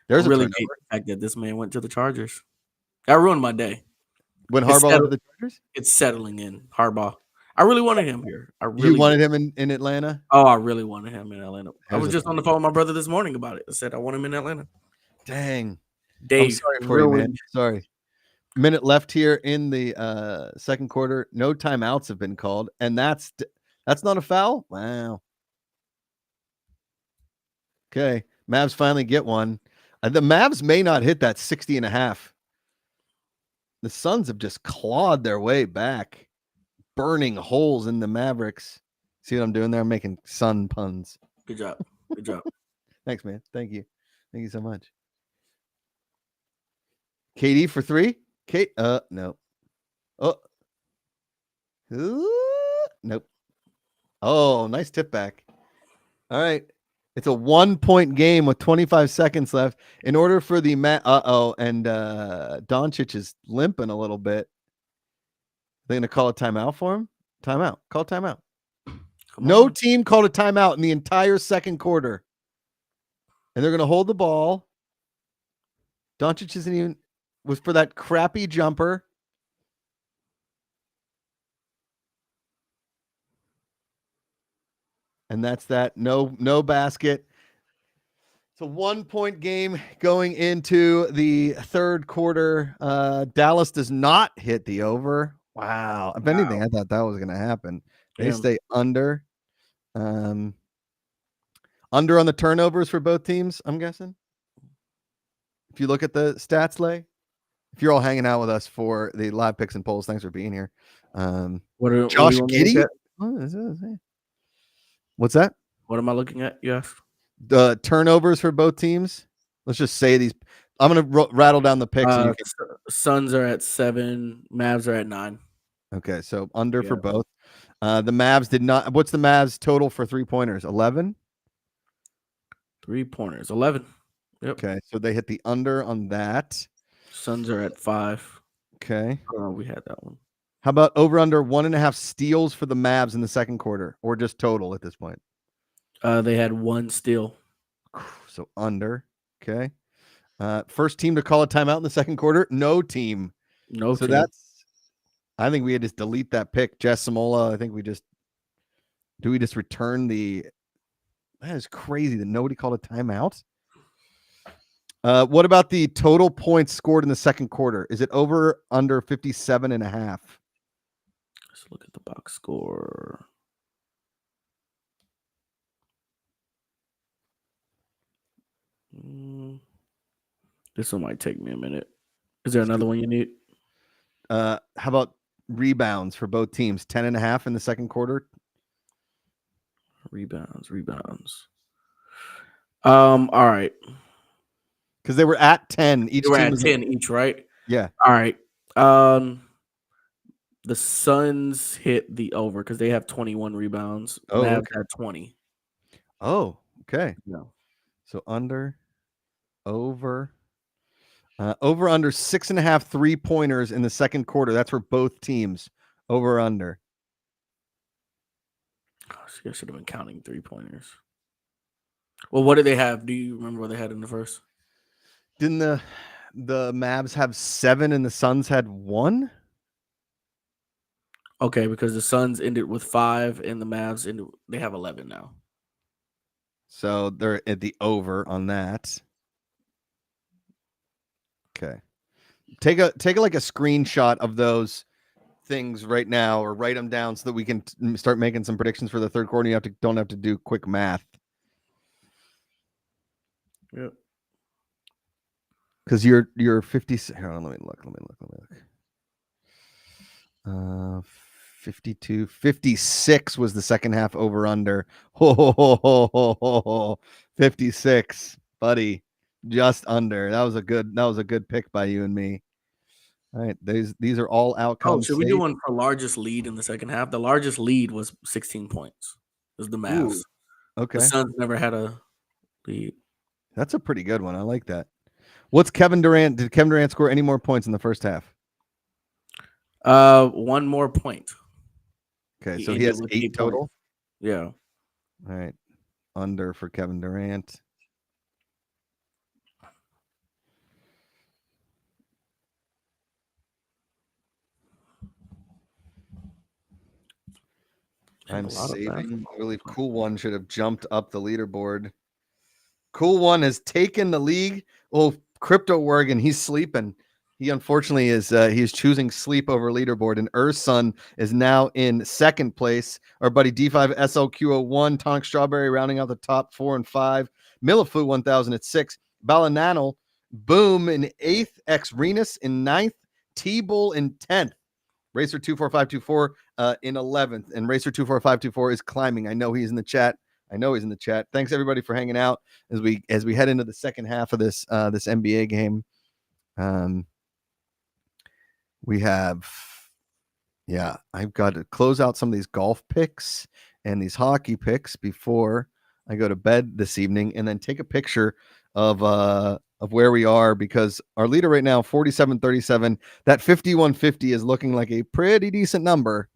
There's really hate the fact that this man went to the Chargers. That ruined my day. When Harbaugh went to the Chargers? It's settling in. Harbaugh. I really wanted him here. You wanted him in Atlanta? Oh, I really wanted him in Atlanta. I was just on the phone with my brother this morning about it. I said I want him in Atlanta. Dang. Dave, I'm sorry for you, man. Sorry. Minute left here in the second quarter. No timeouts have been called, and that's not a foul. Wow. Okay, Mavs finally get one. The Mavs may not hit that 60.5. The Suns have just clawed their way back, burning holes in the Mavericks. See what I'm doing there? I'm making Sun puns. Good job. Good job. Thanks, man. Thank you so much. KD for 3. No. Oh. Nope. Oh, nice tip back. All right. It's a 1-point game with 25 seconds left. In order for the and Doncic is limping a little bit. They're gonna call a timeout for him. Timeout. Call timeout. No team called a timeout in the entire second quarter. And they're gonna hold the ball. Doncic isn't even was for that crappy jumper. And that's that. No basket. It's a 1-point game going into the third quarter. Dallas does not hit the over. Wow. If anything, I thought that was going to happen. They stay under. Under on the turnovers for both teams, I'm guessing. If you look at the stats, Lay. If you're all hanging out with us for the live picks and polls, thanks for being here. Josh Giddey? What's that? What am I looking at? Yes. The turnovers for both teams. Let's just say these. I'm going to rattle down the picks. Suns are at 7. Mavs are at 9. Okay, so under for both. The Mavs did not. What's the Mavs total for 3-pointers? 11? 3-pointers. 11. Yep. Okay, so they hit the under on that. Suns are at 5. Okay. Oh, we had that one. How about over under 1.5 steals for the Mavs in the second quarter, or just total at this point? They had 1 steal. So under. Okay. First team to call a timeout in the second quarter. No team. So I think we had just delete that pick. Jess Samola. I think we just Do we just return the? That is crazy that nobody called a timeout. What about the total points scored in the second quarter? Is it over under 57.5? Let's look at the box score. This one might take me a minute. Is there another one you need? How about rebounds for both teams? 10.5 in the second quarter. Rebounds. All right. Because they were at 10. Each they were team at was 10 each, right? Yeah. All right. The Suns hit the over because they have 21 rebounds. Mavs had 20. Oh, okay. No. So over under 6.5 3-pointers in the second quarter. That's for both teams. Over under. Oh, I should have been counting 3-pointers. Well, what did they have? Do you remember what they had in the first? Didn't the Mavs have 7 and the Suns had 1? Okay, because the Suns ended with 5 and the Mavs they have 11 now. So they're at the over on that. Okay. Take a like a screenshot of those things right now, or write them down so that we can start making some predictions for the third quarter. You don't have to do quick math. Yep. Because you're 50. Hold on, let me look. 52, 56 was the second half over under. 56, buddy, just under. That was a good pick by you and me. All right, these are all outcomes. Should we do one for largest lead in the second half? The largest lead was 16 points. It was the Mavs. Ooh, okay. The Suns never had a lead. That's a pretty good one. I like that. What's Kevin Durant? Did Kevin Durant score any more points in the first half? 1 more point. Okay, so he has 8 total. Points. Yeah. All right. Under for Kevin Durant. I'm saving. I believe Cool One should have jumped up the leaderboard. Cool One has taken the league. Oh, Crypto Oregon, he's sleeping. He unfortunately is he's choosing sleep over leaderboard, and Ursun is now in second place. Our buddy D5 SLQ01, Tonic Strawberry rounding out the top 4 and 5. Milliflu 1000 at 6. Balananal, Boom in 8th. X Renus in 9th. T-Bull in 10th. Racer 24524 in 11th, and Racer 24524 is climbing. I know he's in the chat. Thanks everybody for hanging out as we head into the second half of this NBA game. We have, I've got to close out some of these golf picks and these hockey picks before I go to bed this evening, and then take a picture of where we are, because our leader right now, 47-37, that 5150 is looking like a pretty decent number.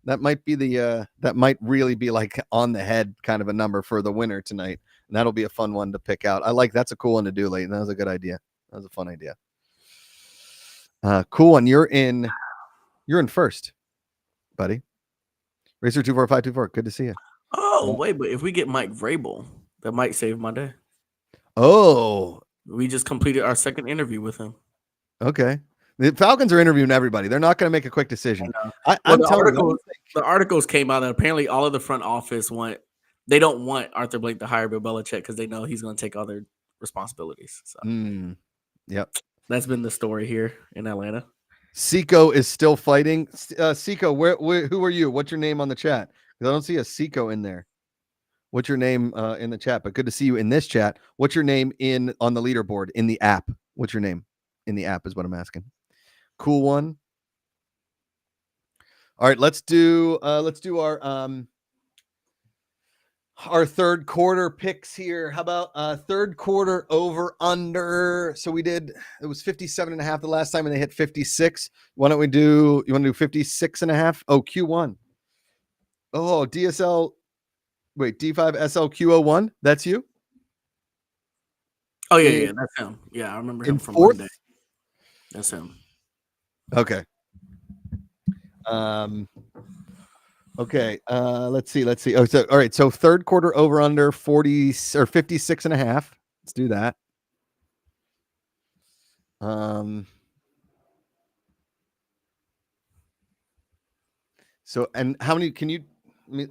That might be that might really be like on the head kind of a number for the winner tonight. And that'll be a fun one to pick out. That's a cool one to do late. That was a good idea. That was a fun idea. Cool one. You're in first, buddy. Racer 24524. Good to see you. Oh, wait, but if we get Mike Vrabel, that might save my day. Oh, we just completed our second interview with him. Okay. The Falcons are interviewing everybody. They're not going to make a quick decision. The articles came out that apparently all of the front office they don't want Arthur Blank to hire Bill Belichick because they know he's going to take all their responsibilities. So, yep. That's been the story here in Atlanta. Seiko is still fighting. Seiko, who are you? What's your name on the chat? Because I don't see a Seiko in there. What's your name in the chat? But good to see you in this chat. What's your name on the leaderboard in the app? What's your name in the app is what I'm asking. Cool one. All right, let's do our third quarter picks here. How about third quarter over under? So it was 57.5 the last time, and they hit 56. Why don't you want to do 56.5? Oh, Q1. Oh, D5 SLQ01. That's you? Oh, yeah, that's him. Yeah, I remember him from fourth? Monday. That's him. Okay. Okay, let's see. Oh, so all right. So third quarter over under 40 or 56.5. Let's do that. So and how many can you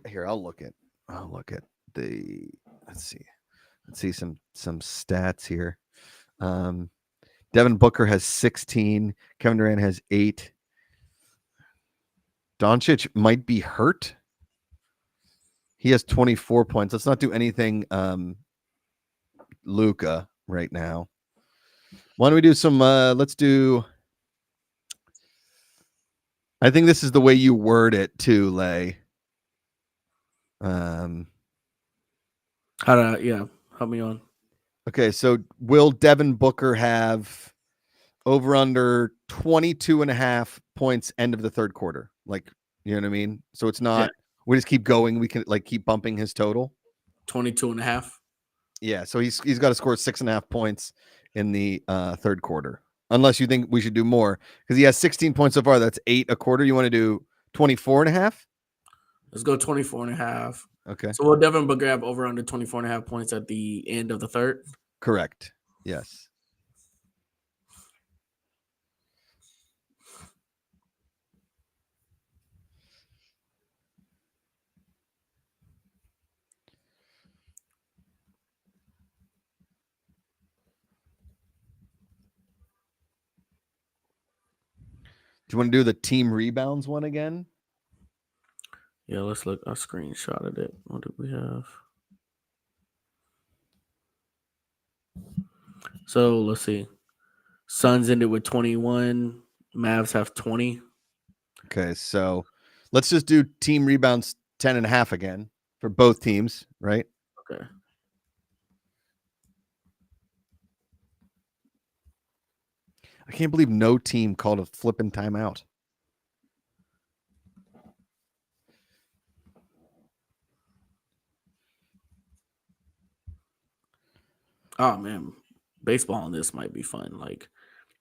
here? I'll look at the let's see some stats here. Devin Booker has 16, Kevin Durant has 8. Doncic might be hurt. He has 24 points. Let's not do anything Luka right now. Why don't we do some let's do I think this is the way you word it too, Lay. Help me on. Okay, so will Devin Booker have over under 22.5 points end of the third quarter? Like, you know what I mean? So it's not we just keep going, we can like keep bumping his total. 22.5. Yeah, so he's got to score 6.5 points in the third quarter. Unless you think we should do more, because he has 16 points so far. That's 8 a quarter. You want to do 24.5? Let's go 24.5. Okay. So will Devin Booker have over under 24.5 points at the end of the third? Correct. Yes. Do you want to do the team rebounds one again? Yeah, let's look. I screenshotted it. What did we have? So let's see. Suns ended with 21. Mavs have 20. Okay, so let's just do team rebounds 10.5 again for both teams, right? Okay. I can't believe no team called a flipping timeout. Oh man, baseball on this might be fun. Like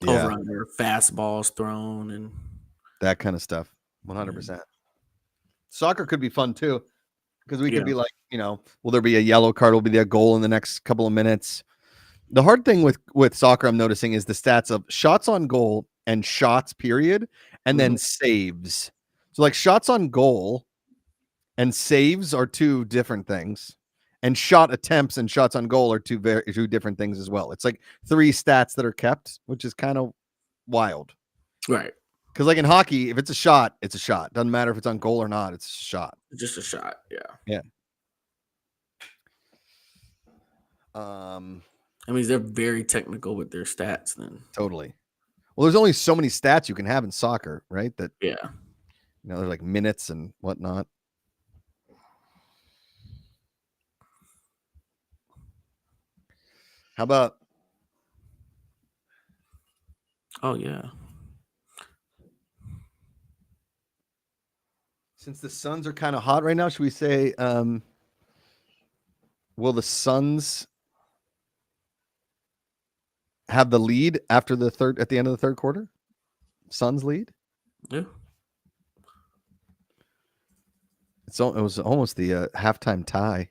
over under fastballs thrown and that kind of stuff. 100%. Soccer could be fun too, because we could be like, will there be a yellow card? Will be a goal in the next couple of minutes? The hard thing with soccer, I'm noticing, is the stats of shots on goal and shots period, and then saves. So like shots on goal and saves are two different things, and shot attempts and shots on goal are two different things as well. It's like 3 stats that are kept, which is kind of wild, right? Because like in hockey, if it's a shot, it's a shot. Doesn't matter if it's on goal or not. It's a shot. Just a shot. Yeah. I mean, they're very technical with their stats then. Totally. Well, there's only so many stats you can have in soccer, right? That there's like minutes and whatnot. How about? Oh yeah. Since the Suns are kind of hot right now, should we say, will the Suns have the lead at the end of the third quarter? Suns lead? Yeah. It was almost the halftime tie.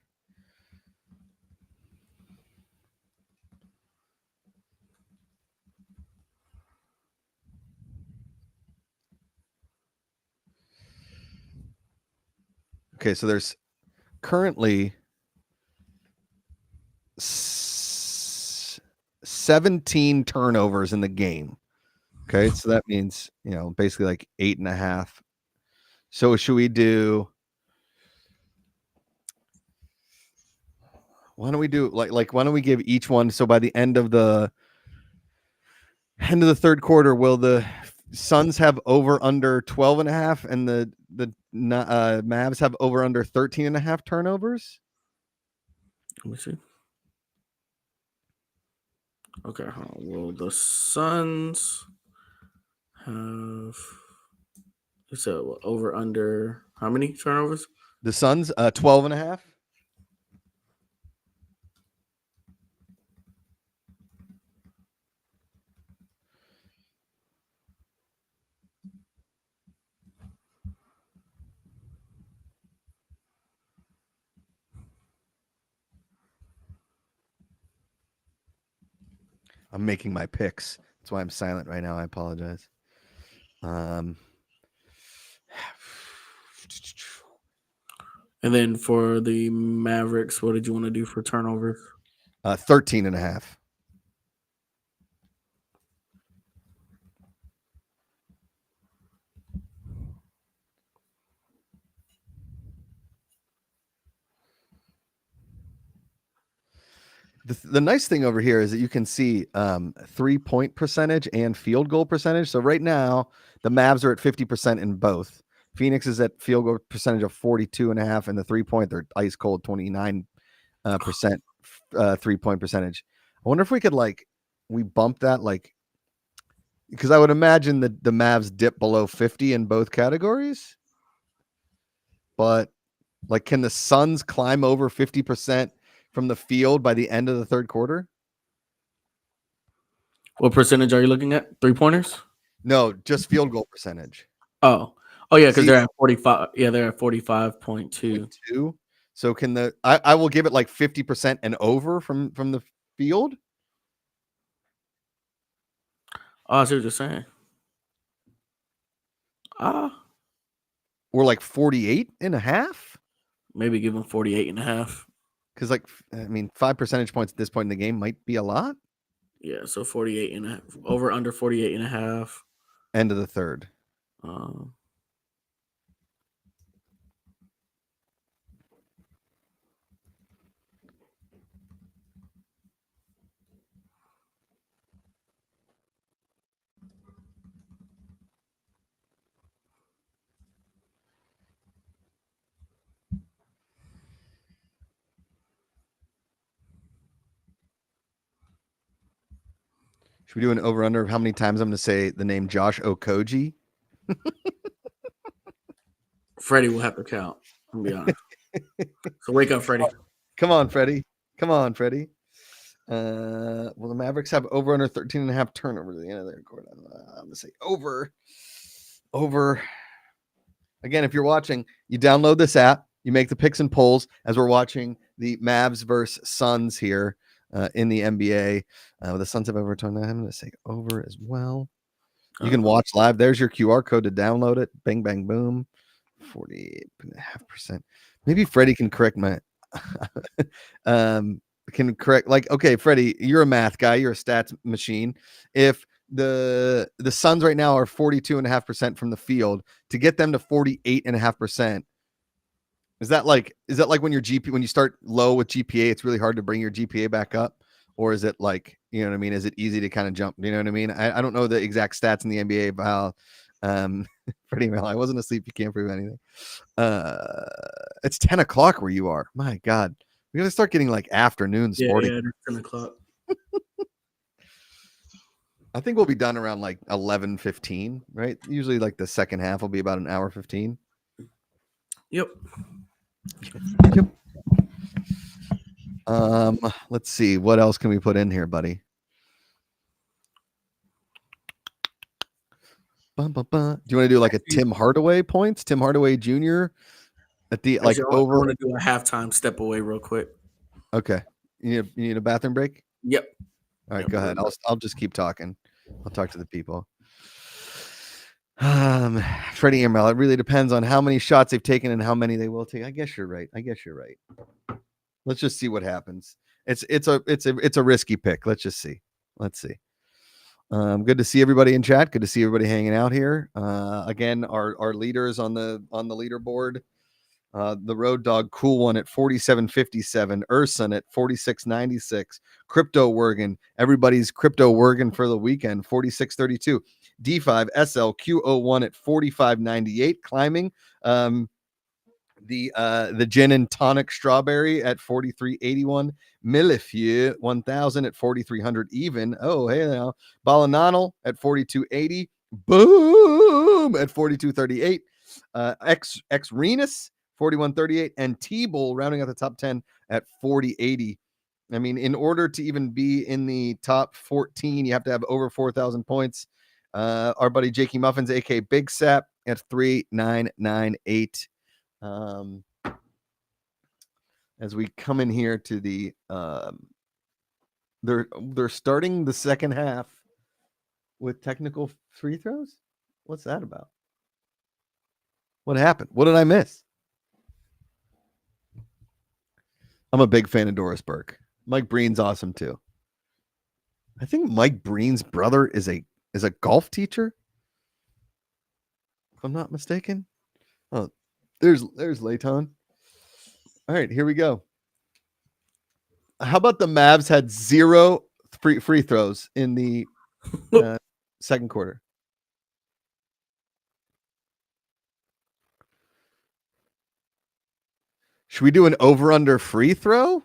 Okay, so there's currently 17 turnovers in the game. Okay, so that means, basically like 8.5. So should we do? Why don't we do like why don't we give each one? So by the end of the third quarter, will the Suns have over under 12.5 and the Mavs have over under 13.5 turnovers? Let me see. Okay, well, the Suns have over under how many turnovers? The Suns 12.5. I'm making my picks. That's why I'm silent right now. I apologize. And then for the Mavericks, what did you want to do for turnovers? 13.5. The nice thing over here is that you can see 3-point percentage and field goal percentage. So right now, the Mavs are at 50% in both. Phoenix is at field goal percentage of 42.5, and the 3-point, they're ice cold 29% 3-point percentage. I wonder if we could we bump that because I would imagine that the Mavs dip below 50 in both categories. But can the Suns climb over 50% from the field by the end of the third quarter? What percentage are you looking at? 3-pointers? No, just field goal percentage. Oh yeah, because they're at 45. Yeah, they're at 45.2. So can I will give it 50% and over from the field. Oh, I see what you're saying. Or 48.5. Maybe give them 48.5. Because 5 percentage points at this point in the game might be a lot. Yeah, so 48.5 over under 48.5. End of the third. Should we do an over under of how many times I'm going to say the name Josh Okogie? Freddie will have to count. I'll be honest. So wake up, Freddie. Come on, Freddie. Come on, Freddie. Well, the Mavericks have over under 13.5 turnovers at the end of their quarter. I'm going to say over. Again, if you're watching, you download this app, you make the picks and polls as we're watching the Mavs versus Suns here in the NBA. The Suns have over 29. I'm going to say over as well. You can watch live. There's your QR code to download it. Bang, bang, boom. 48.5%. Maybe Freddie can correct my okay, Freddie, you're a math guy, you're a stats machine. If the Suns right now are 42.5% from the field, to get them to 48.5%, is that like when when you start low with GPA, it's really hard to bring your GPA back up? Or is it you know what I mean? Is it easy to kind of jump? You know what I mean? I don't know the exact stats in the NBA about Freddie Mel. I wasn't asleep. You can't prove anything. It's 10 o'clock where you are. My God. We gotta start getting afternoon sporting. Yeah, 10 o'clock. I think we'll be done around 11:15, right? Usually the second half will be about an hour 15. Yep. Let's see. What else can we put in here, buddy? Do you want to do a Tim Hardaway points? Tim Hardaway Jr. at the over. I want to do a halftime step away real quick. Okay. You need a bathroom break? Yep. All right, go ahead. I'll just keep talking. I'll talk to the people. Freddie and Mel, it really depends on how many shots they've taken and how many they will take. I guess you're right. Let's just see what happens. It's a risky pick. Let's just see. Let's see. Good to see everybody in chat. Good to see everybody hanging out here. Again, our leaders on the leaderboard. The Road Dog Cool One at 47.57, Urson at 46.96, Crypto Wergen, everybody's Crypto Wergen for the weekend, 46.32, D5 SLQ01 at 45.98, climbing. The Gin and Tonic Strawberry at 43.81, Millefeuille 1000 at 4,300 even. Oh, hey now, Balananal at 42.80, boom at 42.38, X Renus 41.38, and T-Bull rounding out the top 10 at 40.80. I mean, in order to even be in the top 14, you have to have over 4,000 points. Our buddy Jakey Muffins, aka Big Sap, at 3,998. As we come in here to the They're starting the second half with technical free throws. What's that about? What happened? What did I miss? I'm a big fan of Doris Burke. Mike Breen's awesome too. I think Mike Breen's brother is a golf teacher, if I'm not mistaken. Oh, there's Leighton. All right, here we go. How about the Mavs had 0 free throws in the second quarter? Should we do an over-under free throw?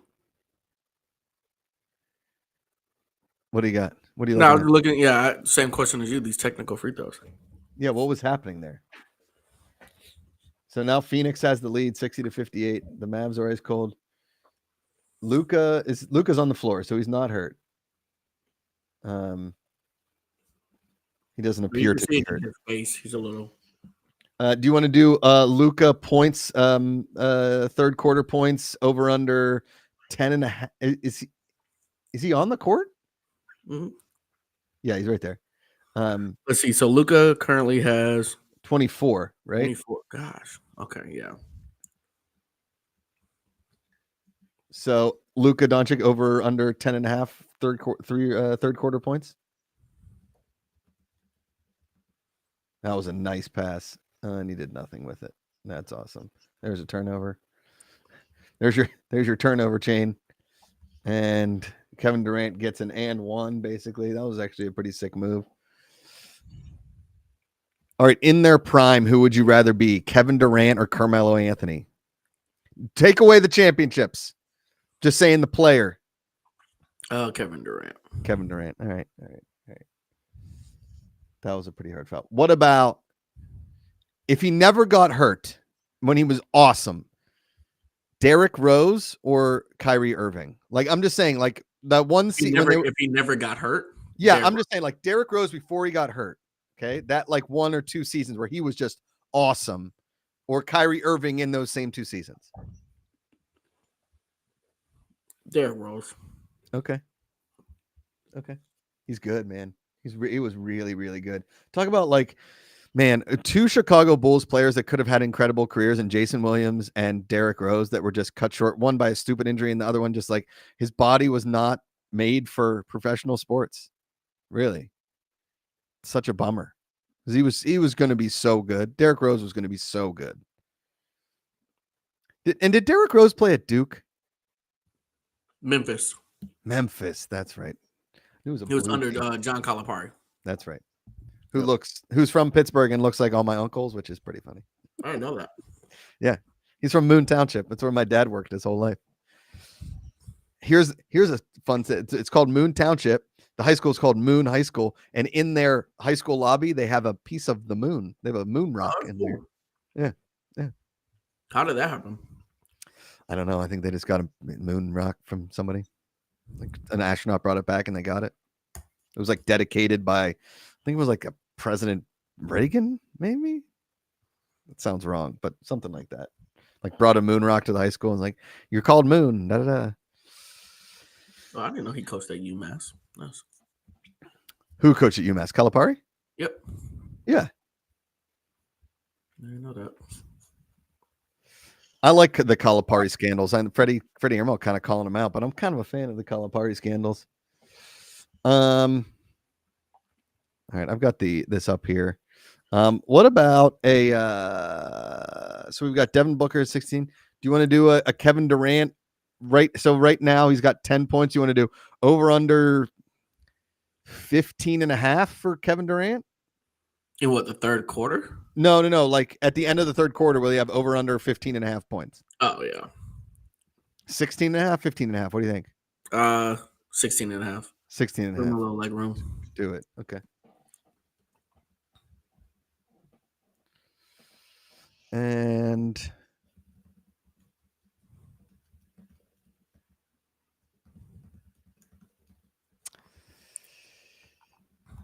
What do you got? What do you? No, I was looking. Yeah, same question as you. These technical free throws. Yeah, what was happening there? So now Phoenix has the lead, 60-58. The Mavs are ice cold. Luka's on the floor, so he's not hurt. He doesn't appear to be hurt. His face, he's a little. Do you want to do Luka points, third quarter points over under 10.5? Is he on the court? Mm-hmm. Yeah, he's right there. Let's see. So Luka currently has 24, right? 24. Gosh. Okay. Yeah. So Luka Doncic over under 10.5 third quarter points. That was a nice pass. And he did nothing with it. That's awesome. There's a turnover. There's your turnover chain. And Kevin Durant gets an and one, basically. That was actually a pretty sick move. All right, in their prime, who would you rather be, Kevin Durant or Carmelo Anthony? Take away the championships. Just saying the player. Kevin Durant. Kevin Durant. All right. That was a pretty hard foul. What about if he never got hurt when he was awesome? Derrick Rose or Kyrie Irving? Like, I'm just saying, like, that one season. If he never got hurt? Yeah, I'm just saying, like, Derrick Rose before he got hurt. Okay. That, like, 1 or 2 seasons where he was just awesome. Or Kyrie Irving in those same 2 seasons. Derrick Rose. Okay. He's good, man. He was really, really good. Talk about, like, man, 2 Chicago Bulls players that could have had incredible careers, and Jason Williams and Derrick Rose, that were just cut short. One by a stupid injury, and the other one just, like, his body was not made for professional sports. Really, such a bummer, because he was going to be so good. Derrick Rose was going to be so good. Did Derrick Rose play at Duke? Memphis. That's right. He was under John Calipari. That's right. Who's from Pittsburgh and looks like all my uncles, which is pretty funny. I didn't know that. Yeah. He's from Moon Township. That's where my dad worked his whole life. Here's a fun thing. It's called Moon Township. The high school is called Moon High School. And in their high school lobby, they have a piece of the moon. They have a moon rock in there. Yeah. How did that happen? I don't know. I think they just got a moon rock from somebody. Like an astronaut brought it back and they got it. It was like dedicated by, I think it was like a President Reagan, maybe. It sounds wrong, but something like that. Like brought a moon rock to the high school and like, you're called Moon. Da, da, da. Oh, I didn't know he coached at UMass. Nice. Who coached at UMass? Calipari? Yep. Yeah. I didn't know that. I like the Calipari scandals. And Freddie Earmo kind of calling him out, but I'm kind of a fan of the Calipari scandals. All right, I've got this up here. What about so we've got Devin Booker at 16. Do you want to do a Kevin Durant? Right. So right now he's got 10 points. You want to do over under 15.5 for Kevin Durant? In what, the third quarter? No. Like at the end of the third quarter, will he have over under 15.5 points? Oh yeah. 16.5, 15.5. What do you think? 16.5. 16.5. A little leg room. Do it. Okay. And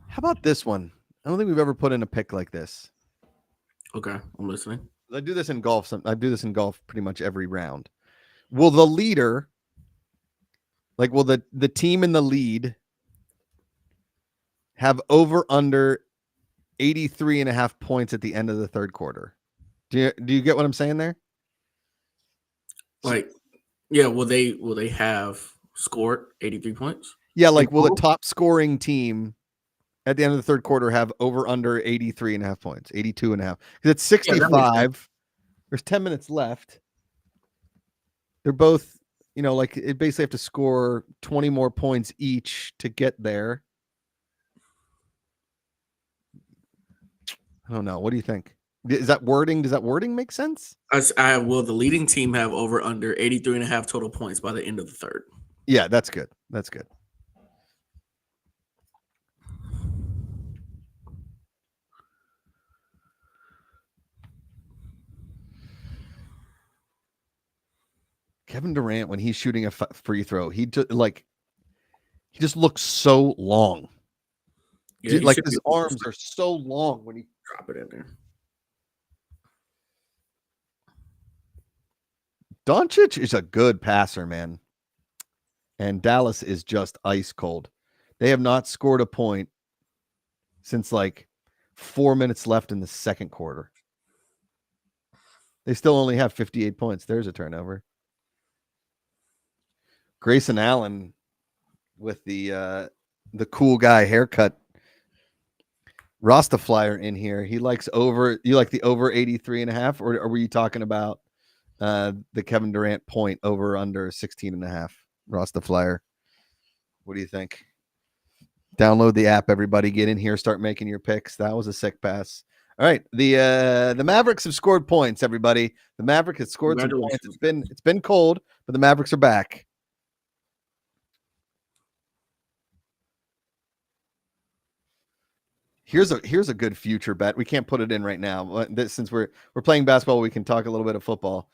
how about this one? I don't think we've ever put in a pick like this. Okay, I'm listening. I do this in golf. I do this in golf pretty much every round. Will the leader Like, will the team in the lead have over under 83.5 points at the end of the third quarter? Do you get what I'm saying there? Like, yeah, will they have scored 83 points? Yeah, like will the top scoring team at the end of the third quarter have over under 83.5 points, 82.5? Because it's 65. There's 10 minutes left. They're both, like it basically have to score 20 more points each to get there. I don't know. What do you think? Is that wording? Does that wording make sense? Will the leading team have over under 83.5 total points by the end of the third? Yeah, that's good. That's good. Kevin Durant, when he's shooting a free throw, he just looks so long. Yeah, like his arms are so long when he drop it in there. Doncic is a good passer, man. And Dallas is just ice cold. They have not scored a point since like 4 minutes left in the second quarter. They still only have 58 points. There's a turnover. Grayson Allen with the cool guy haircut. Rastaflyer in here. He likes over. You like the over 83.5, or were you talking about the Kevin Durant point over under 16.5? Rastaflyer. What do you think? Download the app, everybody. Get in here. Start making your picks. That was a sick pass. All right, the Mavericks have scored points. Everybody, the Mavericks have scored some points. It's been cold, but the Mavericks are back. Here's a good future bet. We can't put it in right now, but since we're playing basketball, we can talk a little bit of football.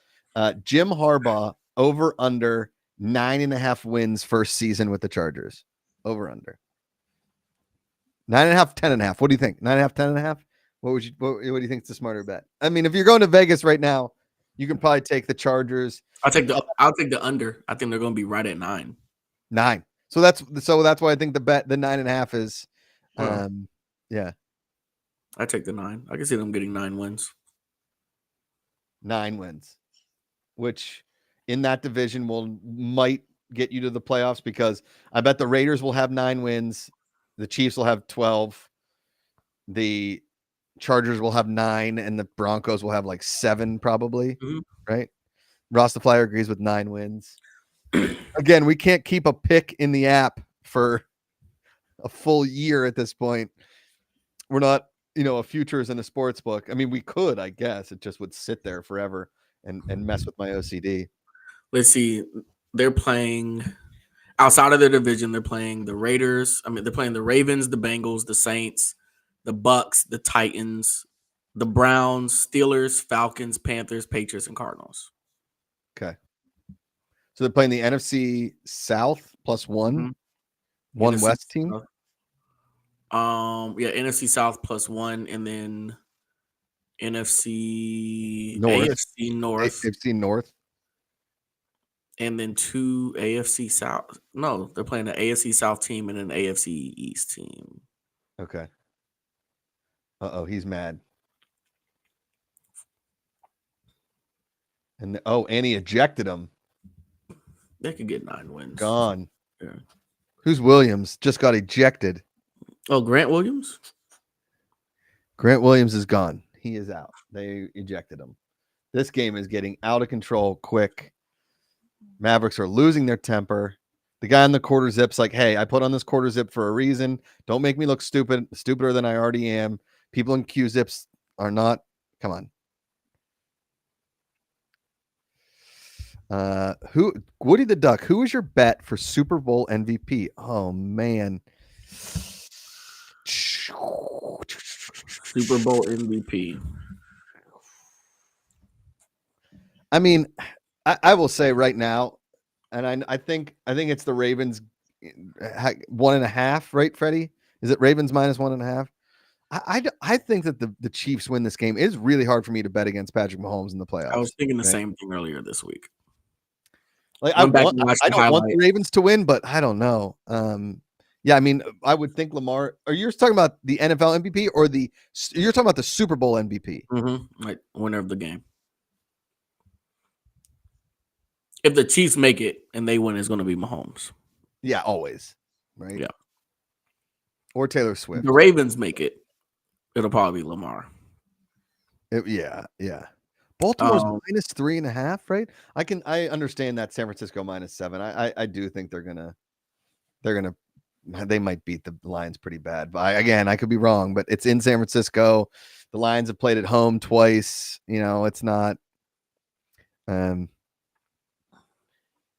Jim Harbaugh over under 9.5 wins first season with the Chargers. Over under 9.5, 10.5. What do you think? 9.5, 10.5. What do you think is the smarter bet? I mean, if you're going to Vegas right now, you can probably take the Chargers. I'll take the under. I think they're going to be right at 9. 9. So that's why I think the 9.5 is. Yeah. I take the 9. I can see them getting 9 wins. 9 wins, which in that division might get you to the playoffs, because I bet the Raiders will have 9 wins. The Chiefs will have 12. The Chargers will have 9, and the Broncos will have like 7 probably. Mm-hmm. Right? Rastaflyer agrees with 9 wins. Again, we can't keep a pick in the app for a full year at this point. We're not, a futures in a sports book. I mean, we could, I guess. It just would sit there forever and mess with my OCD. Let's see. They're playing outside of their division. They're playing the Raiders. I mean, they're playing the Ravens, the Bengals, the Saints, the Bucks, the Titans, the Browns, Steelers, Falcons, Panthers, Patriots, and Cardinals. Okay. So they're playing the NFC South plus 1, mm-hmm. One NFC West team. South. NFC South plus 1, and then AFC North, and then 2 AFC South. No, they're playing the AFC South team and an AFC East team. Okay. He's mad. And he ejected him. They could get 9 wins. Gone. Yeah. Who's Williams? Just got ejected. Oh, Grant Williams? Grant Williams is gone. He is out. They ejected him. This game is getting out of control quick. Mavericks are losing their temper. The guy on the quarter zip's like, hey, I put on this quarter zip for a reason. Don't make me look stupider than I already am. People in Q zips are not. Come on. Woody the Duck, who is your bet for Super Bowl MVP? Oh, man. Super Bowl MVP. I mean, I will say right now, and I think it's the Ravens 1.5, right, Freddie? Is it Ravens minus 1.5? I think that the Chiefs win this game. It is really hard for me to bet against Patrick Mahomes in the playoffs. I was thinking the same thing earlier this week. Like I don't want the Ravens to win, but I don't know. Yeah, I mean, I would think Lamar. Are you talking about the NFL MVP or you're talking about the Super Bowl MVP? Mm-hmm. Like winner of the game. If the Chiefs make it and they win, it's going to be Mahomes. Yeah, always. Right. Yeah. Or Taylor Swift. The Ravens make it, it'll probably be Lamar. Yeah. Baltimore's minus 3.5, right? I understand that San Francisco -7. I do think they might beat the Lions pretty bad. But I could be wrong, but it's in San Francisco. The Lions have played at home twice. It's not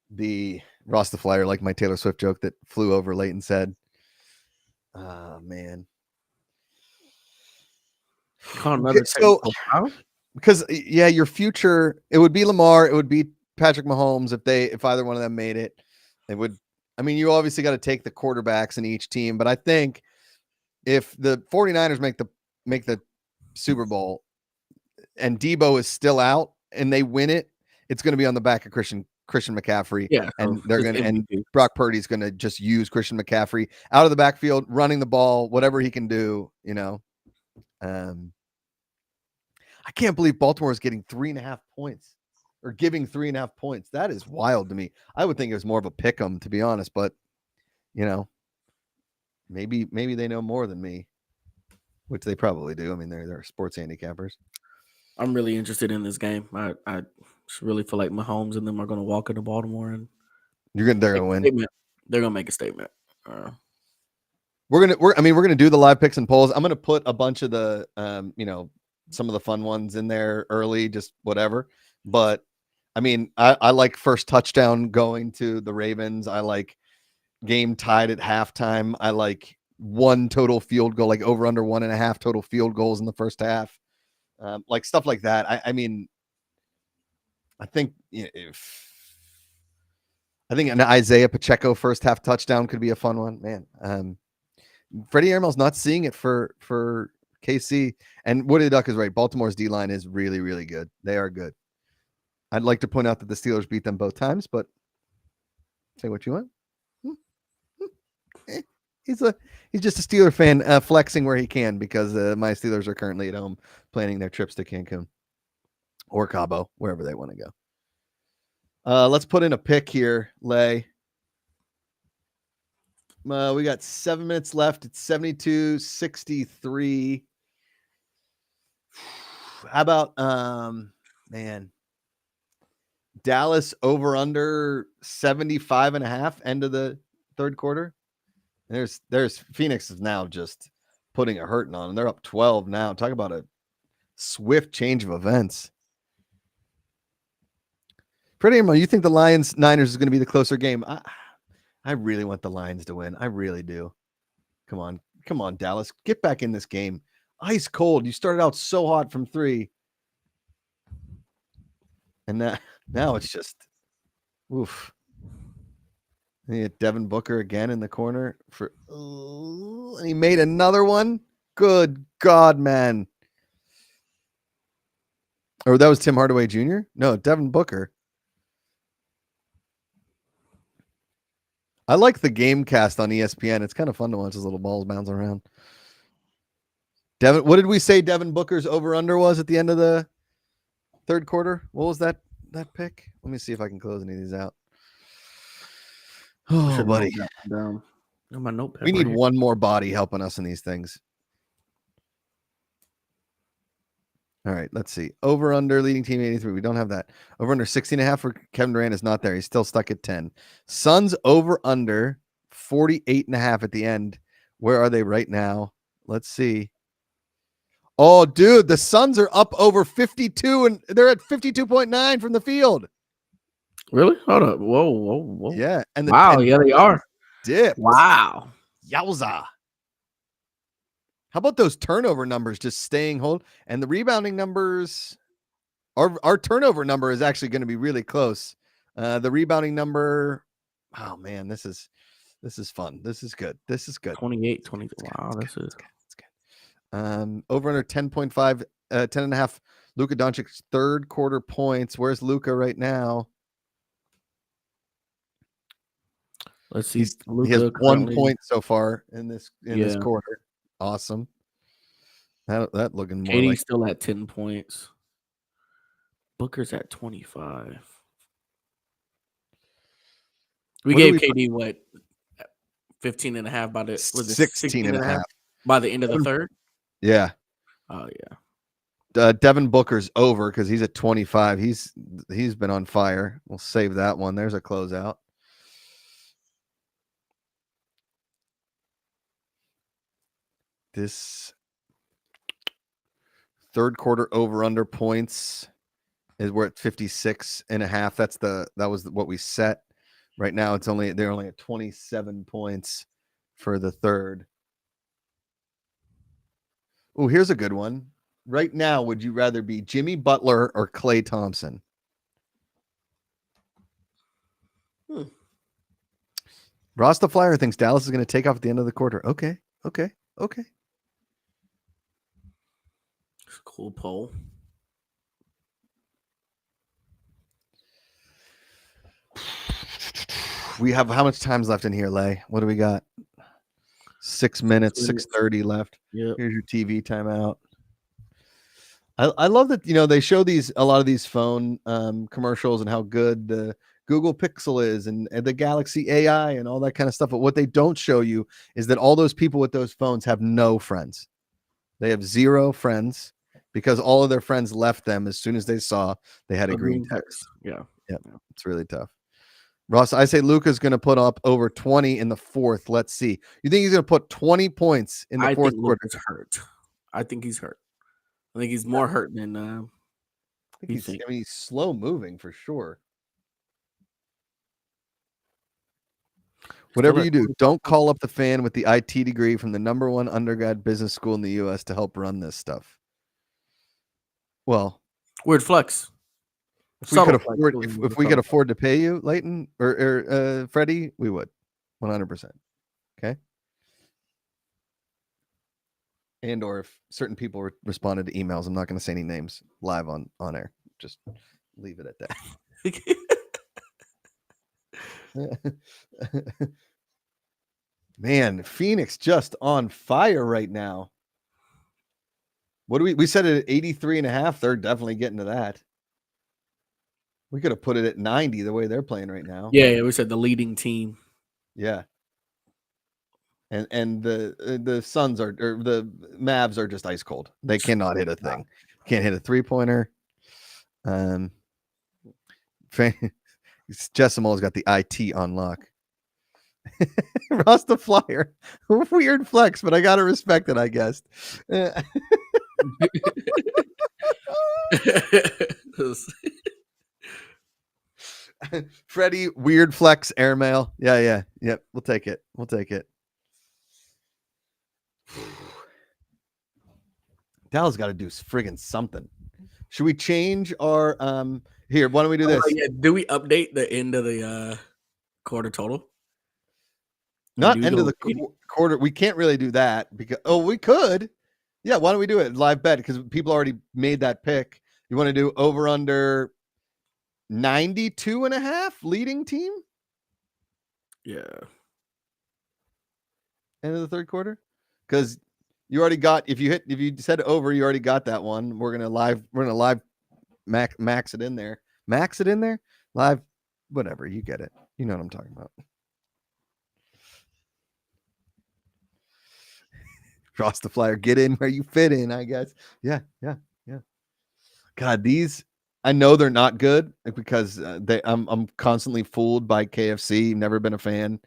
the Ross the Flyer, like my Taylor Swift joke that flew over late and said, "Oh man." Because your future, it would be Lamar, it would be Patrick Mahomes if either one of them made it. It would. I mean, you obviously got to take the quarterbacks in each team, but I think if the 49ers make the Super Bowl and Debo is still out and they win it, it's going to be on the back of Christian McCaffrey. Yeah, and and Brock Purdy's going to just use Christian McCaffrey out of the backfield, running the ball, whatever he can do. I can't believe Baltimore is getting 3.5 points. Or giving 3.5 points. That is wild to me. I would think it was more of a pick 'em, to be honest, but maybe they know more than me, which they probably do. I mean, they're sports handicappers. I'm really interested in this game. I really feel like Mahomes and them are going to walk into Baltimore and they're going to win. They're going to make a statement. We're going to do the live picks and polls. I'm going to put a bunch of the some of the fun ones in there early, just whatever. But I mean, I like first touchdown going to the Ravens. I like game tied at halftime. I like one total field goal, like over under 1.5 total field goals in the first half. Like stuff like that. I mean, I think I think an Isaiah Pacheco first half touchdown could be a fun one, man. Freddie Airmail's not seeing it for KC, and Woody Duck is right. Baltimore's D line is really, really good. They are good. I'd like to point out that the Steelers beat them both times, but say what you want. He's just a Steeler fan flexing where he can because my Steelers are currently at home planning their trips to Cancun or Cabo, wherever they want to go. Let's put in a pick here, Lay. We got 7 minutes left. It's 72-63. How about man? Dallas over under 75.5 end of the third quarter. There's Phoenix is now just putting a hurting on them. They're up 12 now. Talk about a swift change of events. Pretty much, you think the Niners is going to be the closer game? I really want the Lions to win. I really do. Come on, Dallas, get back in this game. Ice cold. You started out so hot from 3, and now it's just, oof. Devin Booker again in the corner and he made another one. Good God, man. Or that was Tim Hardaway Jr.? No, Devin Booker. I like the game cast on ESPN. It's kind of fun to watch those little balls bounce around. Devin, what did we say Devin Booker's over-under was at the end of the third quarter? What was that pick? Let me see if I can close any of these out. Oh, buddy. Down. My notepad. We need one more body helping us in these things. All right, let's see. Over under leading team 83. We don't have that. Over under 16.5 for Kevin Durant is not there. He's still stuck at 10. Suns over under 48.5 at the end. Where are they right now? Let's see. Oh, dude, the Suns are up over 52 and they're at 52.9 from the field. Really? Hold up. Whoa. Yeah. And wow, yeah, they are. Dip. Wow. Yowza. How about those turnover numbers just staying hold? And the rebounding numbers, our turnover number is actually going to be really close. The rebounding number, oh man, this is fun. This is good. 28, 20. Wow, this is good. Over under 10.5, 10.5. Luka Doncic's third quarter points. Where's Luka right now? Let's see. He has 1 point so far in this quarter. Awesome. That looking more KD's like still at 10 points. Booker's at 25. We gave KD what? 15 and a half by the 16 and a half by the end of the third? Yeah. Oh yeah. Devin Booker's over because he's at 25. He's been on fire. We'll save that one. There's a closeout. This third quarter over under points is we're at 56 and a half. That was what we set. Right now they're only at 27 points for the third. Oh, here's a good one. Right now, would you rather be Jimmy Butler or Klay Thompson? Ross the Flyer thinks Dallas is going to take off at the end of the quarter. Okay. Cool poll. We have how much time's left in here, Lay? What do we got? 6 minutes, 6:30 left. Yeah. Here's your TV timeout. I love that, they show a lot of these phone commercials and how good the Google Pixel is and the Galaxy AI and all that kind of stuff. But what they don't show you is that all those people with those phones have no friends. They have 0 friends because all of their friends left them as soon as they saw they had a green text. Yeah. It's really tough. Ross, I say Luka's going to put up over 20 in the fourth. Let's see. You think he's going to put 20 points in the fourth quarter? Hurt. I think he's hurt. I think he's more hurt than he's slow moving for sure. Whatever you do, don't call up the fan with the IT degree from the #1 undergrad business school in the U.S. to help run this stuff. Well, weird flex. If we could afford to pay you, Leighton or Freddie, we would 100%. Okay. And or if certain people responded to emails, I'm not going to say any names live on air. Just leave it at that. Man, Phoenix just on fire right now. What do we set it at 83 and a half? They're definitely getting to that. We could have put it at 90 the way they're playing right now. Yeah, we said the leading team. Yeah. And the Suns or the Mavs are just ice cold. They cannot hit a thing. Can't hit a 3-pointer. Jessimo's got the IT on lock. Ross the Flyer. Weird flex, but I gotta respect it, I guess. Freddie, weird flex, airmail. Yeah. Yep. We'll take it. Dallas got to do friggin' something. Should we change our here? Why don't we do this? Yeah. Do we update the end of the quarter total? Not end of the quarter. We can't really do that because we could. Yeah, why don't we do it live bet? Because people already made that pick. You want to do over under 92 and a half leading team? Yeah. End of the third quarter? Because you already got if you said over, you already got that one. We're gonna live max it in there. Max it in there? Live, whatever, you get it. You know what I'm talking about. Ross the Flyer, get in where you fit in, I guess. Yeah. God, these I know they're not good because I'm constantly fooled by KFC. Never been a fan.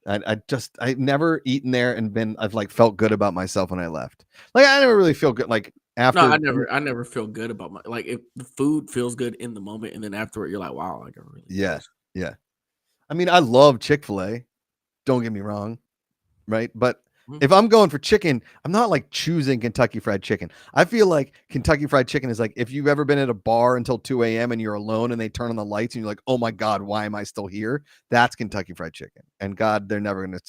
I've never eaten there and I've like felt good about myself when I left. Like I never really feel good. Like after I never feel good about if the food feels good in the moment and then afterward you're like, wow, I got really yeah. I mean, I love Chick-fil-A. Don't get me wrong, right? But if I'm going for chicken, I'm not like choosing Kentucky Fried Chicken. I feel like Kentucky Fried Chicken is like if you've ever been at a bar until 2 a.m. and you're alone and they turn on the lights and you're like, oh my God, why am I still here? That's Kentucky Fried Chicken. And God, they're never going to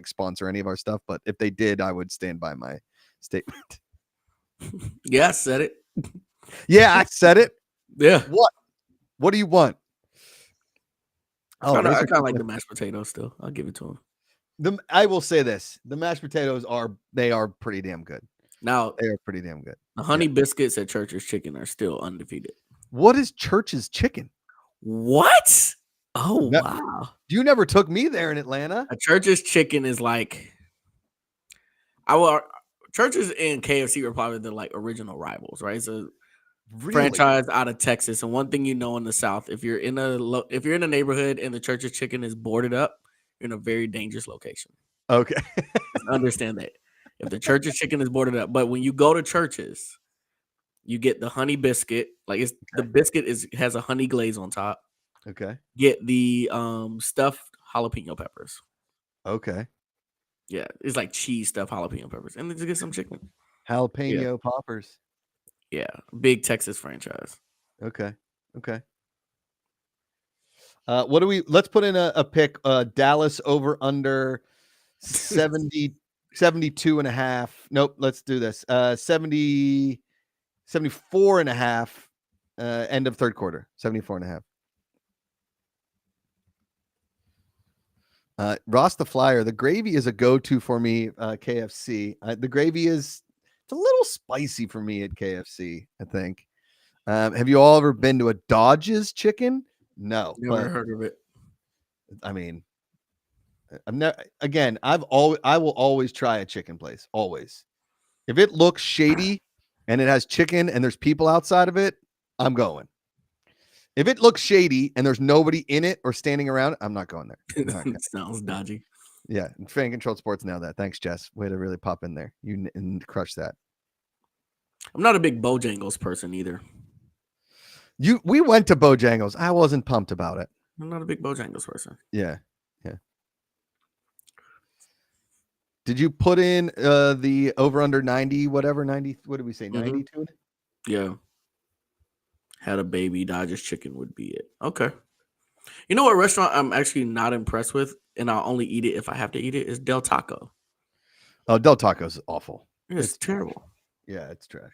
sponsor any of our stuff. But if they did, I would stand by my statement. Yeah, I said it. Yeah, I said it. Yeah. What do you want? Oh, I kind of like the mashed potatoes still. I'll give it to him. I will say this: the mashed potatoes are pretty damn good. Now they are pretty damn good. The honey biscuits at Church's Chicken are still undefeated. What is Church's Chicken? What? Oh, wow. You never took me there in Atlanta. A Church's Chicken is like Church's and KFC are probably the like original rivals, right? It's a franchise out of Texas, and one thing you know in the South, if you're in a neighborhood and the Church's Chicken is boarded up, you're in a very dangerous location. Okay, understand that. If the Church's Chicken is boarded up, but when you go to Church's, you get the honey biscuit. Like the biscuit has a honey glaze on top. Okay. Get the stuffed jalapeno peppers. Okay. Yeah, it's like cheese stuffed jalapeno peppers, and then just get some chicken. Jalapeno poppers. Yeah, big Texas franchise. Okay. What do we? Let's put in a pick. Dallas over under 72 and a half. Nope. Let's do this. 74 and a half. End of third quarter. 74 and a half. Ross the Flyer, the gravy is a go-to for me. KFC. The gravy it's a little spicy for me at KFC, I think. Have you all ever been to a Dodge's Chicken? No, never heard of it. I mean, I'm not. Again, I will always try a chicken place. Always, if it looks shady and it has chicken and there's people outside of it, I'm going. If it looks shady and there's nobody in it or standing around, I'm not going there. It sounds dodgy. Yeah, Fan Controlled Sports nailed that. Thanks, Jess. Way to really pop in there. You crush that. I'm not a big Bojangles person either. We went to Bojangles. I wasn't pumped about it. I'm not a big Bojangles person. Yeah. Did you put in the over under 90, whatever, 90? What did we say? 92? Yeah. Had a baby, Dodger's Chicken would be it. Okay. You know what restaurant I'm actually not impressed with, and I'll only eat it if I have to eat it, is Del Taco. Oh, Del Taco's awful. It's terrible. Trash. Yeah, it's trash.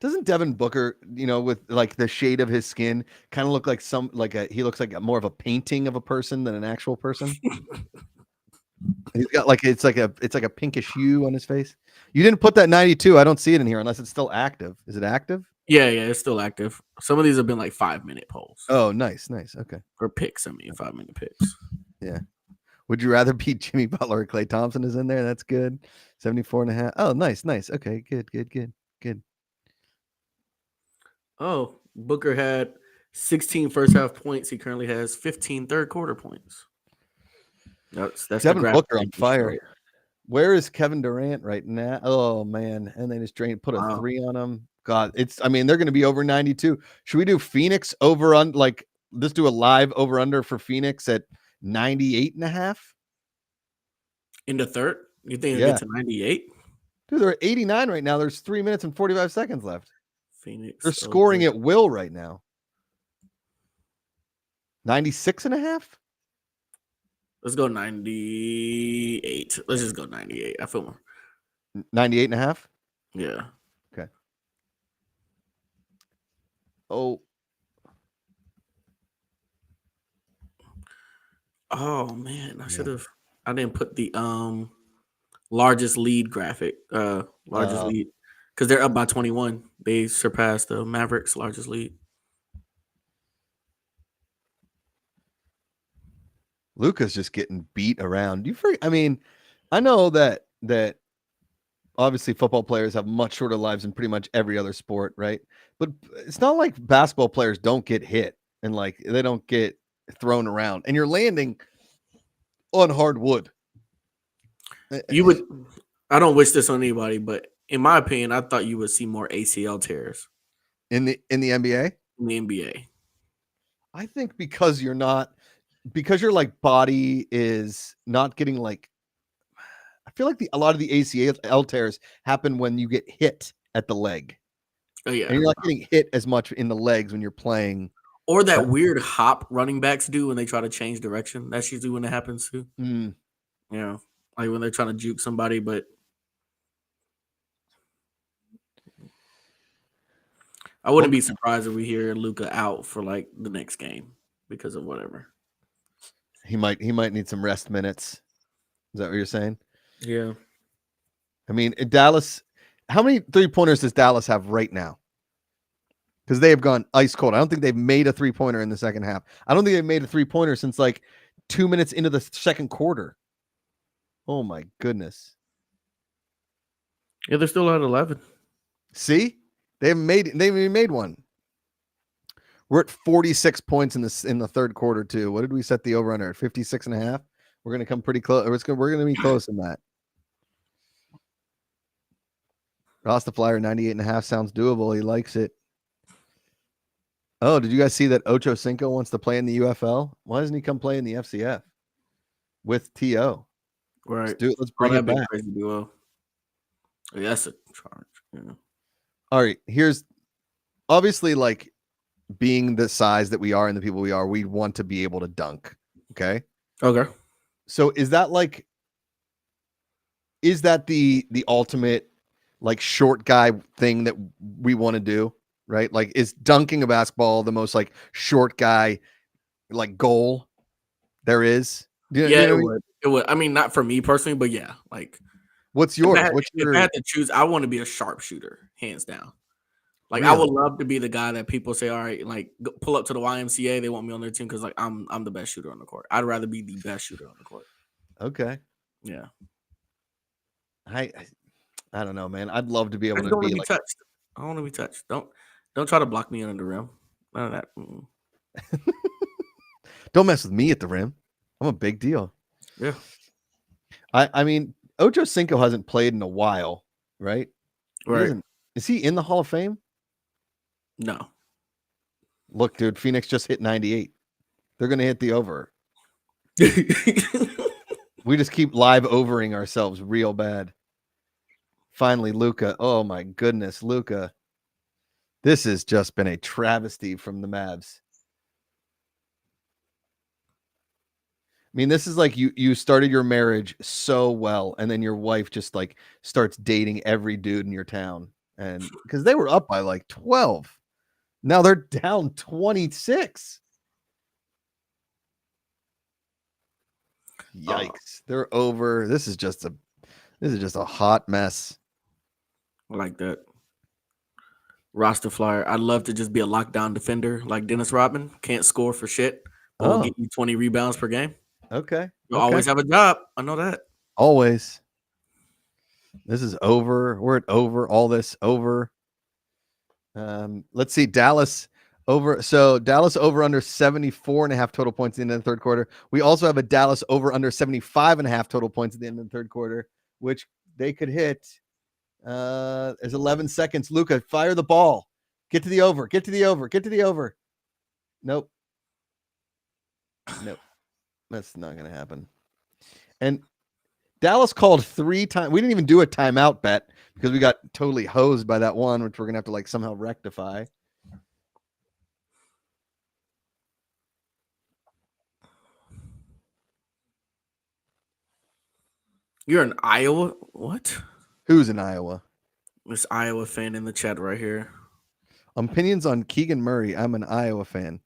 Doesn't Devin Booker, with like the shade of his skin, kind of look like he looks like more of a painting of a person than an actual person? He's got it's like a pinkish hue on his face. You didn't put that 92. I don't see it in here unless it's still active. Is it active? Yeah, it's still active. Some of these have been like 5-minute polls. Oh, nice. Okay. Or picks. 5-minute picks. Yeah. Would you rather be Jimmy Butler or Klay Thompson is in there? That's good. 74 and a half. Oh, nice. Okay, good. Oh, Booker had 16 first half points. He currently has 15 third quarter points. That's Devin Booker on fire. Where is Kevin Durant right now? Oh man, and they just put a 3 on him. God, they're going to be over 92. Should we do Phoenix over on let's do a live over under for Phoenix at 98 and a half? In the third? You think it'll get to 98? Dude, they're at 89 right now. There's 3 minutes and 45 seconds left. Phoenix. They're scoring at will right now. 96 and a half? Let's go 98. Let's just go 98. I feel more. 98 and a half? Yeah. Okay. Oh man, I didn't put the largest lead graphic. Largest lead. Because they're up by 21. They surpassed the Mavericks' largest lead. Luka's just getting beat around. I know that obviously football players have much shorter lives than pretty much every other sport, right? But it's not like basketball players don't get hit and they don't get thrown around, and you're landing on hard wood. I don't wish this on anybody, but in my opinion, I thought you would see more ACL tears in the NBA. In the NBA, I think because your body is not getting I feel like a lot of the ACL tears happen when you get hit at the leg. Oh yeah, and you're not getting hit as much in the legs when you're playing. Or that weird hop running backs do when they try to change direction. That's usually when it happens too. Yeah, like when they're trying to juke somebody, but I wouldn't be surprised if we hear Luka out for like the next game because of whatever. He might need some rest minutes. Is that what you're saying? Yeah. I mean, in Dallas, how many 3-pointers does Dallas have right now? Because they have gone ice cold. I don't think they've made a 3-pointer in the second half. I don't think they've made a 3-pointer since like 2 minutes into the second quarter. Oh my goodness. Yeah, they're still at 11. See? They haven't made one. We're at 46 points in the third quarter too. What did we set the over under at 56.5? We're gonna come pretty close. We're gonna be close in that. Rasta Flyer 98.5 sounds doable. He likes it. Oh, did you guys see that Ocho Cinco wants to play in the UFL? Why doesn't he come play in the FCF with TO? Right. Let's bring it back. Crazy duo. Yeah, that's a charge. Yeah. All right. Here's obviously like being the size that we are and the people we are, we want to be able to dunk. Okay. Okay. So is that the ultimate like short guy thing that we want to do? Right? Like, is dunking a basketball the most like short guy like goal there is? It would. I mean, not for me personally, but yeah. Like, what's yours? If I had to choose, I want to be a sharpshooter, hands down. Like, really? I would love to be the guy that people say, all right, like pull up to the YMCA. They want me on their team because like I'm the best shooter on the court. I'd rather be the best shooter on the court. Okay. Yeah. I don't know, man. I'd love to be able to be like touched. I want to be touched. Don't try to block me under the rim. None of that. Don't mess with me at the rim. I'm a big deal. Yeah. I mean, Ocho Cinco hasn't played in a while, right? Right. Is he in the Hall of Fame? No. Look, dude, Phoenix just hit 98. They're going to hit the over. We just keep live overing ourselves real bad. Finally, Luka. Oh my goodness, Luka. This has just been a travesty from the Mavs. I mean, this is like you started your marriage so well, and then your wife just like starts dating every dude in your town. And because they were up by like 12. Now they're down 26. Yikes. They're over. This is just a hot mess. I like that. Roster flyer. I'd love to just be a lockdown defender like Dennis Rodman. Can't score for shit. But will get you 20 rebounds per game. Okay. You'll always have a job. I know that. Always. This is over. We're at over. All this over. Let's see. Dallas over. So Dallas over under 74.5 total points at the end of the third quarter. We also have a Dallas over under 75.5 total points at the end of the third quarter, which they could hit. There's 11 seconds. Luka, fire the ball. Get to the over. Get to the over. Get to the over. Nope. That's not going to happen. And Dallas called 3 times. We didn't even do a timeout bet because we got totally hosed by that one, which we're going to have to like somehow rectify. You're in Iowa? What? Who's in Iowa? This Iowa fan in the chat right here. Opinions on Keegan Murray. I'm an Iowa fan.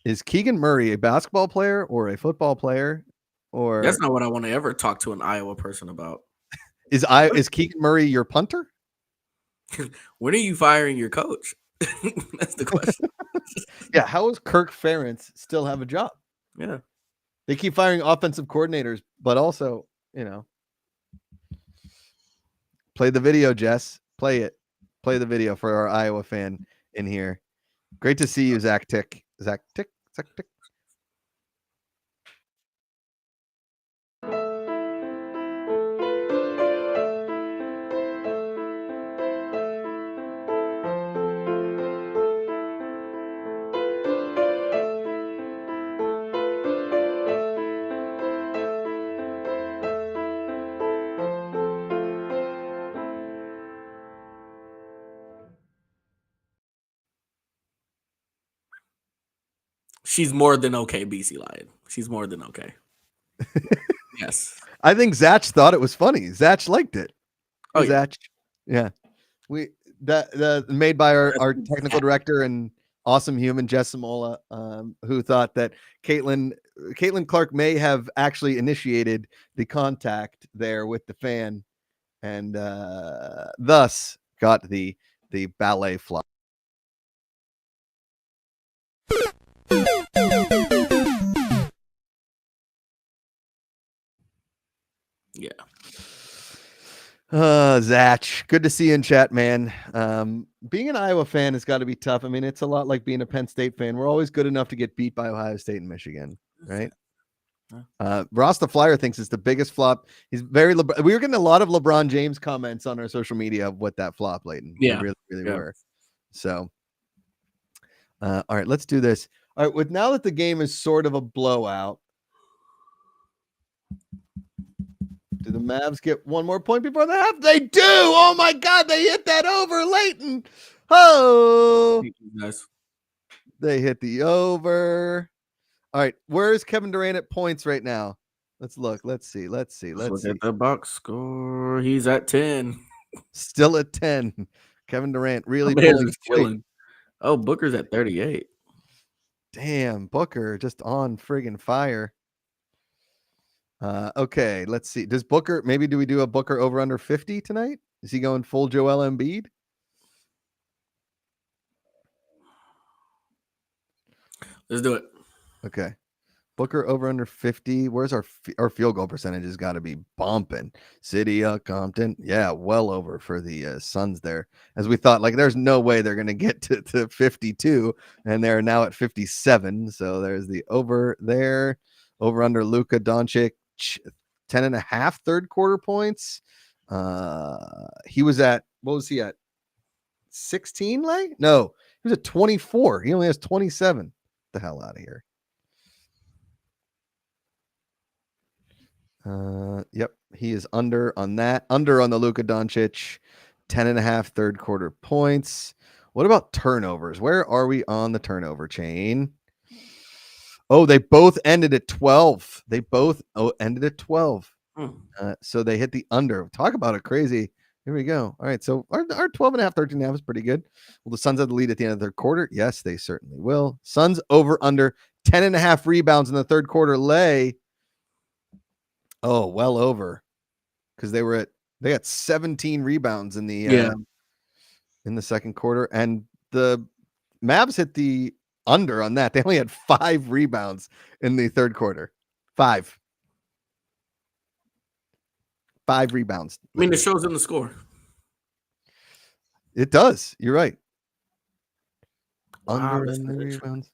Is Keegan Murray a basketball player or a football player? Or that's not what I want to ever talk to an Iowa person about. Is Keegan Murray your punter? When are you firing your coach? That's the question. Yeah, how does Kirk Ferentz still have a job? Yeah. They keep firing offensive coordinators, but also, play the video, Jess. Play it. Play the video for our Iowa fan in here. Great to see you, Zach Tick. Zach Tick. She's more than okay, BC Lion. She's more than okay. Yes. I think Zach thought it was funny. Zach liked it. Oh, Zach. Yeah. that made by our technical director and awesome human Jess Samola, who thought that Caitlin Clark may have actually initiated the contact there with the fan, and thus got the ballet flop. Yeah. Zach, good to see you in chat, man. Being an Iowa fan has got to be tough. I mean, it's a lot like being a Penn State fan. We're always good enough to get beat by Ohio State and Michigan, right? Ross the Flyer thinks it's the biggest flop. He's very we were getting a lot of LeBron James comments on our social media of what that flop, Leighton. Yeah, we really were. So, all right, let's do this. All right, with now that the game is sort of a blowout, do the Mavs get one more point before the half? They do. Oh my God, they hit that over, Leighton. Oh, nice. They hit the over. All right, where's Kevin Durant at points right now? Let's look. Let's see. Look at the box score. He's at 10. Still at 10. Kevin Durant really killing. Oh, Booker's at 38. Damn, Booker just on friggin' fire. Okay, let's see. Does Booker, maybe do we do a Booker over under 50 tonight? Is he going full Joel Embiid? Let's do it. Okay. Booker over under 50. Where's our field goal percentage? Has got to be bumping. City Compton. Yeah, well over for the Suns there. As we thought, like, there's no way they're going to get to 52, and they're now at 57. So there's the over there. Over under Luka Doncic, 10.5 third quarter points. He was at, what was he at? 16, like? No, he was at 24. He only has 27. Get the hell out of here. Yep, he is under on that. Under on the Luka Doncic, 10.5 third quarter points. What about turnovers? Where are we on the turnover chain? Oh, they both ended at 12. They both ended at 12. So they hit the under. Talk about a crazy. Here we go. All right, so our 12.5, 13.5 is pretty good. Will the Suns have the lead at the end of the third quarter? Yes, they certainly will. Suns over under 10.5 rebounds in the third quarter. Lay. Oh, well over, because they got 17 rebounds in the second quarter, and the Mavs hit the under on that. They only had 5 rebounds in the third quarter. 5 rebounds. I mean, it shows in the score. It does. You're right. Wow, under in the rebounds.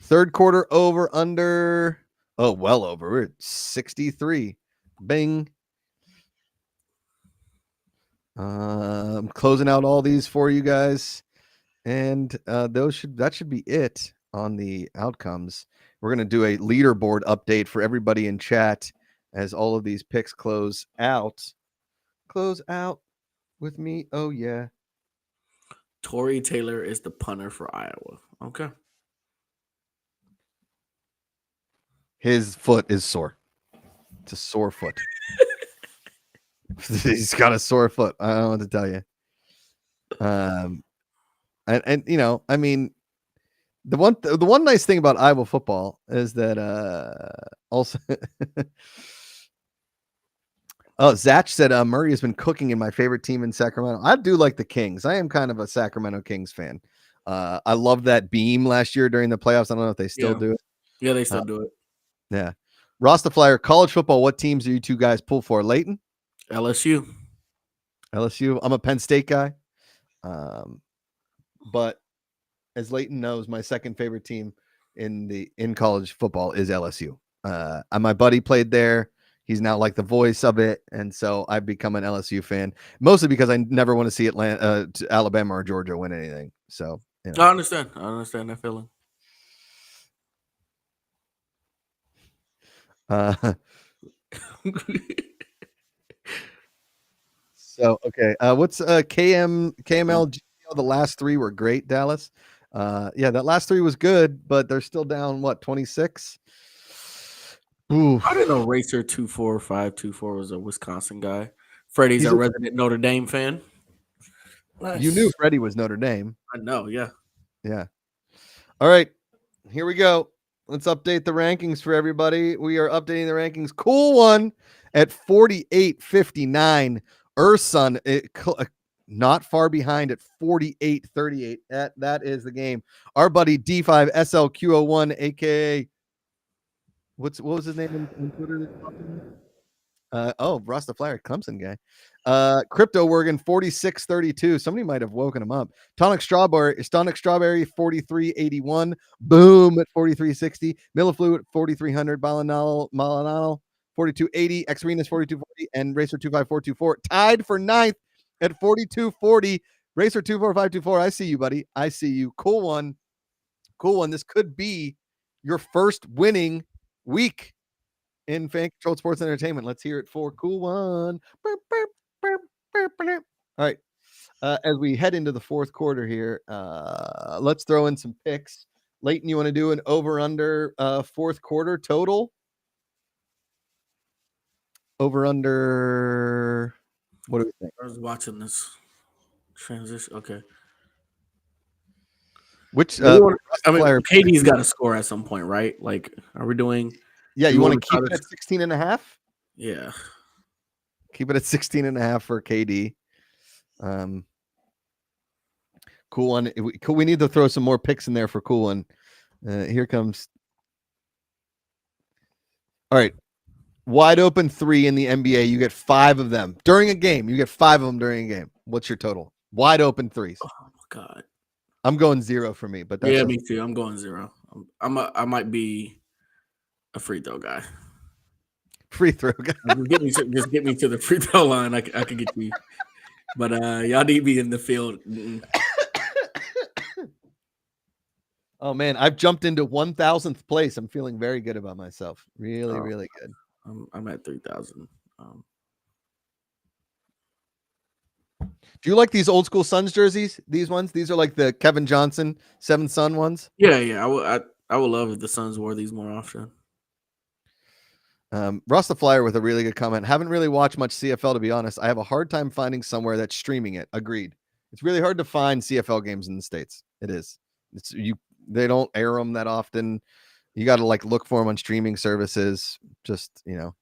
Third quarter over under. Oh, well over. We're at 63. Bing. I'm closing out all these for you guys, and that should be it on the outcomes. We're going to do a leaderboard update for everybody in chat as all of these picks close out. Close out with me. Oh yeah. Tory Taylor is the punter for Iowa. Okay. His foot is sore. It's a sore foot. He's got a sore foot. I don't know what to tell you. And you know, I mean, the one nice thing about Iowa football is that also Zach said Murray has been cooking in my favorite team in Sacramento. I do like the Kings. I am kind of a Sacramento Kings fan. I loved that beam last year during the playoffs. I don't know if they still do it. Yeah, they still do it. Yeah. Ross the Flyer, college football. What teams do you two guys pull for? Leighton? LSU. I'm a Penn State guy. But as Leighton knows, my second favorite team in college football is LSU. My buddy played there. He's now like the voice of it, and so I've become an LSU fan, mostly because I never want to see Alabama or Georgia win anything. So you know. I understand that feeling. So okay, what's KML? The last 3 were great, Dallas. Yeah, that last 3 was good, but they're still down 26. Ooh. I didn't know Racer 24524 was a Wisconsin guy. Freddie's a resident Notre Dame fan. Nice. You knew Freddie was Notre Dame. I know, yeah. Yeah. All right. Here we go. Let's update the rankings for everybody. We are updating the rankings. Cool one at 48.59. Ursun not far behind at 48.38. That is the game. Our buddy D5 SLQ01, aka what was his name in Twitter? Rastafari Clemson guy. Crypto Wergen 46.32. Somebody might have woken him up. Tonic Strawberry 43.81. Boom at 43.60. Milliflu at 4,300. Malanal 42.80. Xarenas 42.40 and Racer 25424 tied for ninth at 42.40. Racer 24524. I see you, buddy. I see you. Cool one. This could be your first winning week in fan controlled sports and entertainment. Let's hear it for Cool One. All right. As we head into the fourth quarter here, let's throw in some picks. Leighton, you want to do an over-under fourth quarter total? Over-under. What do we think? I was watching this transition. Okay. Which KD's got to score at some point, right? Like, are we doing? Yeah, you want to keep it at 16.5? Yeah. Keep it at 16.5 for KD. Cool one. We need to throw some more picks in there for Cool One. Here comes. All right. Wide open 3 in the NBA. You get 5 of them during a game. You get 5 of them during a game. What's your total? Wide open 3s. Oh my God. I'm going 0 for me, but that's me too. I'm going 0. I might be a free throw guy. Free throw guy. just get me to the free throw line. I could get you. But y'all need me in the field. Oh man, I've jumped into 1,000th place. I'm feeling very good about myself. Really, really good. I'm at 3,000. Do you like these old school Suns jerseys? These ones? These are like the Kevin Johnson 7 Sun ones. Yeah. I would love if the Suns wore these more often. Ross the Flyer with a really good comment. Haven't really watched much CFL, to be honest. I have a hard time finding somewhere that's streaming it. Agreed. It's really hard to find CFL games in the States. It is. They don't air them that often. You got to like look for them on streaming services. Just, just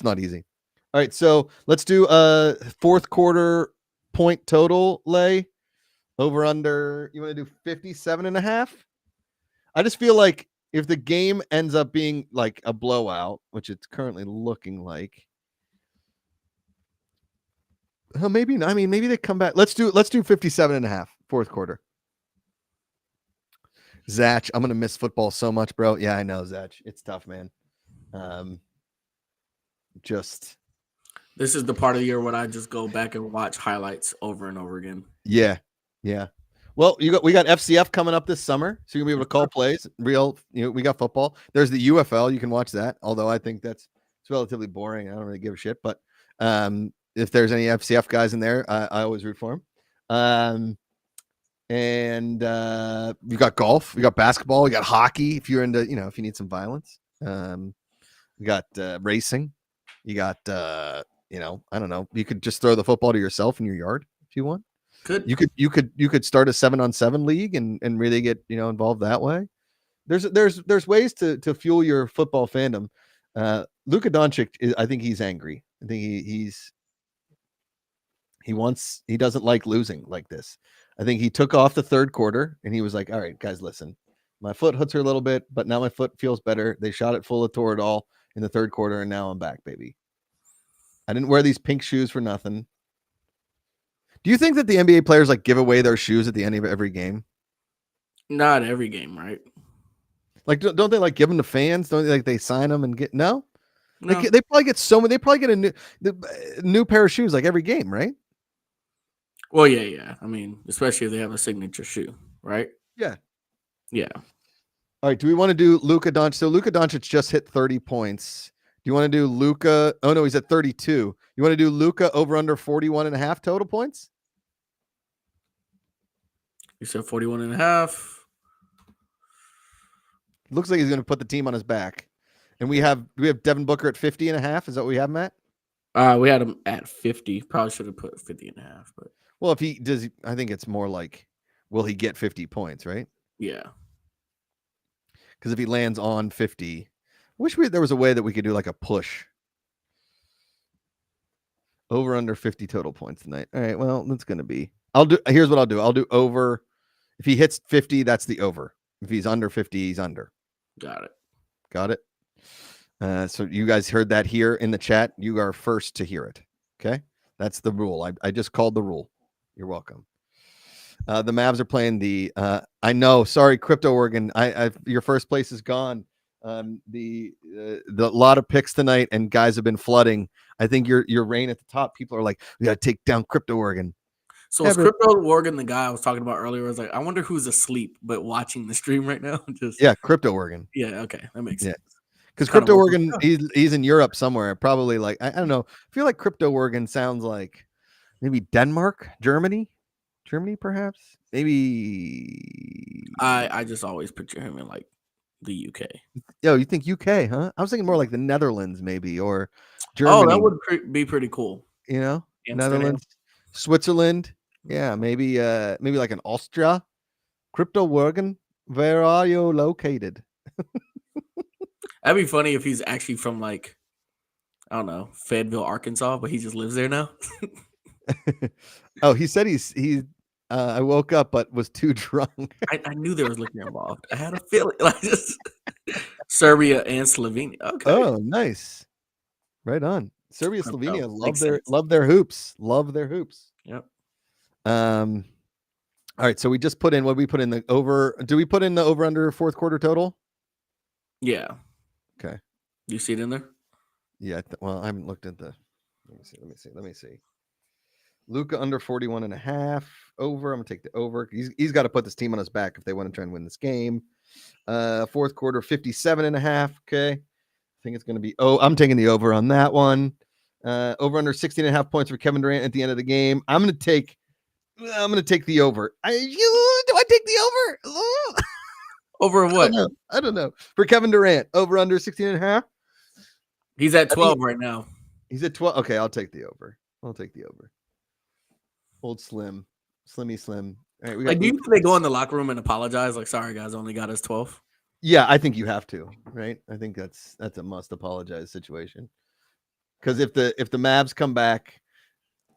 not easy. All right. So let's do a fourth quarter point total lay over under. You want to do 57.5? I just feel like if the game ends up being like a blowout, which it's currently looking like, maybe not. I mean, maybe they come back. Let's do 57.5 fourth quarter. Zach, I'm gonna miss football so much, bro. Yeah, I know, Zach. It's tough, man. This is the part of the year when I just go back and watch highlights over and over again. Yeah. Well, we got FCF coming up this summer, so you'll be able to call plays. We got football. There's the UFL. You can watch that. Although I think it's relatively boring. I don't really give a shit. But if there's any FCF guys in there, I always root for them. And we got golf, we got basketball, we got hockey. If you're into, if you need some violence, we got racing. You got, I don't know. You could just throw the football to yourself in your yard if you want. You could start a 7-on-7 league and really get involved that way. There's ways to fuel your football fandom. Luka Doncic, I think he's angry. I think he doesn't like losing like this. I think he took off the third quarter and he was like, all right, guys, listen, my foot hurts her a little bit, but now my foot feels better. They shot it full of Toradol in the third quarter, and now I'm back, baby. I didn't wear these pink shoes for nothing. Do you think that the NBA players like give away their shoes at the end of every game? Not every game, right? Like, don't they like give them to fans? Don't they like they sign them and get no? They probably get so many. They probably get a new pair of shoes like every game, right? Well, yeah. I mean, especially if they have a signature shoe, right? Yeah. All right. Do we want to do Luka Doncic? So Luka Doncic just hit 30 points. Do you want to do Luka? Oh no, he's at 32. You want to do Luka over under 41.5 total points? You said 41.5. Looks like he's going to put the team on his back. And do we have Devin Booker at 50.5? Is that what we have, Matt? We had him at 50. Probably should have put 50.5, but well, if he does, I think it's more like, will he get 50 points, right? yeah. Because if he lands on 50, there was a way that we could do like a push. Over under 50 total points tonight. All right, well, that's going to be. Here's what I'll do. I'll do over. If he hits 50, that's the over. If he's under 50, he's under. Got it. So you guys heard that here in the chat. You are first to hear it. Okay, that's the rule. I just called the rule. You're welcome. The Mavs are playing the. I know. Sorry, Crypto Oregon. Your first place is gone. The lot of picks tonight, and guys have been flooding. I think your reign at the top. People are like, we got to take down Crypto Oregon. So is Crypto Oregon the guy I was talking about earlier? I was like, I wonder who's asleep but watching the stream right now. Crypto Oregon. Yeah, okay, that makes sense. Because Crypto Oregon, he's in Europe somewhere. Probably like I don't know. I feel like Crypto Oregon sounds like maybe Denmark, Germany, perhaps. Maybe. I just always picture him in like the UK. Yo, you think UK, huh? I was thinking more like the Netherlands, maybe, or Germany. Oh, that would be pretty cool. You know, Netherlands, Switzerland. Yeah, maybe like an Austria. Crypto Oregon, where are you located? That'd be funny if he's actually from like, I don't know, Fayetteville, Arkansas, but he just lives there now. Oh, he said I woke up but was too drunk. I knew there was liquor involved. I had a feeling. Like Serbia and Slovenia. Okay. Oh, nice. Right on. Serbia, Slovenia love their hoops. Love their hoops. Yep. All right. So we just put in what we put in the over. Do we put in the over under fourth quarter total? Yeah. Okay. You see it in there? Yeah. Well, I haven't looked at the. Let me see. Luka under 41.5 over. I'm gonna take the over. He's got to put this team on his back if they want to try and win this game. Fourth quarter 57.5. Okay. I think it's gonna be. Oh, I'm taking the over on that one. Over under 16.5 points for Kevin Durant at the end of the game. I'm gonna take the over. Do I take the over? Over what? I don't know. For Kevin Durant, over under 16.5. He's at 12 right now. He's at 12. Okay, I'll take the over. Old Slimmy Slim. All right, do you think they go in the locker room and apologize? Like, sorry guys, only got us 12. Yeah, I think you have to, right? I think that's a must apologize situation. Because if the Mavs come back,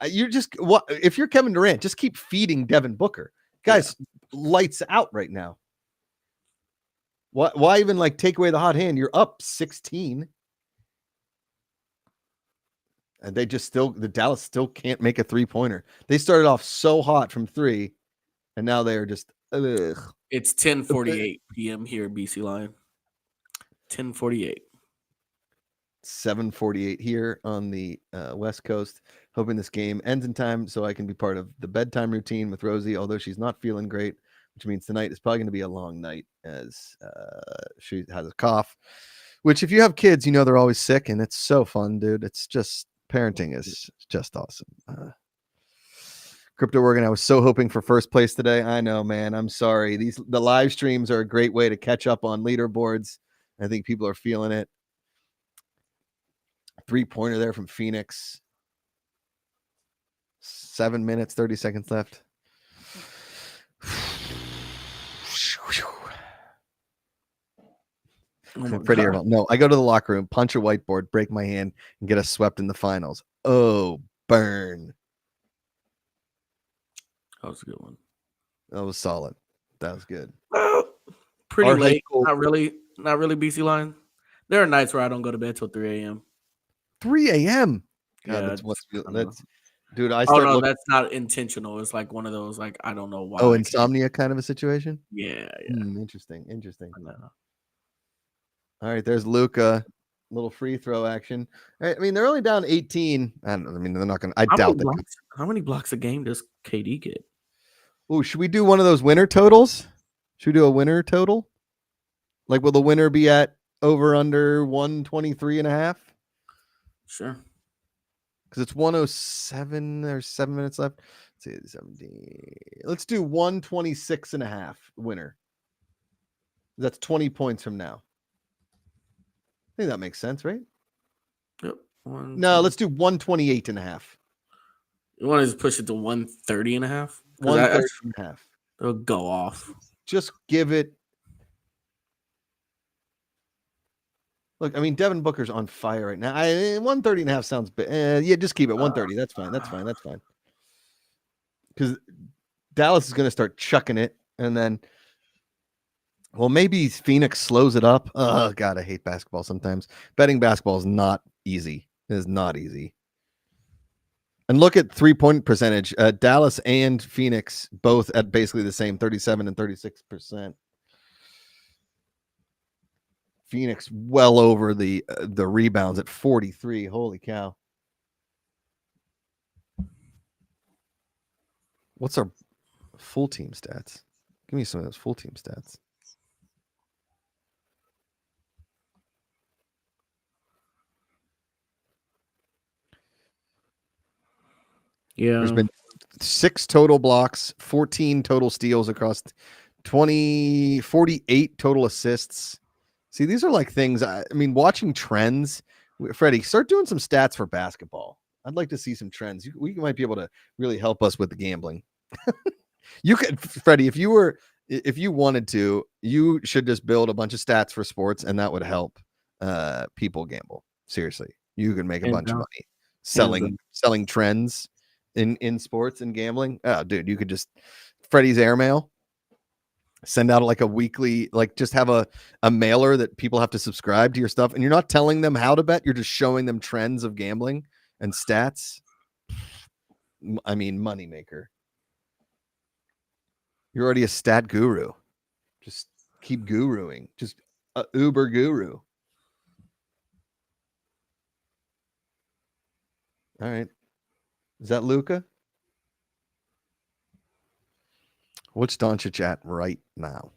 if you're Kevin Durant, just keep feeding Devin Booker. Guys, lights out right now. Why even like take away the hot hand? You're up 16. And they just the Dallas still can't make a 3-pointer. They started off so hot from 3, and now they are just. Ugh. It's 10:48 p.m. here, BC Lion. 10:48. 7:48 here on the West Coast. Hoping this game ends in time so I can be part of the bedtime routine with Rosie, although she's not feeling great, which means tonight is probably going to be a long night as she has a cough. Which, if you have kids, you know they're always sick, and it's so fun, dude. It's just. Parenting is just awesome. Crypto Oregon, I was so hoping for first place today. I know, man. I'm sorry. The live streams are a great way to catch up on leaderboards. I think people are feeling it. 3-pointer there from Phoenix. 7 minutes, 30 seconds left. Freddie Earl. No, I go to the locker room, punch a whiteboard, break my hand, and get us swept in the finals. Oh, burn. That was a good one. That was solid. That was good. Pretty late. Not really BC Lion. There are nights where I don't go to bed till 3 a.m. 3 a.m. God, yeah, dude. That's not intentional. It's like one of those, like, I don't know why. Oh, insomnia kind of a situation? Yeah. Interesting. All right, there's Luka. Little free throw action. I mean, they're only down 18. I don't know. I mean, they're not going to. I doubt that. How many blocks a game does KD get? Oh, should we do one of those winner totals? Should we do a winner total? Like, will the winner be at over under 123.5? Sure. Because it's 107. There's 7 minutes left. Let's see, 17. Let's do 126.5 winner. That's 20 points from now. I think that makes sense, right? Yep. No, let's do 128.5. You want to just push it to 130.5? 130.5. It'll go off. Just give it. Look, I mean, Devin Booker's on fire right now. 130.5 sounds big. Yeah, just keep it 130. That's fine. That's fine. That's fine. Because Dallas is going to start chucking it, and then, well, maybe Phoenix slows it up. Oh God, I hate basketball sometimes. Betting basketball is not easy. It is not easy. And look at 3-point percentage. Dallas and Phoenix both at basically the same 37 and 36%. Phoenix well over the rebounds at 43. Holy cow. What's our full team stats? Give me some of those full team stats. Yeah. There's been 6 total blocks, 14 total steals across 48 total assists. See, these are like things. I mean, watching trends. Freddie, start doing some stats for basketball. I'd like to see some trends. We might be able to really help us with the gambling. You could, Freddie, if you wanted to, you should just build a bunch of stats for sports, and that would help people gamble. Seriously, you can make a bunch of money selling trends in sports and gambling. Oh, dude, you could just Freddie's airmail. Send out like a weekly, like just have a mailer that people have to subscribe to your stuff. And you're not telling them how to bet. You're just showing them trends of gambling and stats. I mean, moneymaker. You're already a stat guru. Just keep guruing. Just a Uber guru. All right. Is that Luka? What's Doncic at right now?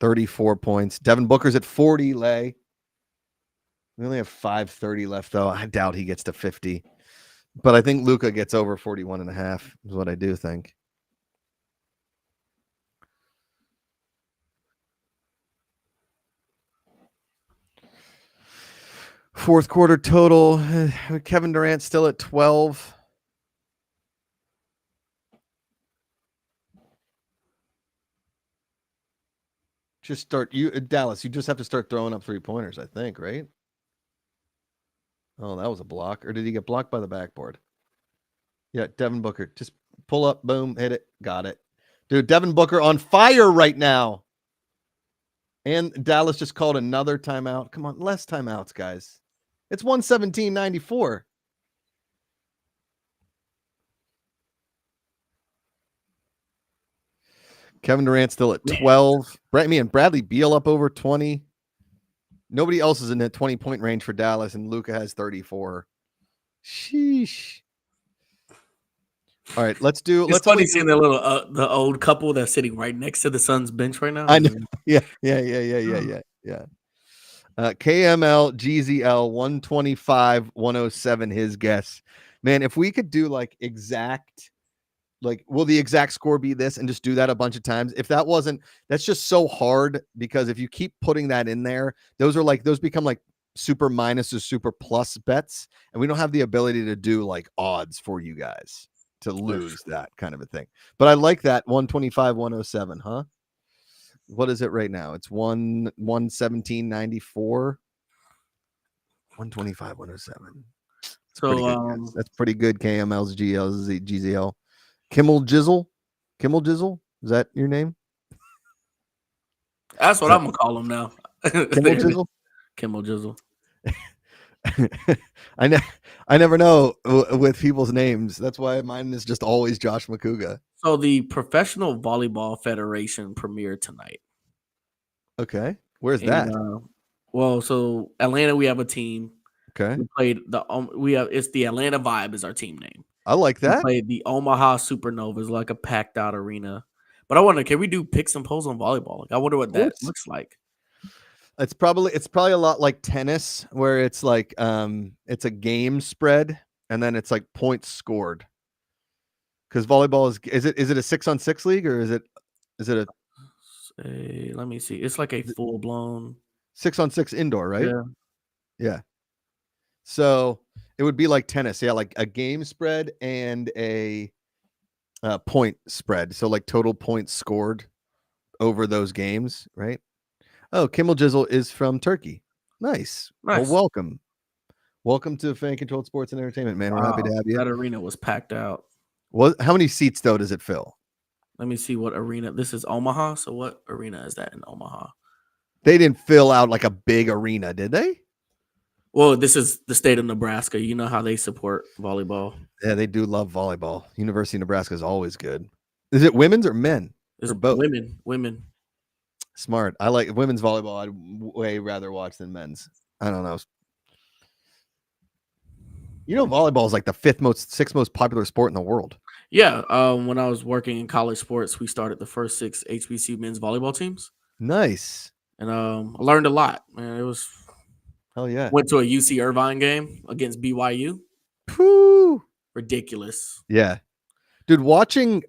34 points. Devin Booker's at 40, Lay. We only have 5:30 left, though. I doubt he gets to 50. But I think Luka gets over 41.5 is what I do think. Fourth quarter total. Kevin Durant still at 12. Just start Dallas. You just have to start throwing up 3-pointers, I think, right? Oh, that was a block. Or did he get blocked by the backboard? Yeah, Devin Booker. Just pull up, boom, hit it. Got it. Dude, Devin Booker on fire right now. And Dallas just called another timeout. Come on, less timeouts, guys. It's 117.94. Kevin Durant still at 12. Bradley Beal up over 20. Nobody else is in that 20-point range for Dallas, and Luka has 34. Sheesh. All right, let's do. It's funny seeing the little the old couple that's sitting right next to the Suns bench right now. I know. Yeah. KML GZL 125 107. His guess, man. If we could do like exact. Like, will the exact score be this and just do that a bunch of times? If that wasn't, that's just so hard because if you keep putting that in there, those become like super minus or super plus bets. And we don't have the ability to do like odds for you guys to lose that kind of a thing. But I like that 125, 107, huh? What is it right now? It's 117.94. 125, 107. So that's pretty good. KML's GZL. Kimmel Jizzle? Is that your name? That's what I'm gonna call him now. Kimmel Jizzle. I never know with people's names. That's why mine is just always Josh Makuga. So the Professional Volleyball Federation premiered tonight. Okay, where's that? Well, so Atlanta, we have a team. Okay, we played it's the Atlanta Vibe is our team name. I like that. We played the Omaha Supernovas, like a packed out arena. But I wonder, can we do picks and polls on volleyball? Like, I wonder what that looks like. It's probably a lot like tennis, where it's like it's a game spread and then it's like points scored. Because volleyball is it a 6-on-6 league or is it a? Let me see. It's like a full blown 6-on-6 indoor, right? Yeah. So it would be like tennis. Yeah, like a game spread and a point spread. So like total points scored over those games, right? Oh, Kimmel Jizzle is from Turkey. Nice. Well, welcome. Welcome to Fan Controlled Sports and Entertainment, man. We're happy to have you. That arena was packed out. How many seats, though, does it fill? Let me see what arena. This is Omaha. So what arena is that in Omaha? They didn't fill out like a big arena, did they? Well, this is the state of Nebraska. You know how they support volleyball. Yeah, they do love volleyball. University of Nebraska is always good. Is it women's or men? It's or both? Women. Smart. I like women's volleyball. I'd way rather watch than men's. I don't know. You know, volleyball is like the sixth most popular sport in the world. Yeah. When I was working in college sports, we started the first 6 HBCU men's volleyball teams. Nice. And I learned a lot, man. It was hell yeah. Went to a UC Irvine game against BYU. Whew. Ridiculous. Yeah. Dude, watching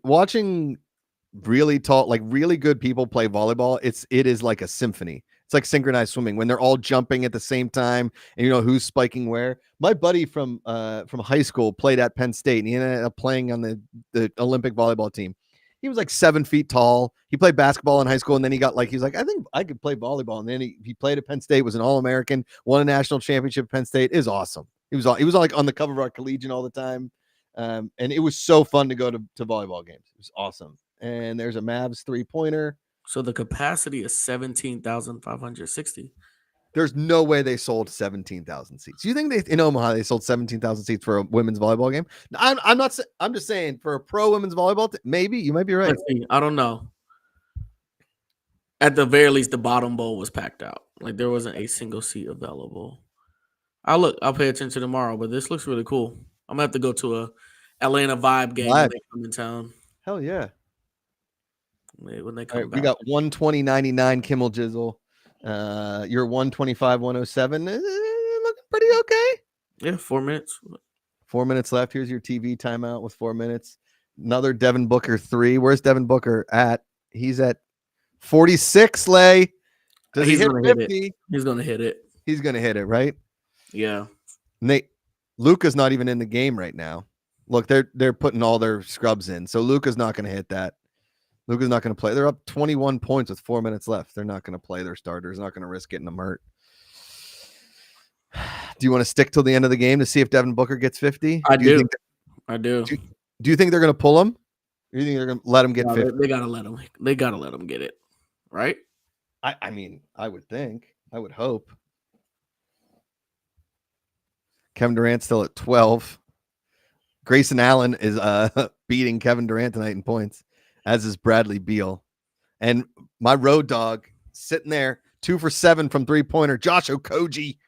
really tall, like really good people play volleyball, it is like a symphony. It's like synchronized swimming when they're all jumping at the same time and you know who's spiking where. My buddy from high school played at Penn State and he ended up playing on the Olympic volleyball team. He was like 7 feet tall. He played basketball in high school and then he was like, I think I could play volleyball. And then he played at Penn State, was an All-American, won a national championship at Penn State. It was awesome. He was like on the cover of our Collegian all the time. And it was so fun to go to volleyball games. It was awesome. And there's a Mavs 3-pointer. So the capacity is 17,560. There's no way they sold 17,000 seats. You think in Omaha they sold 17,000 seats for a women's volleyball game? I'm not. I'm just saying for a pro women's volleyball, maybe you might be right. I don't know. At the very least, the bottom bowl was packed out. Like there wasn't a single seat available. I'll pay attention tomorrow, but this looks really cool. I'm gonna have to go to a Atlanta Vibe game when they come in town. Hell yeah. When they come back. We got 120.99 Kimmel Jizzle. Your 125.107 looking pretty okay. Yeah, 4 minutes. 4 minutes left. Here's your TV timeout with 4 minutes. Another Devin Booker 3. Where's Devin Booker at? He's at 46, Lay. Does he hit 50? He's gonna hit it. He's gonna hit it, right? Yeah. Luka's not even in the game right now. Look, they're putting all their scrubs in, so Luka's not gonna hit that. Luka's not going to play. They're up 21 points with 4 minutes left. They're not going to play their starters. Not going to risk getting them hurt. Do you want to stick till the end of the game to see if Devin Booker gets 50? I do. Do you think they're going to pull him? Or do you think they're going to let him get 50? They got to let him. They got to let him get it. Right? I mean, I would think. I would hope. Kevin Durant still at 12. Grayson Allen is beating Kevin Durant tonight in points, as is Bradley Beal. And my road dog sitting there, 2 for 7 from 3-pointer, Josh Okogie.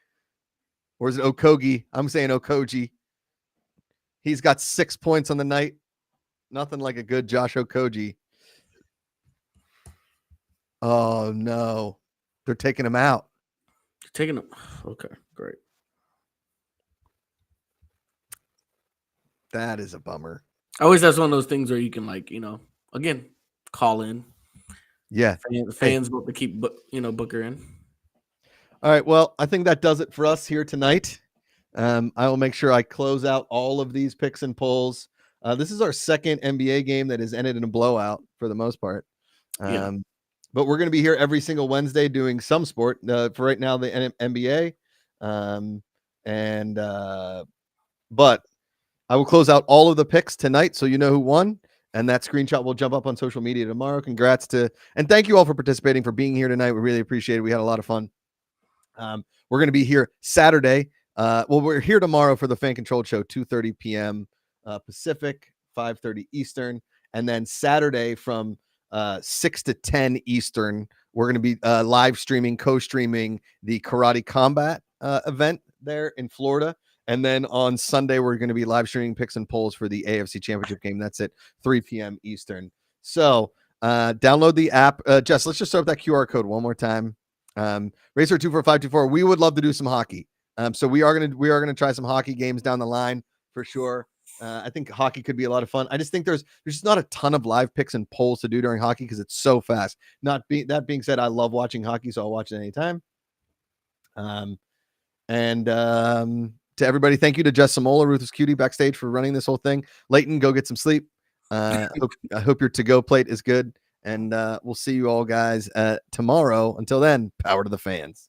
Or is it Okogie? I'm saying Okogie. He's got 6 points on the night. Nothing like a good Josh Okogie. Oh, no. They're taking him out. Taking him. Okay, great. That is a bummer. Always that's one of those things where you can again, call in. Yeah. Fans want to keep Booker in. All right. Well, I think that does it for us here tonight. I will make sure I close out all of these picks and polls. This is our second NBA game that has ended in a blowout for the most part. But we're going to be here every single Wednesday doing some sport. For right now, the NBA. But I will close out all of the picks tonight so you know who won. And that screenshot will jump up on social media tomorrow. Congrats and thank you all for participating, for being here tonight. We really appreciate it. We had a lot of fun. We're going to be here Saturday. We're here tomorrow for the Fan Controlled Show, 2:30 p.m. Pacific, 5:30 Eastern. And then Saturday from 6 to 10 Eastern, we're going to be live streaming, co-streaming the Karate Combat event there in Florida. And then on Sunday, we're going to be live streaming picks and polls for the AFC Championship game. That's at 3 p.m. Eastern. So download the app. Jess, let's just start with that QR code one more time. Racer24524. We would love to do some hockey. So we are gonna try some hockey games down the line for sure. I think hockey could be a lot of fun. I just think there's just not a ton of live picks and polls to do during hockey because it's so fast. That being said, I love watching hockey, so I'll watch it anytime. to everybody. Thank you to Jess Samola, Ruthless Cutie backstage for running this whole thing. Leighton, go get some sleep. I hope your to-go plate is good. And we'll see you all guys tomorrow. Until then, power to the fans.